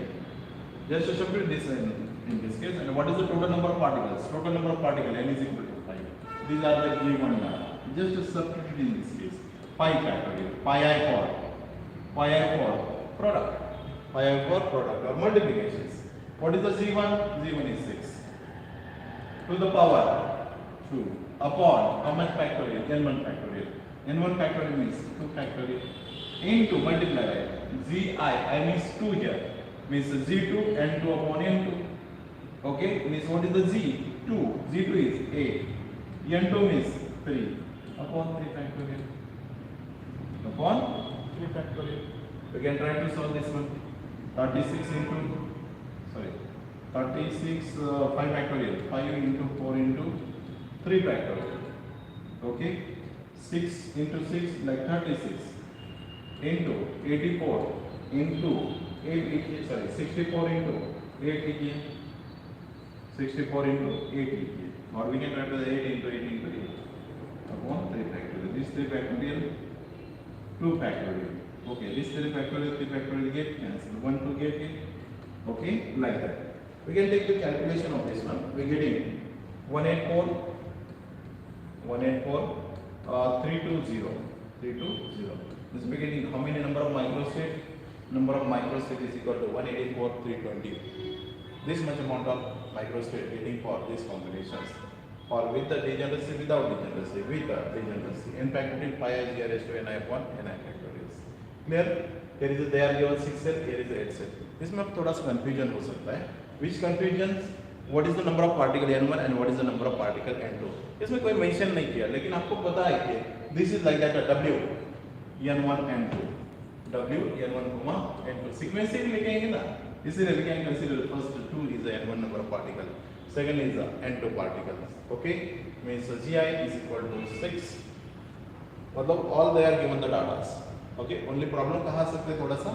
Just to substitute this in this case. And what is the total number of particles? Total number of particles N is equal to 5. These are the given data. Just to substitute in this case. Pi factorial. Pi I for product. Pi I for product or multiplications. What is the Z1? Z1 is 6. To the power 2 upon how much factorial? N1 factorial. N1 factorial means 2 factorial into multiply by Zi. I means 2 here. Means Z2 N2 upon N2. Okay. Means what is the Z? 2. Z2 is 8. N2 means 3 upon 3 factorial. Upon 3 factorial. We can try to solve this one. 36 into, sorry, 36 5 factorial. 5 into 4 into 3 factorial. Okay. 6 into 6 like 36 into 84 into 8, sorry, 64 into 8 again. 64 into 8 लिखिए, or we can write as 8 into 8 into 8 upon 3 factorial. This 3 factorial, 2 factorial. Okay, this 3 factorial, 3 factorial get cancelled. 1 2 get it. Okay, like that. We can take the calculation of this one. We are getting 184, 320, 320. This is getting how many number of microstate? Number of microstate is equal to 184, 320. This much amount of microstate getting for these combinations. Or with the degeneracy, without degeneracy, with the degeneracy. N factorial pi is here is to ni upon ni factorial. Clear? Here is they are given 6 cell, here is 8 cell. इसमें अब थोड़ा सा confusion हो सकता है. Which confusion? What is the number of particle N1 and what is the number of particle N2? इसमें कोई mention नहीं किया, लेकिन आपको पता है कि this is like that W N1 N2 W N1 N2 sequentially लिखेंगे ना, इसलिए we can consider first 2 is the N1 number of particle, second is the N2 particles. Okay, means GI is equal to 6. मतलब all they are given the data. Okay, only problem कहाँ आ सकते हैं थोड़ा सा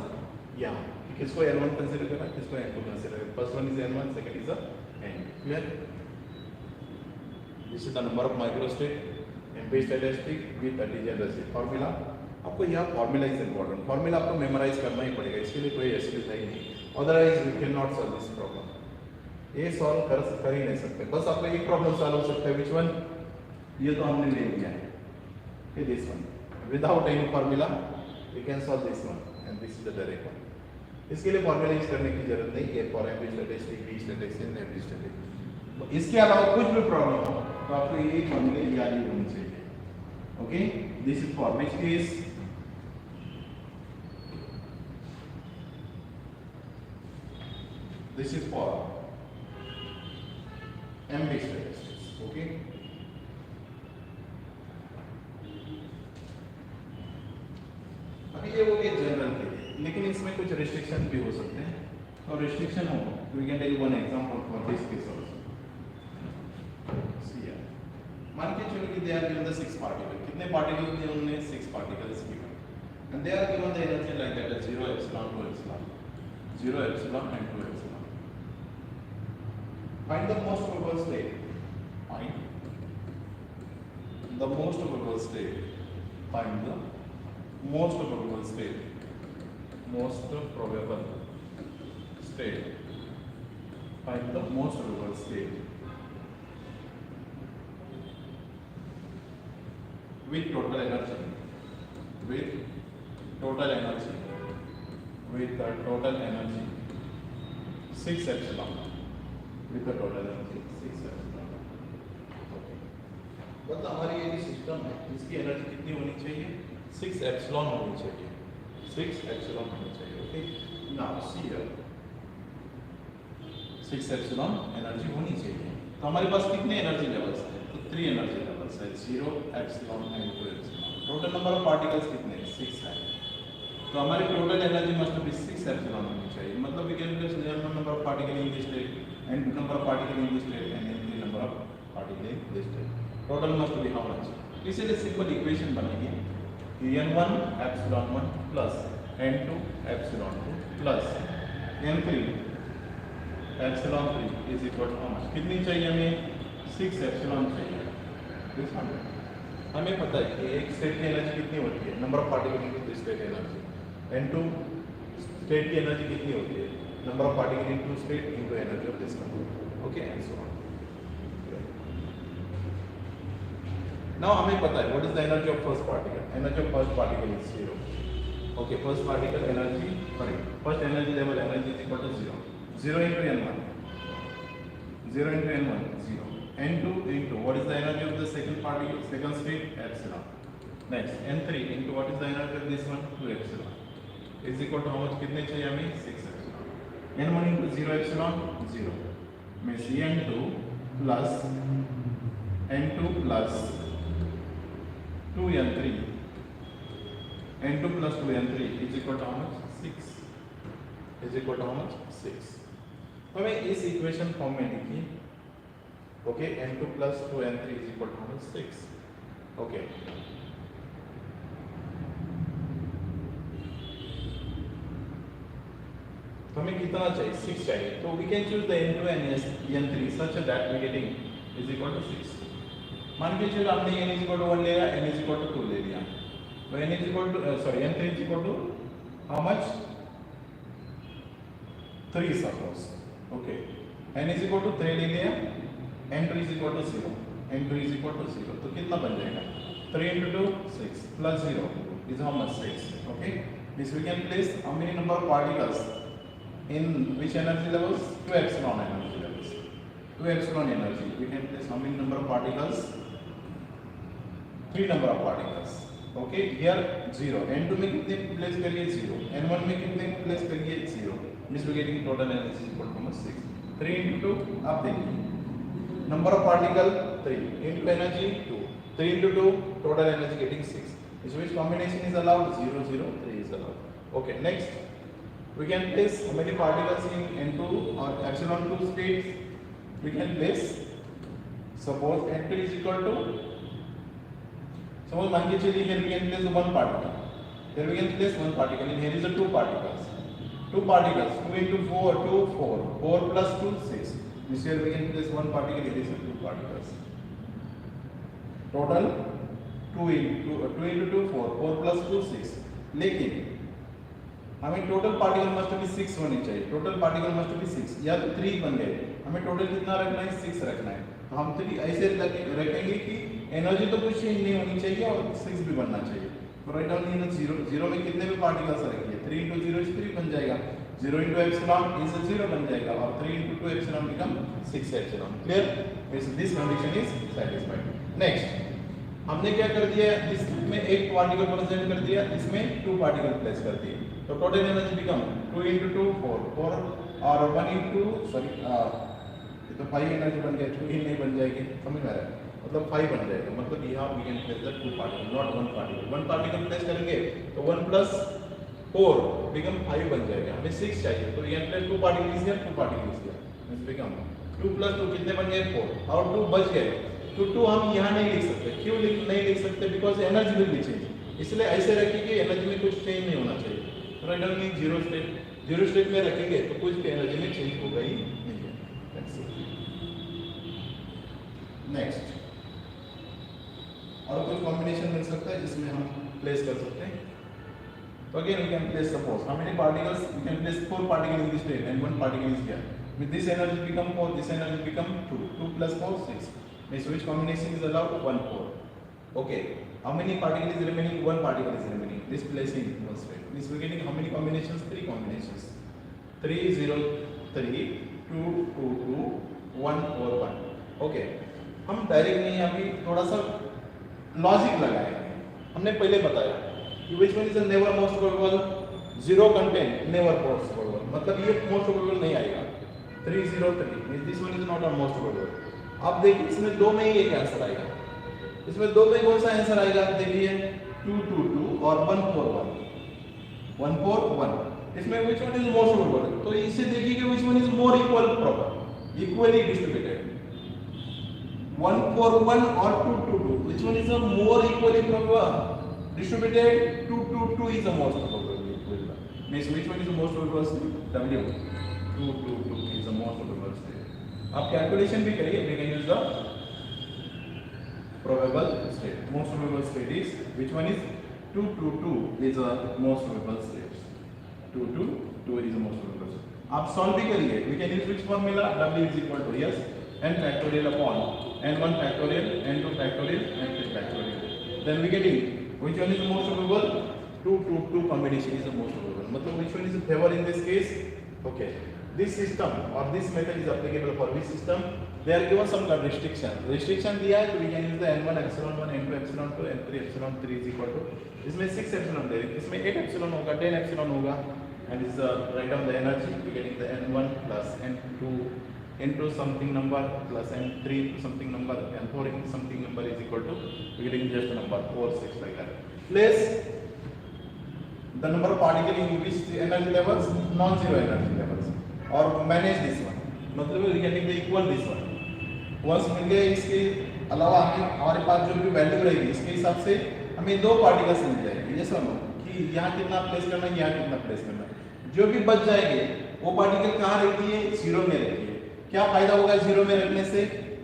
यहाँ, किसको N1 consider करना, किसको N2 consider करना. First one is N1, second is the N2. Clear? This is the number of microstate MP statistic with the degeneracy formula. आपको यह formula is important. Formula आपको memorize करना ही पड़ेगा, इसके लिए कोई excuse है ही नहीं. Otherwise we cannot solve this problem. ये solve कर ही नहीं सकते. बस आपको एक problem solve हो सकता है. Which one? ये तो हमने ले लिया है. Okay, this one. Without any formula, we can solve this one, and this is the direct one. इसके लिए फॉर्मूला यूज करने की जरूरत नहीं है. For every statistic, B statistic, every statistic. इसके अलावा कुछ भी प्रॉब्लम हो तो आपको ये फॉर्मूले याद ही होने चाहिए. Okay, this is for which case? This is for MB statistics. Okay, अभी ये वो गया जनरल के लिए, लेकिन इसमें कुछ रिस्ट्रिक्शन भी हो सकते हैं. और रिस्ट्रिक्शन हो, we can take one example for this case also. See here, मान के चलो कि they are given the 6 particle. कितने पार्टिकल दिए उन्होंने? 6 particles given, and they are given the energy like that 0 epsilon 2 epsilon, 0 epsilon and 2 epsilon. Find the most probable state. Find the most probable state. Find the most probable state. Most probable state. Find the most probable state with total energy. With total energy. With the total energy 6 epsilon. With the total energy 6 epsilon. मतलब हमारी ये जो system है, इसकी energy कितनी होनी चाहिए? 6 epsilon होनी चाहिए. 6 एप्सिलॉन होनी चाहिए. Okay, now see here, 6 epsilon energy होनी चाहिए. तो हमारे पास कितने एनर्जी लेवल्स हैं? तो 3 एनर्जी लेवल्स है, 0 epsilon and 2 epsilon. Total number of particles कितने? 6 है. तो हमारी total energy must be 6 epsilon होनी चाहिए. मतलब we can place number of particle in this state and number of particle in this state and number of particle in this state. Total must be how much? इसलिए simple equation बनेगी N1 epsilon 1 plus N2 epsilon 2 plus N3 epsilon 3 is equal to how much? कितनी चाहिए हमें? 6 epsilon चाहिए. This one हमें पता है कि एक स्टेट की एनर्जी कितनी होती है? Number of particle into state energy. N2 state की एनर्जी कितनी होती है? Number of particle into state into energy of this one. Okay, and so on. Now हमें पता है what is the energy of first particle. Energy of first particle is 0. Okay, first particle energy, sorry, first energy level energy is equal to 0. 0 into N1. 0 into N1, 0. N2 into what is the energy of the second particle, second state? Epsilon. Next, N3 into what is the energy of this one? 2 epsilon. Is equal to how much? कितने चाहिए हमें? 6 epsilon. N1 into 0 epsilon, 0. Means N2 plus N2 plus 2n3, n2 plus 2n3 is equal to how much? 6. Is equal to how much? 6. हमें इस equation form में लिखिए. Okay, n2 plus 2n3 is equal to how much? 6. Okay, तो हमें कितना चाहिए 6 चाहिए, तो we can choose the n2 and n3 such that we getting is equal to 6. मान के चलो हमने n is equal to 1 ले लिया, n is equal to 2 ले लिया, तो n is equal to n3 is equal to how much 3 suppose. Okay, n is equal to 3 ले लिया, n2 is equal to 0, n2 is equal to 0, तो कितना बन जाएगा 3 into 2 6 plus 0 is how much 6. Okay, this we can place how many number of particles in which energy levels? 2 epsilon energy levels. 2 epsilon energy. We can place how many number of particles? 3 number of particles. Okay, here 0. N2 में कितने place करिए 0. N1 में कितने place करिए 0. Means we getting total energy is equal to 6. 3 into 2. आप देखिए. Number of particle 3 into energy 2. 3 into 2 total energy getting 6. Is which combination is allowed? 0 0 3 is allowed. Okay, next. We can place how many particles in N2 or epsilon 2 states? We can place, suppose N2 is equal to, suppose मान के चलिए here we can place one particle, here we can place one particle, and here is a 2 particles, 2 particles, 2 into 4, 2, 4, 4 plus 2, 6, this here we can place one particle, here is a 2 particles, total 2 into 2, 4, 4 plus 2, 6, लेकिन हमें total particle must be 6 होनी चाहिए, total particle must be 6, या तो 3 बन गए, हमें total कितना रखना है 6 रखना है, तो हम 3 ऐसे रखेंगे कि एनर्जी तो कुछ चेंज नहीं होनी चाहिए और 6 भी बनना चाहिए, तो राइट डाउन इन 0 0 में कितने भी पार्टिकल्स रखिए 3 into 0 is 3 बन जाएगा, 0 into epsilon is 0 बन जाएगा और 3 into 2 epsilon become 6 epsilon. Clear? This condition is satisfied. Next, हमने क्या कर दिया, इसमें एक पार्टिकल प्रेजेंट कर दिया, इसमें 2 पार्टिकल प्लेस कर दिए, तो टोटल एनर्जी बिकम 2 into 2 4 और 1 into ये तो 5 एनर्जी बन गया, 2 ही नहीं बन जाएगी, समझ में आ रहा है, मतलब 5 बन जाएगा, मतलब यहाँ we can place the 2 particle not 1 particle, 1 particle place करेंगे तो 1 plus 4 बिकम 5 बन जाएगा, हमें 6 चाहिए, तो यहाँ place 2 particle is here, 2 particle is here, it become 2 plus 2 कितने बन गए 4 और 2 बच गए, तो 2 हम यहाँ नहीं लिख सकते, क्यों नहीं लिख सकते, because energy will be change, इसलिए ऐसे रखिए कि एनर्जी में कुछ चेंज नहीं होना चाहिए, राइट डाउन इन 0 स्टेट में रखेंगे तो कुछ भी एनर्जी में चेंज होगा ही नहीं है. नेक्स्ट, और कुछ कॉम्बिनेशन मिल सकता है जिसमें हम प्लेस कर सकते हैं, तो again we can place suppose how many particles, we can place 4 particle in this state and 1 particle is here, with this energy become 4, this energy become 2 plus 4 6. Means which combination is allowed? 1 4. Okay, how many particle is remaining? 1 particle is remaining, this placing in one state. Means we are getting how many combinations? 3 combinations, 3 0 3 2 2 2 1 4 1. Okay, हम direct नहीं, अभी थोड़ा सा logic लगाएंगे, हमने पहले बताया कि which one is the never most probable, 0 content never most probable, मतलब ये most probable नहीं आएगा, 3 0 3 means this one is not a most probable. आप देखिए इसमें 2 में ही एक आंसर आएगा, इसमें 2 में कौन सा आंसर आएगा, देखिए 2 2 2 और 1 4 1 1 4 1, इसमें which one is most probable, तो इसे देखिए कि which one is more equal proper, equally distributed, 1 4 1 और 2 2 2, which one is a more equally proper distributed, 2 2 2 is the most probable equal, means which one is the most probable, W 2 2 2 is the most probable state. आप calculation भी करिए, we can use the probable state. Most probable state is which one is 2 2 2 is the most probable state. 2 2 2 is the most probable state. आप solve भी करिए, we can use which formula, W is equal to yes n factorial upon n1 factorial n2 factorial n3 factorial. Then we get it which one is the most probable, 2 2 2 combination is the most probable, मतलब which one is in favor in this case. Okay, this system or this method is applicable for which system, they are given some restriction दिया है, तो we can use the n1 epsilon 1 n2 epsilon 2 n3 epsilon 3 is equal to, इसमें 6 epsilon दे रहे हैं, इसमें 8 epsilon होगा, 10 epsilon होगा, and is write down the energy, we getting the n1 plus n2 into something number plus n3 into something number, n4 into something number is equal to, we getting just a number 4 6 like that. Place the number of particles in which the energy levels, non-zero energy levels, or manage this one, मतलब we getting the equal this one. Once मिल गए, इसके अलावा हमारे पास जो भी value रहेगी इसके हिसाब से हमें 2 पार्टिकल्स मिल जाएंगे, ये समझो कि यहाँ कितना प्लेस करना है, यहाँ कितना प्लेस करना है, जो भी बच जाएंगे वो पार्टिकल कहाँ रहती है, जीरो में रहती है। क्या फायदा होगा जीरो में रखने से,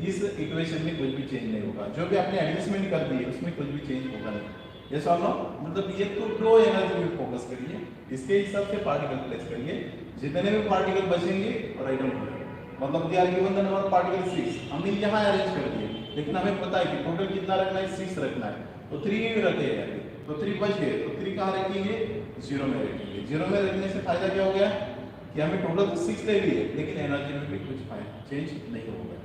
इस इक्वेशन में कुछ भी चेंज नहीं होगा, जो भी आपने एडजस्टमेंट कर दी है उसमें कुछ भी चेंज होगा नहीं। ये सॉल्व मतलब ये तो लो एनर्जी में फोकस करिए, इसके हिसाब से पार्टिकल प्लेस करिए, जितने भी पार्टिकल बचेंगे राइट डाउन करिए। मतलब they are given the number of particle 6, हमने यहाँ अरेंज कर दिए, लेकिन हमें पता है कि टोटल कितना रखना है, 6 रखना है, तो 3 ही रखे हैं, तो 3 बच गए, तो 3 कहाँ रखेंगे, जीरो में रखेंगे। जीरो में रखने से फायदा क्या हो गया कि हमें टोटल तो 6 ले लिए, लेकिन एनर्जी में भी कुछ चेंज नहीं होगा।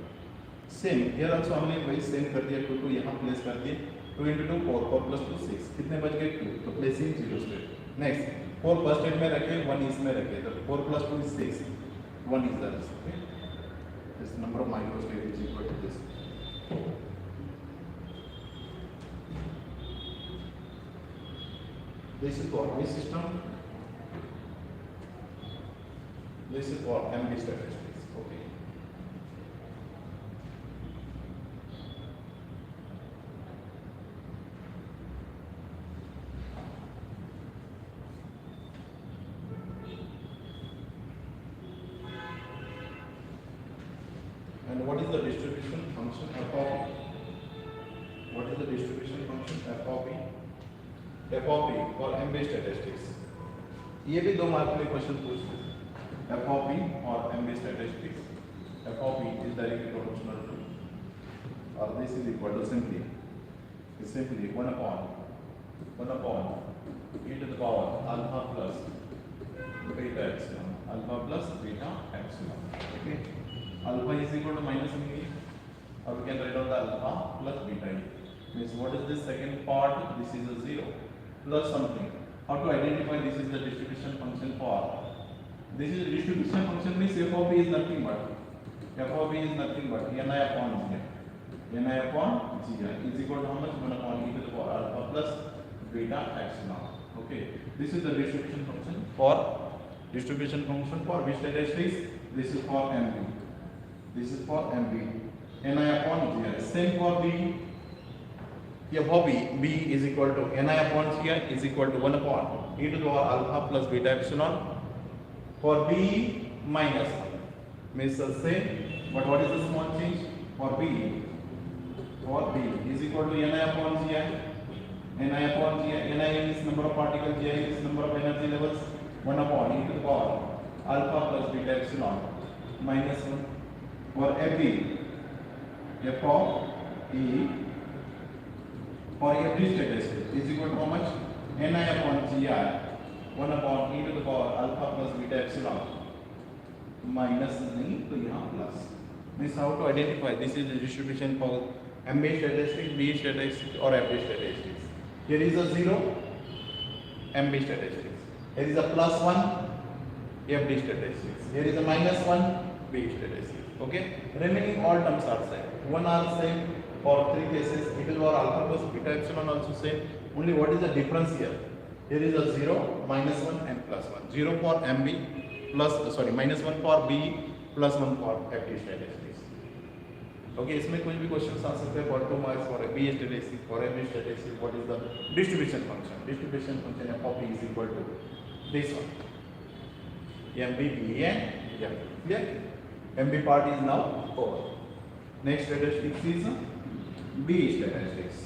सेम हियर आल्सो हमने वही सेम कर दिया, 2 यहाँ प्लेस कर दिए, 2 into 2 4, 4 plus 2 6, कितने बच गए 2, तो placing zero state. Next 4 first state में रखे, 1 इसमें रखे, तो 4 plus 2 is 6, 1 is the answer। okay, this number of microstate is equal to this। This is for which system, this is for MB statistics। okay, and what is the distribution function f of p? What is the distribution function f of p? f of p for MB statistics, ये भी 2 mark में question पूछते हैं। f of p और MB statistics, f of p is directly proportional to, or this is equal to simply 1 upon e to the power alpha plus beta epsilon, alpha plus beta epsilon। okay, alpha is equal to minus e, or we can write down the alpha plus beta e, means what is this second part, this is a 0 plus something. How to identify this is the distribution function for, this is distribution function means f of p is nothing but ni upon gi, ni upon gi is equal to how much, 1 upon e to the power alpha plus beta epsilon। okay, this is the distribution function for which statistics, this is for MB, this is for MB, ni upon gi, same for B, yeah, for B is equal to ni upon gi is equal to 1 upon e to the power alpha plus beta epsilon, for B minus 1 means the same, but what is the small change, for B is equal to ni upon gi, ni is number of particles, gi is number of energy levels, 1 upon e to the power alpha plus beta epsilon minus 1, for FB, f of E for every statistic is equal to how much, ni upon gi, 1 upon e to the power alpha plus beta epsilon minus नहीं तो यहाँ plus, means how to identify this is the distribution for MB statistics, B statistics or FB statistics। here is a 0 MB statistics, here is a plus 1 FB statistics, here is a minus 1 B statistics। okay, remaining all terms are same, 1 are same for 3 cases, e to the power alpha plus beta epsilon also same, only what is the difference here, here is a 0, minus 1 and plus 1, 0 for MB plus minus 1 for B plus 1 for FB statistics। okay, इसमें कुछ भी question आ सकते हैं, for 2 marks for B statistics, for MB statistics, what is the distribution function f of p is equal to this one, MB, B and F, clear? MB part is now over। next statistics is B statistics,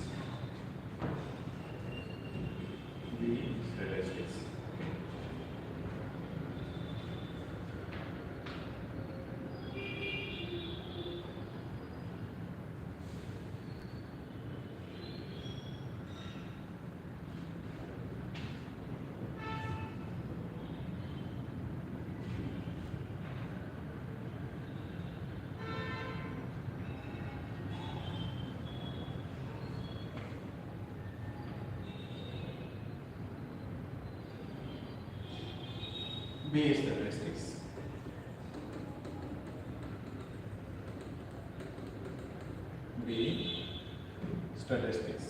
B statistics,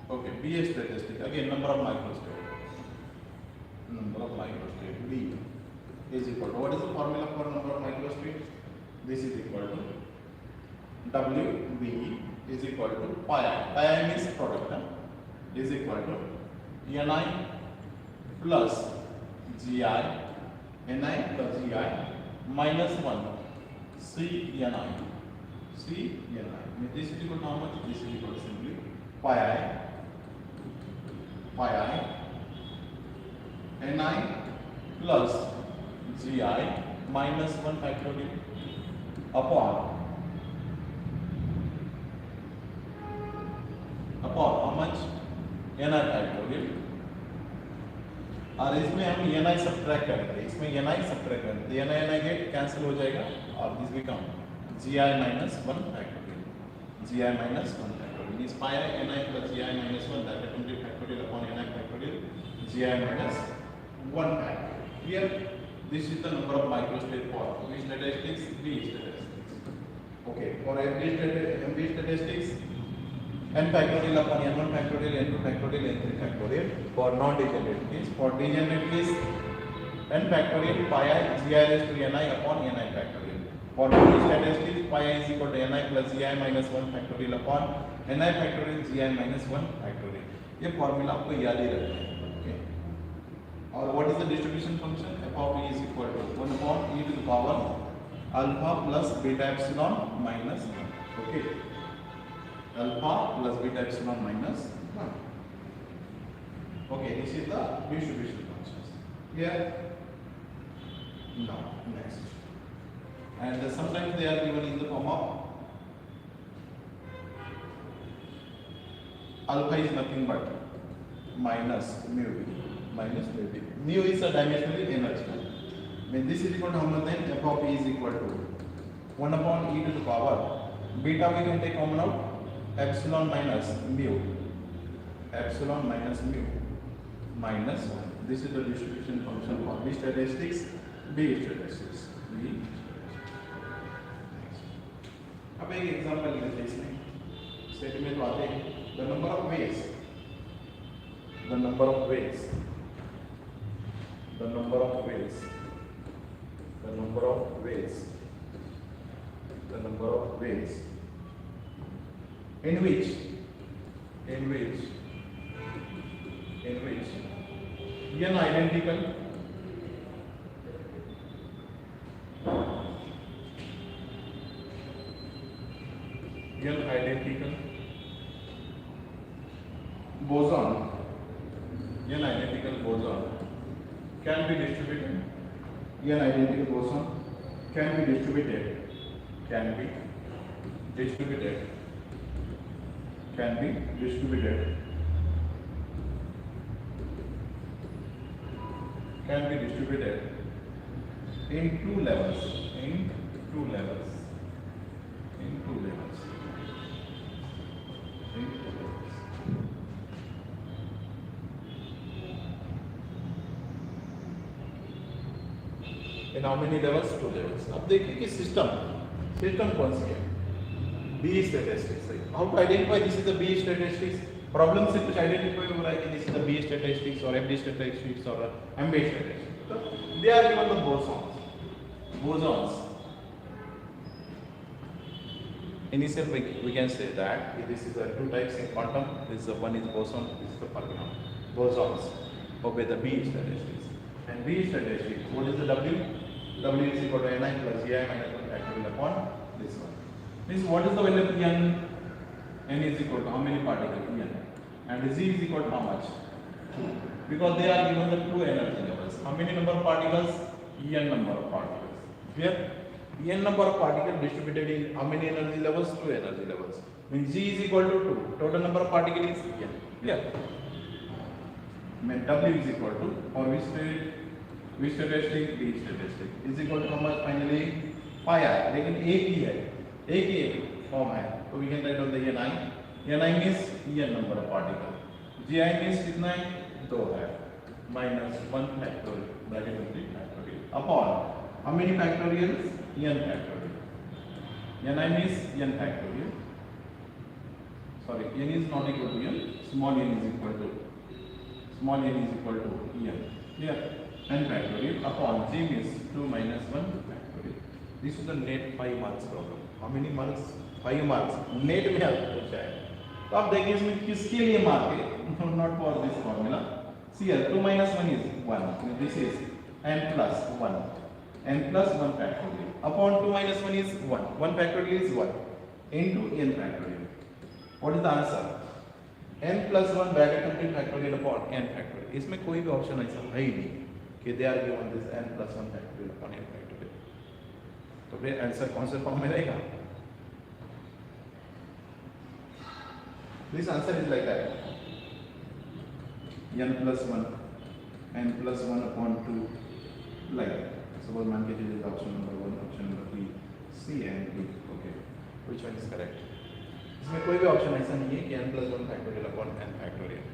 okay, B statistic again, number of microstate B is equal to, what is the formula for number of microstate, this is equal to WB is equal to pi means product, is equal to Ni plus gi ni plus gi minus 1 c ni. This is equal to how much? This is equal to simply pi i ni plus gi minus 1 factorial upon how much? ni factorial. और इसमें हम ni subtract करेंगे, इसमें ni subtract करेंगे, ni get cancel हो जाएगा और this become gi minus 1 factorial. gi minus 1 factorial means pi i ni plus gi minus 1, that is complete factorial upon ni factorial gi minus 1 factorial. Here this is the number of microstate for which statistics? B statistics. Okay, for every statistics n factorial upon n1 factorial, n2 factorial, n3 factorial for non-degenerate case. For degenerate case, n factorial pi I gi raised to ni upon ni factorial. For B statistics, pi I is equal to ni plus gi minus 1 factorial upon ni factorial gi minus 1 factorial. ये formula आपको याद ही रखना है. Okay. और what is the distribution function? F of E is equal to 1 upon e to the power alpha plus beta epsilon minus 1. Okay. Alpha plus beta epsilon minus 1. Okay, this is the distribution functions. Here, now next, and sometimes they are given in the form of alpha is nothing but minus mu b. Mu is a dimensional energy. When this is equal to how much, then f of E is equal to 1 upon e to the power beta. We can take common out. Epsilon minus mu minus 1. This is the distribution function for B statistics. अब एक example लेते हैं इसमें. Set में तो आते हैं the number of ways in which n identical boson can be distributed. N identical boson can be distributed in two levels. In how many levels? 2 levels. अब देखिए कि सिस्टम कौन सी है? B statistics. How to identify this is the B statistics? Problem से कुछ identify हो रहा है कि this is the B statistics or FD statistics or MB statistics. So they are given the bosons. Initially we can say that this is two types in quantum. This is one is boson, this is the fermion. Bosons obey the B statistics. And B statistics, what is the W? W is equal to Ni plus Gi minus 1 factorial upon this one. Means what is the value of N? N is equal to how many particles? N. And Z is equal to how much? 2. Because they are given the 2 energy levels. How many number of particles? N number of particles. Here, N number of particles distributed in how many energy levels? 2 energy levels. Means Z is equal to 2. Total number of particles is N. Clear? W is equal to, or which statistic? B statistic is equal to how much finally? Pi I. लेकिन एक ही form है, तो we can write on the Ni. Ni means N number of particles. Gi means कितना है? 2 है. Minus 1 factorial, that is 3 factorial. Upon how many factorials? N factorial. Ni means N factorial. Sorry, N is not equal to N. Small n is equal to N. Here, n factorial upon G means 2 minus 1 factorial. This is the net 5 marks problem. How many marks? 5 marks. Net में आपको पूछा है. तो आप देखिए इसमें किसके लिए मार्क है? Not for this formula. See here, 2 minus 1 is 1. This is n plus 1. N plus 1 factorial. Upon 2 minus 1 is 1. 1 factorial is 1. Into n factorial. What is the answer? n plus 1 bracket complete factorial upon n factorial. इसमें कोई भी option ऐसा है ही नहीं कि they are given this n plus 1 factorial upon n factorial. तो फिर आंसर कौन से फॉर्म में रहेगा? This answer is like that. n plus 1, n plus 1 upon 2, like that. Suppose मान के चलिए option number 1, option number 3, C and D. Okay, which one is correct? इसमें कोई भी ऑप्शन ऐसा नहीं है कि n plus 1 factorial upon n factorial.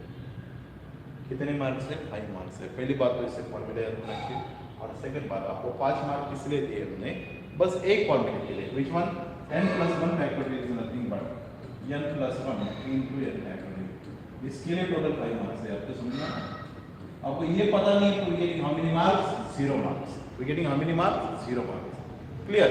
कितने मार्क्स है? 5 मार्क्स है. पहली बात तो इससे फॉर्मूला याद होना चाहिए, और सेकंड बात आपको 5 मार्क इसलिए दिए हमने बस एक फॉर्मूले के लिए. Which one? n plus 1 factorial is nothing but n plus 1 into n factorial. इसके लिए टोटल 5 मार्क्स है. आपको समझना? आपको ये पता नहीं तो ये how many marks? 0 marks. We getting how many marks? 0 marks. Clear?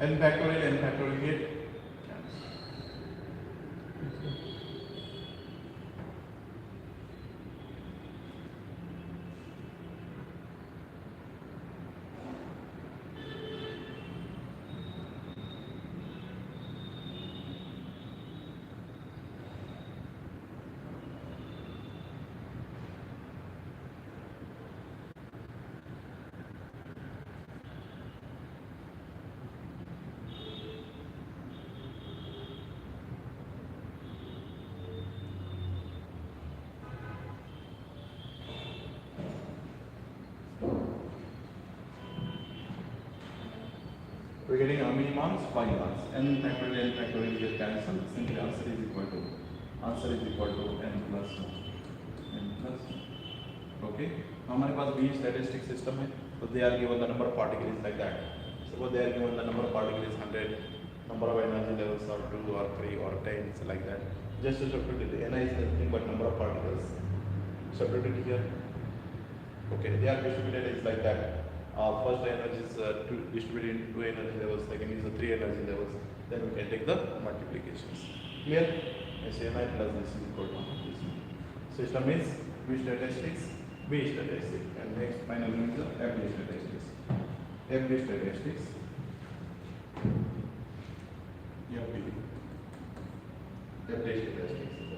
n factorial get we are getting how many marks? 5 marks. n factorial get cancelled. Simply answer is equal to n plus 1. n plus 1. Okay. हमारे पास B statistic system है, तो they are given the number of particles like that. Suppose they are given the number of particles is 100, number of energy levels are 2 or 3 or 10, so like that. Just to substitute it, Ni is nothing but number of particles. Substitute it here. Okay, they are distributed is like that. First energy is distributed into 2 energy levels, second is 3 energy levels, then we can take the multiplications. Clear? Ni plus this is equal to this. System is B statistics, and next final one is the FD statistics. FD statistics,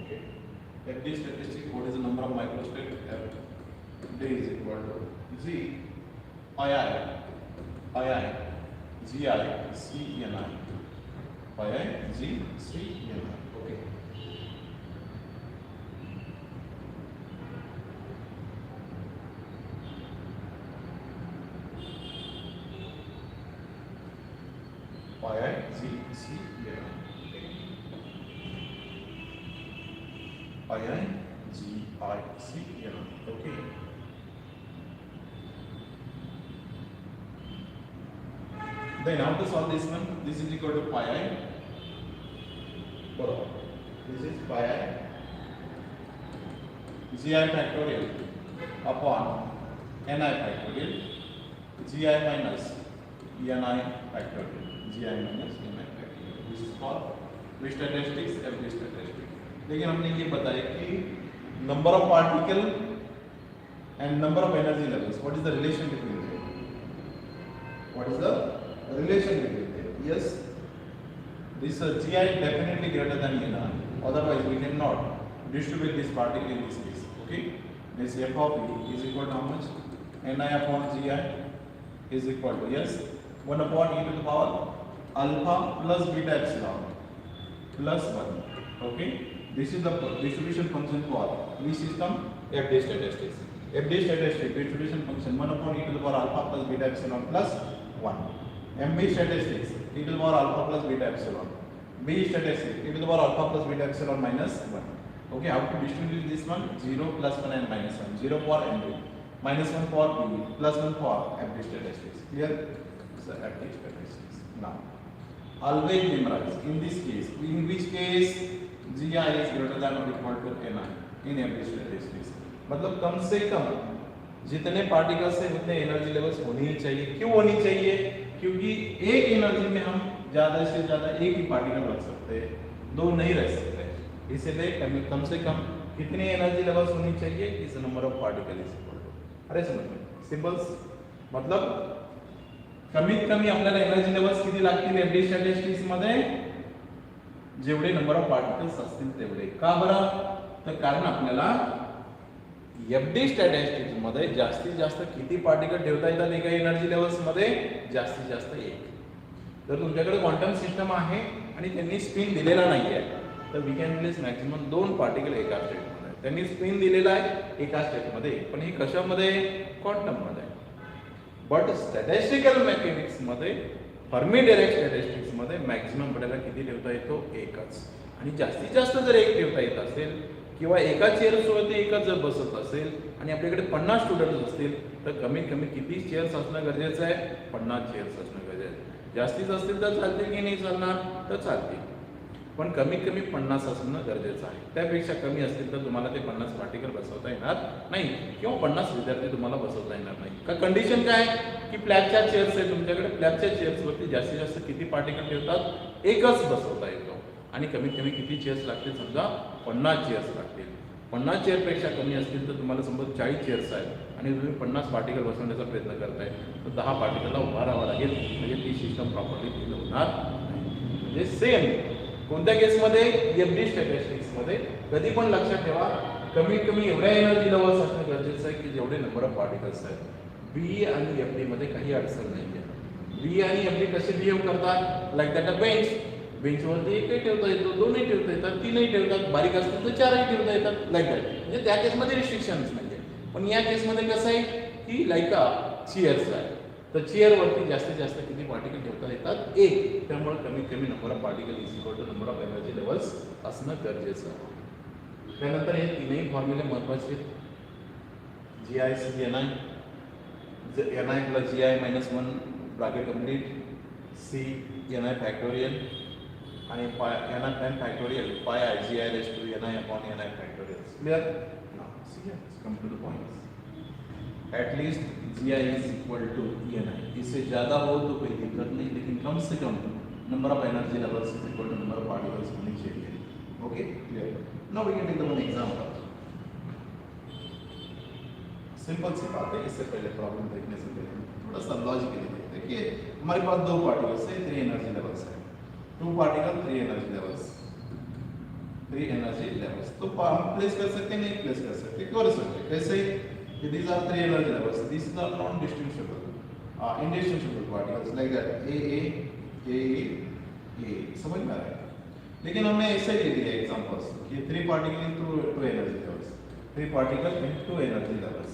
okay. FD statistics, what is the number of microstate? FD is equal to Z. II, GI, CNI. II, G, CNI. Okay. II, G, CNI. II, G, I, CNI. Okay. Then how to solve this one? This is equal to pi I. This is pi I gi factorial upon ni factorial gi minus ni factorial. Gi minus ni factorial. This is called B statistics, FD statistics. लेकिन हमने ये बताया कि number of particle and number of energy levels. What is the relation between them? What is the relation between them? Yes, this GI definitely greater than NR. Otherwise, we cannot distribute this particle in this case. Okay, this f of E is equal to how much? Ni upon GI is equal to, yes, 1 upon e to the power alpha plus beta epsilon plus 1. Okay, this is the distribution function for which system? FD statistics. FD statistics distribution function 1 upon e to the power alpha plus beta epsilon plus 1. MB statistics e to the power alpha plus beta epsilon. B statistic e to the power alpha plus beta epsilon minus 1. Okay, how to distribute this one? 0 plus 1 and minus 1. 0 for MD, minus 1 for B, plus 1 for FD statistics. Clear? So FD statistics. Now, always memorize. In this case, in which case GI is greater than or equal to NI in FD statistics. मतलब कम से कम जितने particles है उतने energy levels होनी ही चाहिए. क्यों होनी चाहिए? क्योंकि एक एनर्जी में हम ज्यादा से ज्यादा एक ही पार्टिकल रख सकते हैं, दो नहीं रख सकते. इसलिए कम से कम कितनी एनर्जी लेवल्स होनी चाहिए? इस number of particle is equal to. अरे समझ में सिंपल्स मतलब कमीत कमी आपल्याला एनर्जी लेवल्स किती लागतील एफडी स्टॅटिस्टिक्स मध्ये? जेवढे नंबर ऑफ पार्टिकल्स असतील तेवढे. का बरं? तर कारण आपल्याला एफडी स्टॅटिस्टिक्स मध्ये जास्तीत जास्त किती पार्टिकल ठेवता येतात एका एनर्जी लेवल्स मध्ये? जास्तीत जास्त एक. जर तुमच्याकडे क्वांटम सिस्टम आहे आणि त्यांनी स्पिन दिलेला नाहीये तर we can place maximum 2 particle एका स्टेटमध्ये. त्यांनी स्पिन दिलेला आहे एका स्टेटमध्ये, पण हे कशामध्ये? क्वांटम मध्ये. बट स्टॅटिस्टिकल मेकॅनिक्स मध्ये फर्मी डायरेक्ट स्टॅटिस्टिक्स मध्ये मॅक्सिमम आपल्याला किती ठेवता येतो? एकच. आणि जास्तीत जास्त जर एक ठेवता येत असेल किंवा एका चेअर सोबत एकच जर बसत असेल आणि आपल्याकडे 50 स्टुडंट्स असतील तर कमीत कमी किती चेअर्स असणं गरजेचं आहे? 50 चेअर्स असणं गरजेचं आहे. जास्तीत असतील तर चालतील की नाही चालणार? तर चालतील, पण कमीत कमी 50 असणं गरजेचं आहे. त्यापेक्षा कमी असतील तर तुम्हाला ते 50 पार्टिकल बसवता येणार नाही किंवा 50 विद्यार्थी तुम्हाला बसवता येणार नाही. का कंडिशन काय? की फ्लॅगच्या चेअर्स आहे तुमच्याकडे. फ्लॅगच्या चेअर्सवरती जास्तीत जास्त किती पार्टिकल ठेवतात? एकच बसवता येतो. आणि कमीत कमी किती चेअर्स लागतील? समजा 50 चेअर्स लागतील. 50 चेअरपेक्षा कमी असतील तर तुम्हाला समजा 40 चेअर्स आहेत आणि तुम्ही 50 पार्टिकल बसवण्याचा प्रयत्न करताय तर 10 पार्टिकलला उभा राहावं लागेल. म्हणजे ती सिस्टम प्रॉपरली फील होणार नाही. म्हणजे सेम कोणत्या केसमध्ये? एफडी स्टॅटिस्टिक्स मध्ये कधी पण लक्षात ठेवा कमीत कमी एवढ्या एनर्जी लेवल्स असणं गरजेचं आहे की जेवढे नंबर ऑफ पार्टिकल्स आहेत. बी आणि एफडी मध्ये काही अडचण नाही आहे. बी आणि एफडी कसे बिहेव करतात? Like that a bench. बेंचवरती एकही ठेवता येतो, दोनही ठेवता येतात, तीनही ठेवतात, बारीक असतील तर 4ही ठेवता येतात. Like that. म्हणजे त्या केसमध्ये रिस्ट्रिक्शन्स नाही. पण या केसमध्ये कसं आहे की लाईक अ चेअर्स आहे तर चेअरवरती जास्तीत जास्त किती पार्टिकल ठेवता येतात? एक. त्यामुळे कमीत कमी number of particle is equal to number of energy levels असणं गरजेचं आहे. त्यानंतर हे तीनही फॉर्म्युले महत्वाचे आहेत. GI CNI, NI plus GI minus 1 bracket complete, C NI factorial आणि NI prime factorial pi GI raise to NI upon NI factorial. Clear? Now see come to the points. At least GI is equal to NI. इससे ज्यादा हो तो कोई दिक्कत नहीं, लेकिन कम से कम number of energy levels is equal to number of particles होनी चाहिए. Okay, clear? Now we can take the one example. Simple सी बात है. इससे पहले प्रॉब्लम देखने से पहले थोड़ा सा लॉजिकली देखते हैं कि हमारे पास दो पार्टिकल्स है, 3 एनर्जी लेवल्स है. 2 particle 3 energy levels. 3 energy levels तो हम प्लेस कर सकते हैं, नहीं प्लेस कर सकते? कर सकते. कैसे? These are 3 energy levels. These are non-distinguishable, indistinguishable particles like that. A. समझ में आ रहा है? लेकिन हमने ऐसे ले लिया एग्जांपल्स कि 3 पार्टिकल इन 2 एनर्जी लेवल्स, 3 पार्टिकल इन 2 एनर्जी लेवल्स.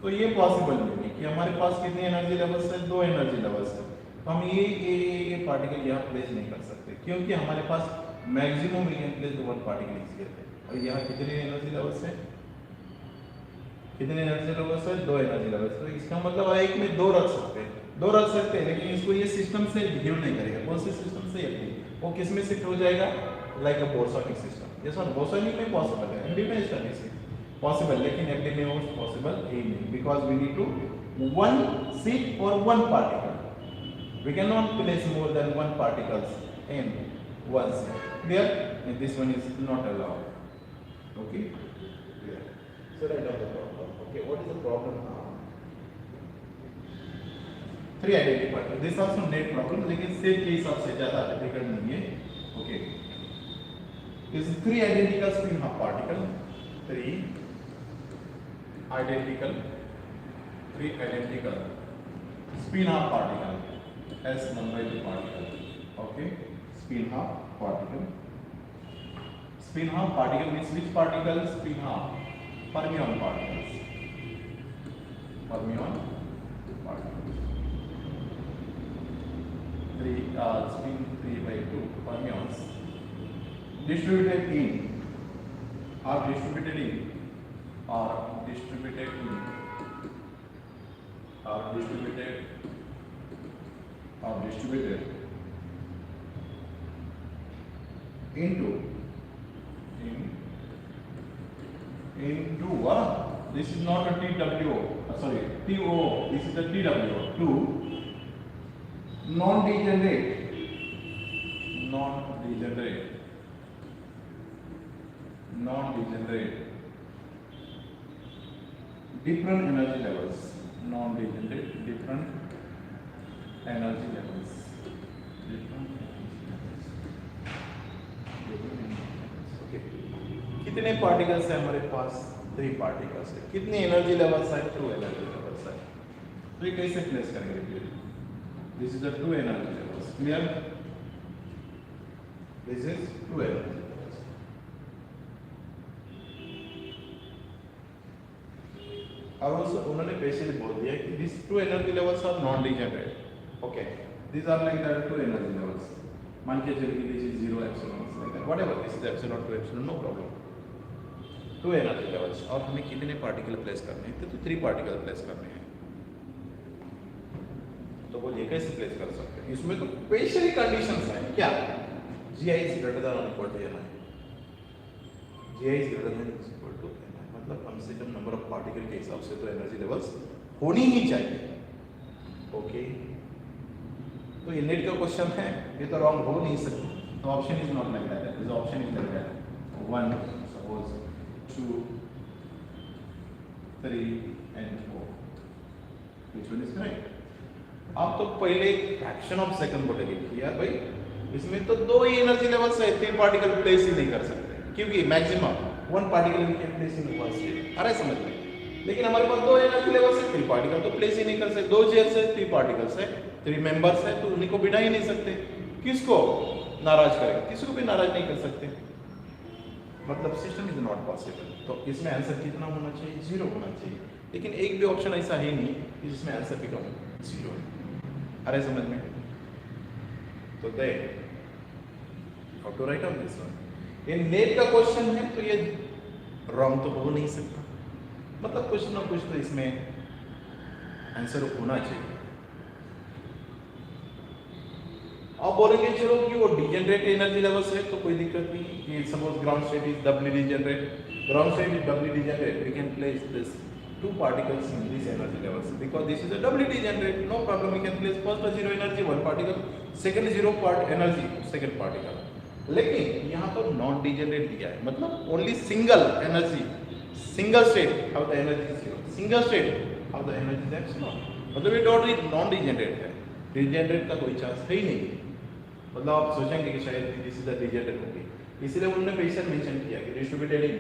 तो ये पॉसिबल नहीं है कि हमारे पास कितने एनर्जी लेवल्स है? 2 एनर्जी लेवल्स है. तो हम ये पार्टिकल यहाँ प्लेस नहीं कर सकते क्योंकि हमारे पास maximum we can place 1 particle is here. और यहाँ कितने एनर्जी लेवल्स है? कितने एनर्जी लेवल्स है? 2 एनर्जी लेवल्स. तो इसका मतलब है एक में 2 रख सकते हैं, 2 रख सकते हैं, लेकिन इसको ये सिस्टम से बिहेव नहीं करेगा. कौन से सिस्टम से? वो किस में शिफ्ट हो जाएगा? Like a bosonic system. ये सर बोसोनिक में पॉसिबल है, एफडी में स्टैटिस्टिक्स पॉसिबल, लेकिन एफडी में मोस्ट पॉसिबल ही नहीं, because we need to 1 seat for 1 particle. We cannot place more than 1 particles in 1 seat. Clear? And this one is not allowed. Okay? Clear. So write down the problem. Okay, what is the problem now? 3 identity particles. This also net problem, लेकिन set के हिसाब से ज्यादा difficult नहीं है. Okay. This is 3 identical spin half particle. 3 identical spin half particle. S number of particle. Okay. Spin half particle. Spin half particle means which particle? Spin half. Fermion particles. Fermion particles. 3 spin 3/2 fermions distributed in are distributed in are distributed in are distributed are distributed into this is not a TWO, sorry, TO, this is the TWO, to non-degenerate different energy levels, non-degenerate different energy levels, okay. कितने particles है हमारे पास? 3 particles है. कितनी energy levels है? 2 energy levels है. तो ये कैसे प्लेस करेंगे फिर? This is the 2 energy levels. Clear? This is 2 energy levels. और उन्होंने बेसिकली बोल दिया कि this 2 energy levels are non degenerate. Okay, this are like that 2 energy levels. मान के चलिए this is 0 epsilon like that, whatever this is epsilon two epsilon, no problem. 2 energy levels. और हमें कितने पार्टिकल प्लेस करने हैं? तो 3 पार्टिकल प्लेस करने हैं. तो बोलिए कैसे प्लेस कर सकते हैं? इसमें तो स्पेशली कंडीशंस हैं. क्या? Gi is greater than or equal to Ni. Gi is greater than or equal to Ni. मतलब कम से कम नंबर ऑफ पार्टिकल के हिसाब से तो एनर्जी लेवल्स होनी ही चाहिए. ओके, तो ये नेट का क्वेश्चन है, ये तो रॉन्ग हो नहीं सकता. तो option is not like that. This option is like that. 1 suppose 2 3 and 4. Which one is correct? आप तो पहले फ्रैक्शन ऑफ सेकंड बोलेंगे कि यार भाई इसमें तो 2 ही एनर्जी लेवल्स है, 3 पार्टिकल प्लेस ही नहीं कर सकते, क्योंकि maximum 1 particle we can place in 1 state. अरे समझ में? लेकिन हमारे पास 2 एनर्जी लेवल्स है, 3 पार्टिकल तो प्लेस ही नहीं कर सकते. 2 चेयर्स है, 3 पार्टिकल्स है, 3 मेंबर्स है, तो उन्हीं को बिना ही नहीं सकते. किसको नाराज करेंगे? किसी को भी नाराज नहीं कर सकते. मतलब सिस्टम इज नॉट पॉसिबल. तो इसमें आंसर कितना होना चाहिए? 0 होना चाहिए. लेकिन एक भी ऑप्शन ऐसा है नहीं जिसमें आंसर बिकम 0. अरे समझ में? तो they how to write on this one. ये नेट का क्वेश्चन है तो ये रॉन्ग तो हो नहीं सकता. मतलब कुछ ना कुछ तो इसमें आंसर होना चाहिए. आप बोलेंगे चलो कि वो डिजेनरेट एनर्जी लेवल्स है तो कोई दिक्कत नहीं. कि suppose ground state is doubly degenerate, ground state is doubly degenerate, we can place this 2 particles in this energy levels because this is a doubly degenerate. No problem, we can place first a 0 energy 1 particle, second 0 part energy second particle. लेकिन यहाँ पर non degenerate दिया है, मतलब only single energy, single state of the energy is 0, single state of the energy is epsilon. मतलब ये dot non degenerate है. Degenerate का कोई चांस है ही नहीं. मतलब आप सोचेंगे कि शायद दिस इज द डिजेनरेट होगी, इसलिए उन्होंने पेशेंट मेंशन किया कि डिस्ट्रीब्यूटेड इन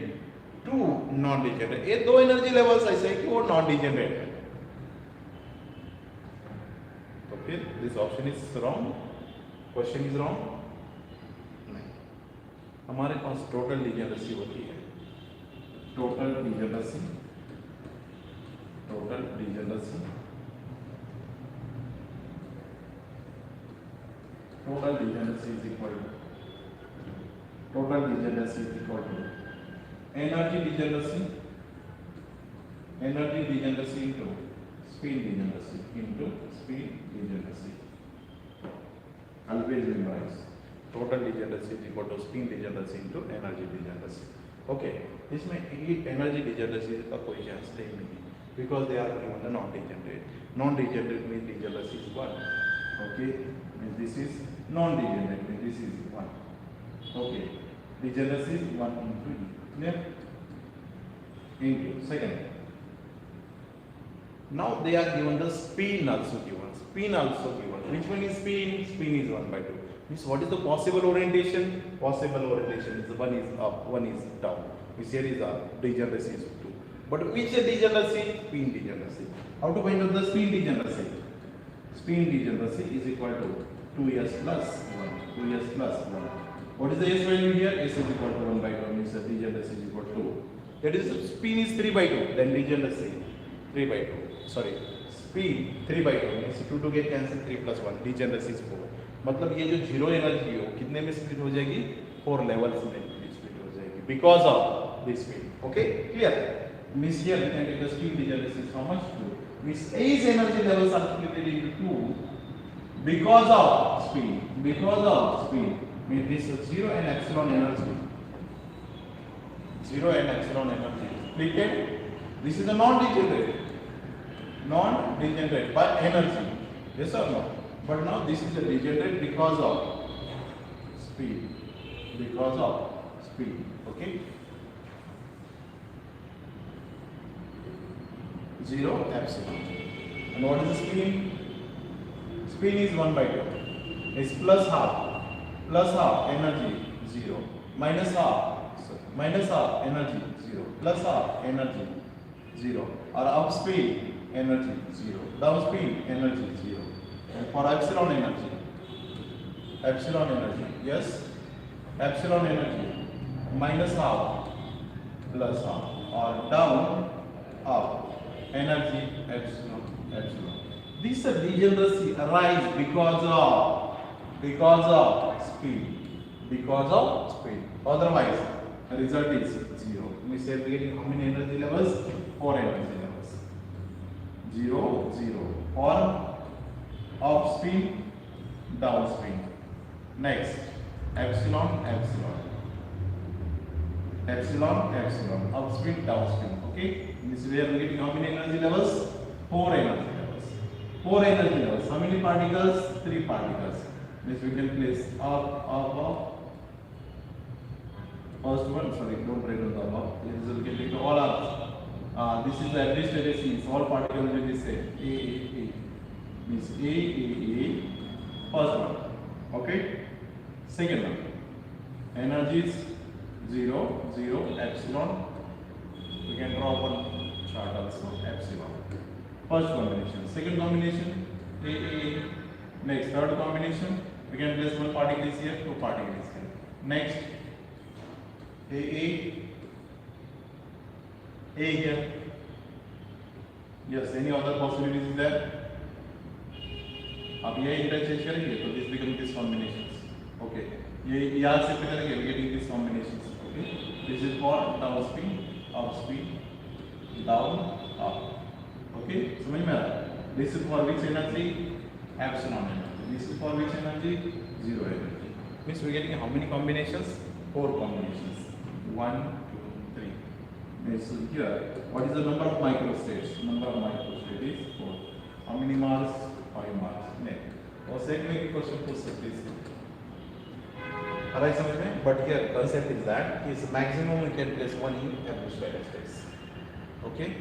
2 नॉन डिजेनरेट. ये 2 एनर्जी लेवल्स ऐसे है कि वो नॉन डिजेनरेट है. तो फिर this option is wrong, question is wrong. नहीं, हमारे पास टोटल डिजेनरेसी होती है. Total degeneracy, total degeneracy, total degeneracy is equal to, total degeneracy is equal to energy degeneracy into speed degeneracy into speed degeneracy. Always memorize total degeneracy is equal to speed degeneracy into energy degeneracy. Okay, इसमें ये energy degeneracy का कोई chance नहीं, because they are given the non degenerate. Non degenerate means degeneracy is 1. Okay, means this is non degenerate means this is 1. Okay, degeneracy is 1 into E. Clear? Into second. Now they are given the spin also given. Spin also given. Which one is spin? Spin is 1/2. Means what is the possible orientation? Possible orientation is 1 is up, 1 is down. Which here is up. Degeneracy is 2. But which degeneracy? Spin degeneracy. How to find out the spin degeneracy? Spin degeneracy is equal to 2s plus 1. 2s plus 1. What is the s value here? S is equal to 1/2 means the degeneracy is equal to 2. That is spin is 3/2. Then degeneracy 3/2. Sorry, speed 3/2 means 2 get cancel 3 plus 1. Degeneracy is 4. मतलब ये जो 0 energy हो कितने में split हो जाएगी? 4 levels में speed हो जाएगी because of this speed. Okay, clear? Means here we can take the speed degeneracy how much 2. Means A's energy levels are split into 2 because of speed. Because of speed means this is 0 and epsilon energy. 0 and epsilon energy splitted. This is a non-degenerate. Non-degenerate by energy. Yes or no? But now this is a degenerate because of speed. Because of speed. Okay? 0 epsilon. And what is the spin? Spin is 1 by 2. It's plus half. Plus half energy 0. Minus half. Minus half energy 0. Plus half energy 0. Or up speed energy 0. Down speed energy 0. And for epsilon energy. Epsilon energy. Yes. Epsilon energy minus half plus half. Or down up. Energy epsilon. This degeneracy arises because of speed. Because of speed. Otherwise, the result is 0. We say we are getting how many energy levels? 4 energy levels. 0, 0. Or up speed, down speed. Next, epsilon. Epsilon, up speed, down speed. Okay? This we are getting how many energy levels? 4 energy levels. 4 energy levels. How many particles? 3 particles. Means we can place up. First one, sorry, don't write on the up. This will get into all others. This is the average status means all particles will be same. A. Means A. First one. Okay? Second one. Energies 0, 0, epsilon. We can draw one chart also, epsilon. First combination. Second combination, A. Next, third combination, we can place one particle is here, 2 particles here. Next, A here. Yes, any other possibilities is there? अब ये interchange करेंगे तो this becomes this combinations. Okay. ये यहाँ से करेंगे we getting these combinations. Okay. This is for down speed, up speed, down, up. Okay. समझ में आ रहा है? This is for which energy? Epsilon energy. This is for which energy? 0 energy. Means we are getting how many combinations? 4 combinations. 1, 2, 3. Means here, what is the number of microstates? Number of microstates is 4. How many marks? 5 marks. Next. और set में भी question पूछ सकते हैं. Alright, समझ में? But here concept is that is maximum we can place 1 in every states. Okay.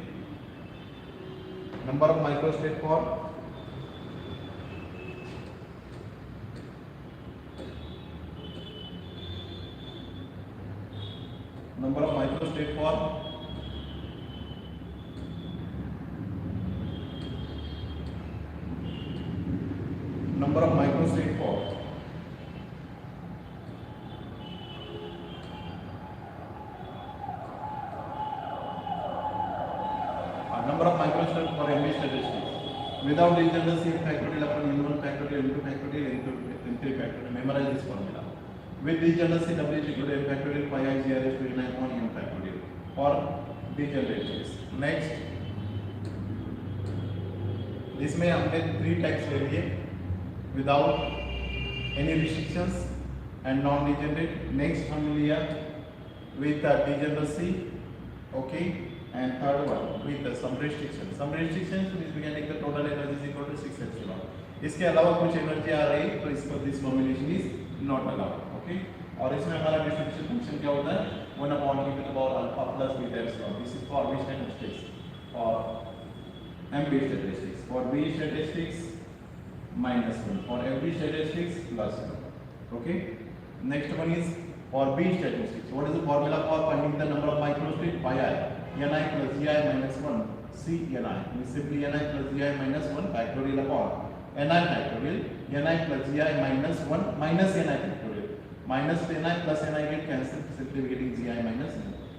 Number of microstate for number of microstate for number of microstate for number of microstate for MB statistics without degeneracy factorial upon n1 factorial n2 factorial n3 factorial. Memorize this formula. With degeneracy W is equal to m factorial pi I g r raised to n upon m factorial for degenerate case. Next, इसमें हमने 3 types ले लिए without any restrictions and non-degenerate. Next हम लिया with degeneracy, okay, and third one with some restrictions. Some restrictions means we can take the total energy is equal to 6 epsilon. इसके अलावा कुछ energy आ रही तो इसको this combination is not allowed. Okay? और इसमें हमारा डिस्ट्रीब्यूशन फंक्शन क्या होता है? 1 upon e to the power alpha plus beta epsilon. This is for B statistics or MB statistics. For B statistics -1. For MB statistics +1. Okay? Next one is for B statistics. What is the formula for finding the number of microstate? Pi I. Ni plus Gi minus 1 C Ni. Means simply Ni plus Gi minus 1 factorial upon Ni factorial. Ni plus Gi minus 1 minus Ni factorial. Minus Ni plus Ni get cancelled. Simply we getting Gi minus N.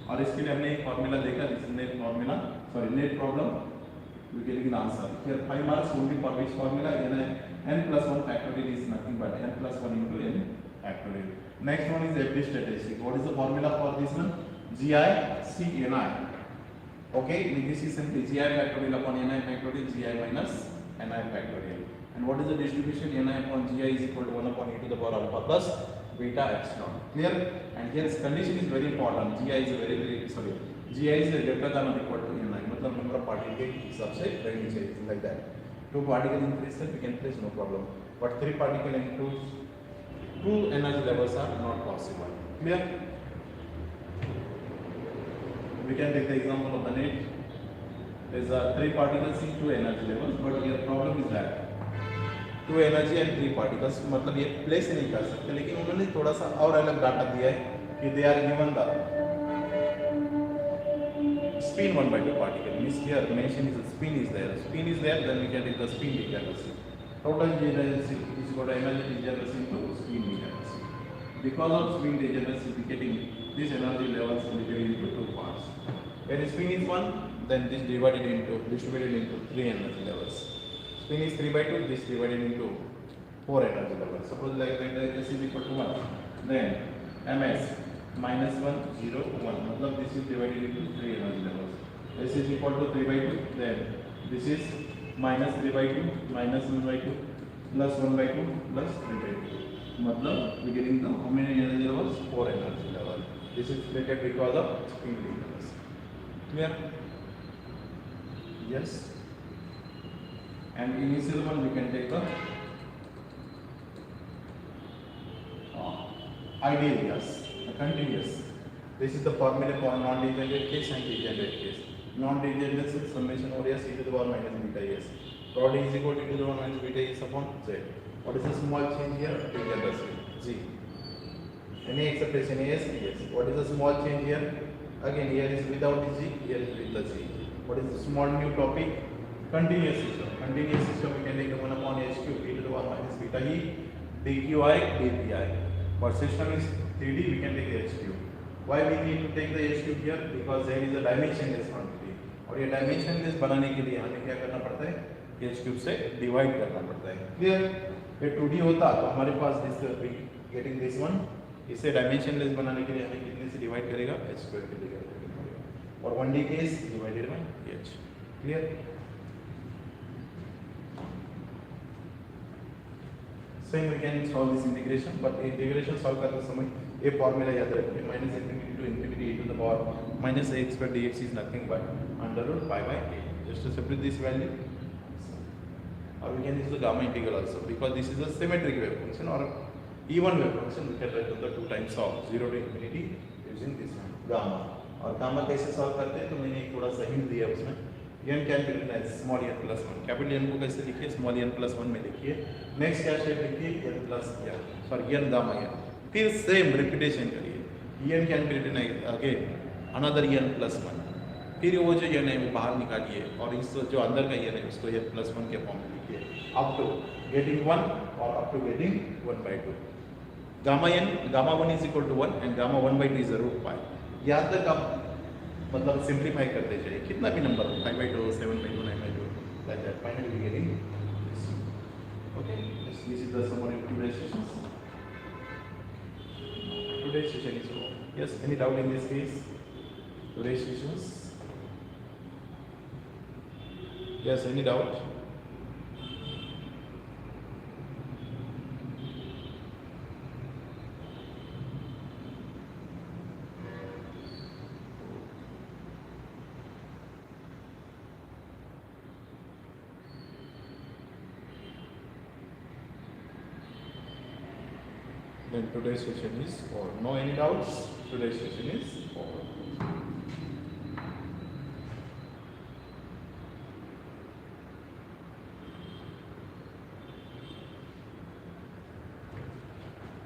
और इसके लिए हमने एक formula देखा. This is net formula. Sorry, net problem. We getting an answer. Here 5 marks only for which formula? N plus 1 factorial is nothing but n plus 1 into n factorial. Next one is FD statistic. What is the formula for this one? GI-CNI. Okay, this is simply GI factorial upon NI factorial, GI minus NI factorial. And what is the distribution? NI upon GI is equal to 1 upon e to the power alpha plus beta epsilon. Clear? And here condition is very important. GI is GI is greater than or equal to NI. मतलब number of particle के हिसाब से रहनी चाहिए, like that. 2 particle increase we can place no problem. But 3 particle increase, 2 energy levels are not possible. Clear? We can take the example of the net. There is 3 particles in 2 energy levels, but here problem is that 2 energy and 3 particles, मतलब ये place नहीं कर सकते, लेकिन उन्होंने थोड़ा सा और अलग डाटा दिया है कि they are given the spin 1 by 2 particle. Means here mention is spin is there. Spin is there, then we can take the spin degeneracy. Total degeneracy is equal to energy degeneracy into spin degeneracy. Because of spin degeneracy, we getting these energy levels divided into 2 parts. When spin is 1, then this distributed into 3 energy levels. Spin is 3 by 2, this divided into 4 energy levels. Suppose like this is equal to 1, then ms minus 1, 0, 1. Matlab this is divided into 3 energy levels. This is equal to 3 by 2, then this is minus 3 by 2, minus 1 by 2, plus 1 by 2, plus 3 by 2. Matlab we getting the how many energy levels? 4 energy levels. This is related because of spin degeneracy. Clear? Yes. And initial one we can take the ideal gas. Continuous. This is the formula for non-degenerate case and degenerate case. Non-degenerate is summation over s e to the power minus beta s. Rho is equal to e to the power minus beta s upon z. What is the small change here? Degeneracy. G. Any exception s? Yes. What is the small change here? Again, here is without the g, here is with the g. What is the small new topic? Continuous system. Continuous system we can take 1 upon h cube e to the power minus beta e dqi dpi. For system is 3D, we can take the h cube. Why we need to take the h cube here? Because there is a dimensionless quantity. और ये dimensionless बनाने के लिए हमें क्या करना पड़ता है? h cube से divide करना पड़ता है. Clear? ये 2D होता तो हमारे पास this getting this one. इसे dimensionless बनाने के लिए हमें कितने से divide करेगा? h square के लिए करेगा. और 1D case divided by h. Clear? Same we can solve this integration, but integration solve करते समय ये formula याद रखिए, minus infinity to infinity e to the power minus ax square dx is nothing but under root pi by a. Just to separate this value, or we can use the gamma integral also, because this is a symmetric wave function or even wave function. We can write the 2 times of 0 to infinity using this one gamma. और gamma कैसे solve करते हैं तो मैंने एक थोड़ा सा hint दिया उसमें. n can be written as small n plus 1. Capital n को कैसे लिखिए? स्मॉल n plus 1 में लिखिए. नेक्स्ट क्या स्टेप लिखिए? n plus n gamma n. फिर सेम रिपीटेशन करिए. n can be written again another n plus 1. फिर वो जो n है वो बाहर निकालिए और इस जो अंदर का n है उसको n plus 1 के फॉर्म में लिखिए. अप टू गेटिंग 1 और up to getting 1 by 2. Gamma 1 is equal to 1 and gamma 1 by 2 is a root pi. यहाँ तक आप मतलब सिंप्लीफाई करते जाइए, कितना भी नंबर हो, 5 by 2, 7 by 2, 9 by 2, like that. Finally we getting this. Okay, this is the summary of today's sessions. Today's session is over. Yes, any doubt in this case? Today's sessions? Yes, any doubt? Then today's session is over. No any doubts? Today's session is over.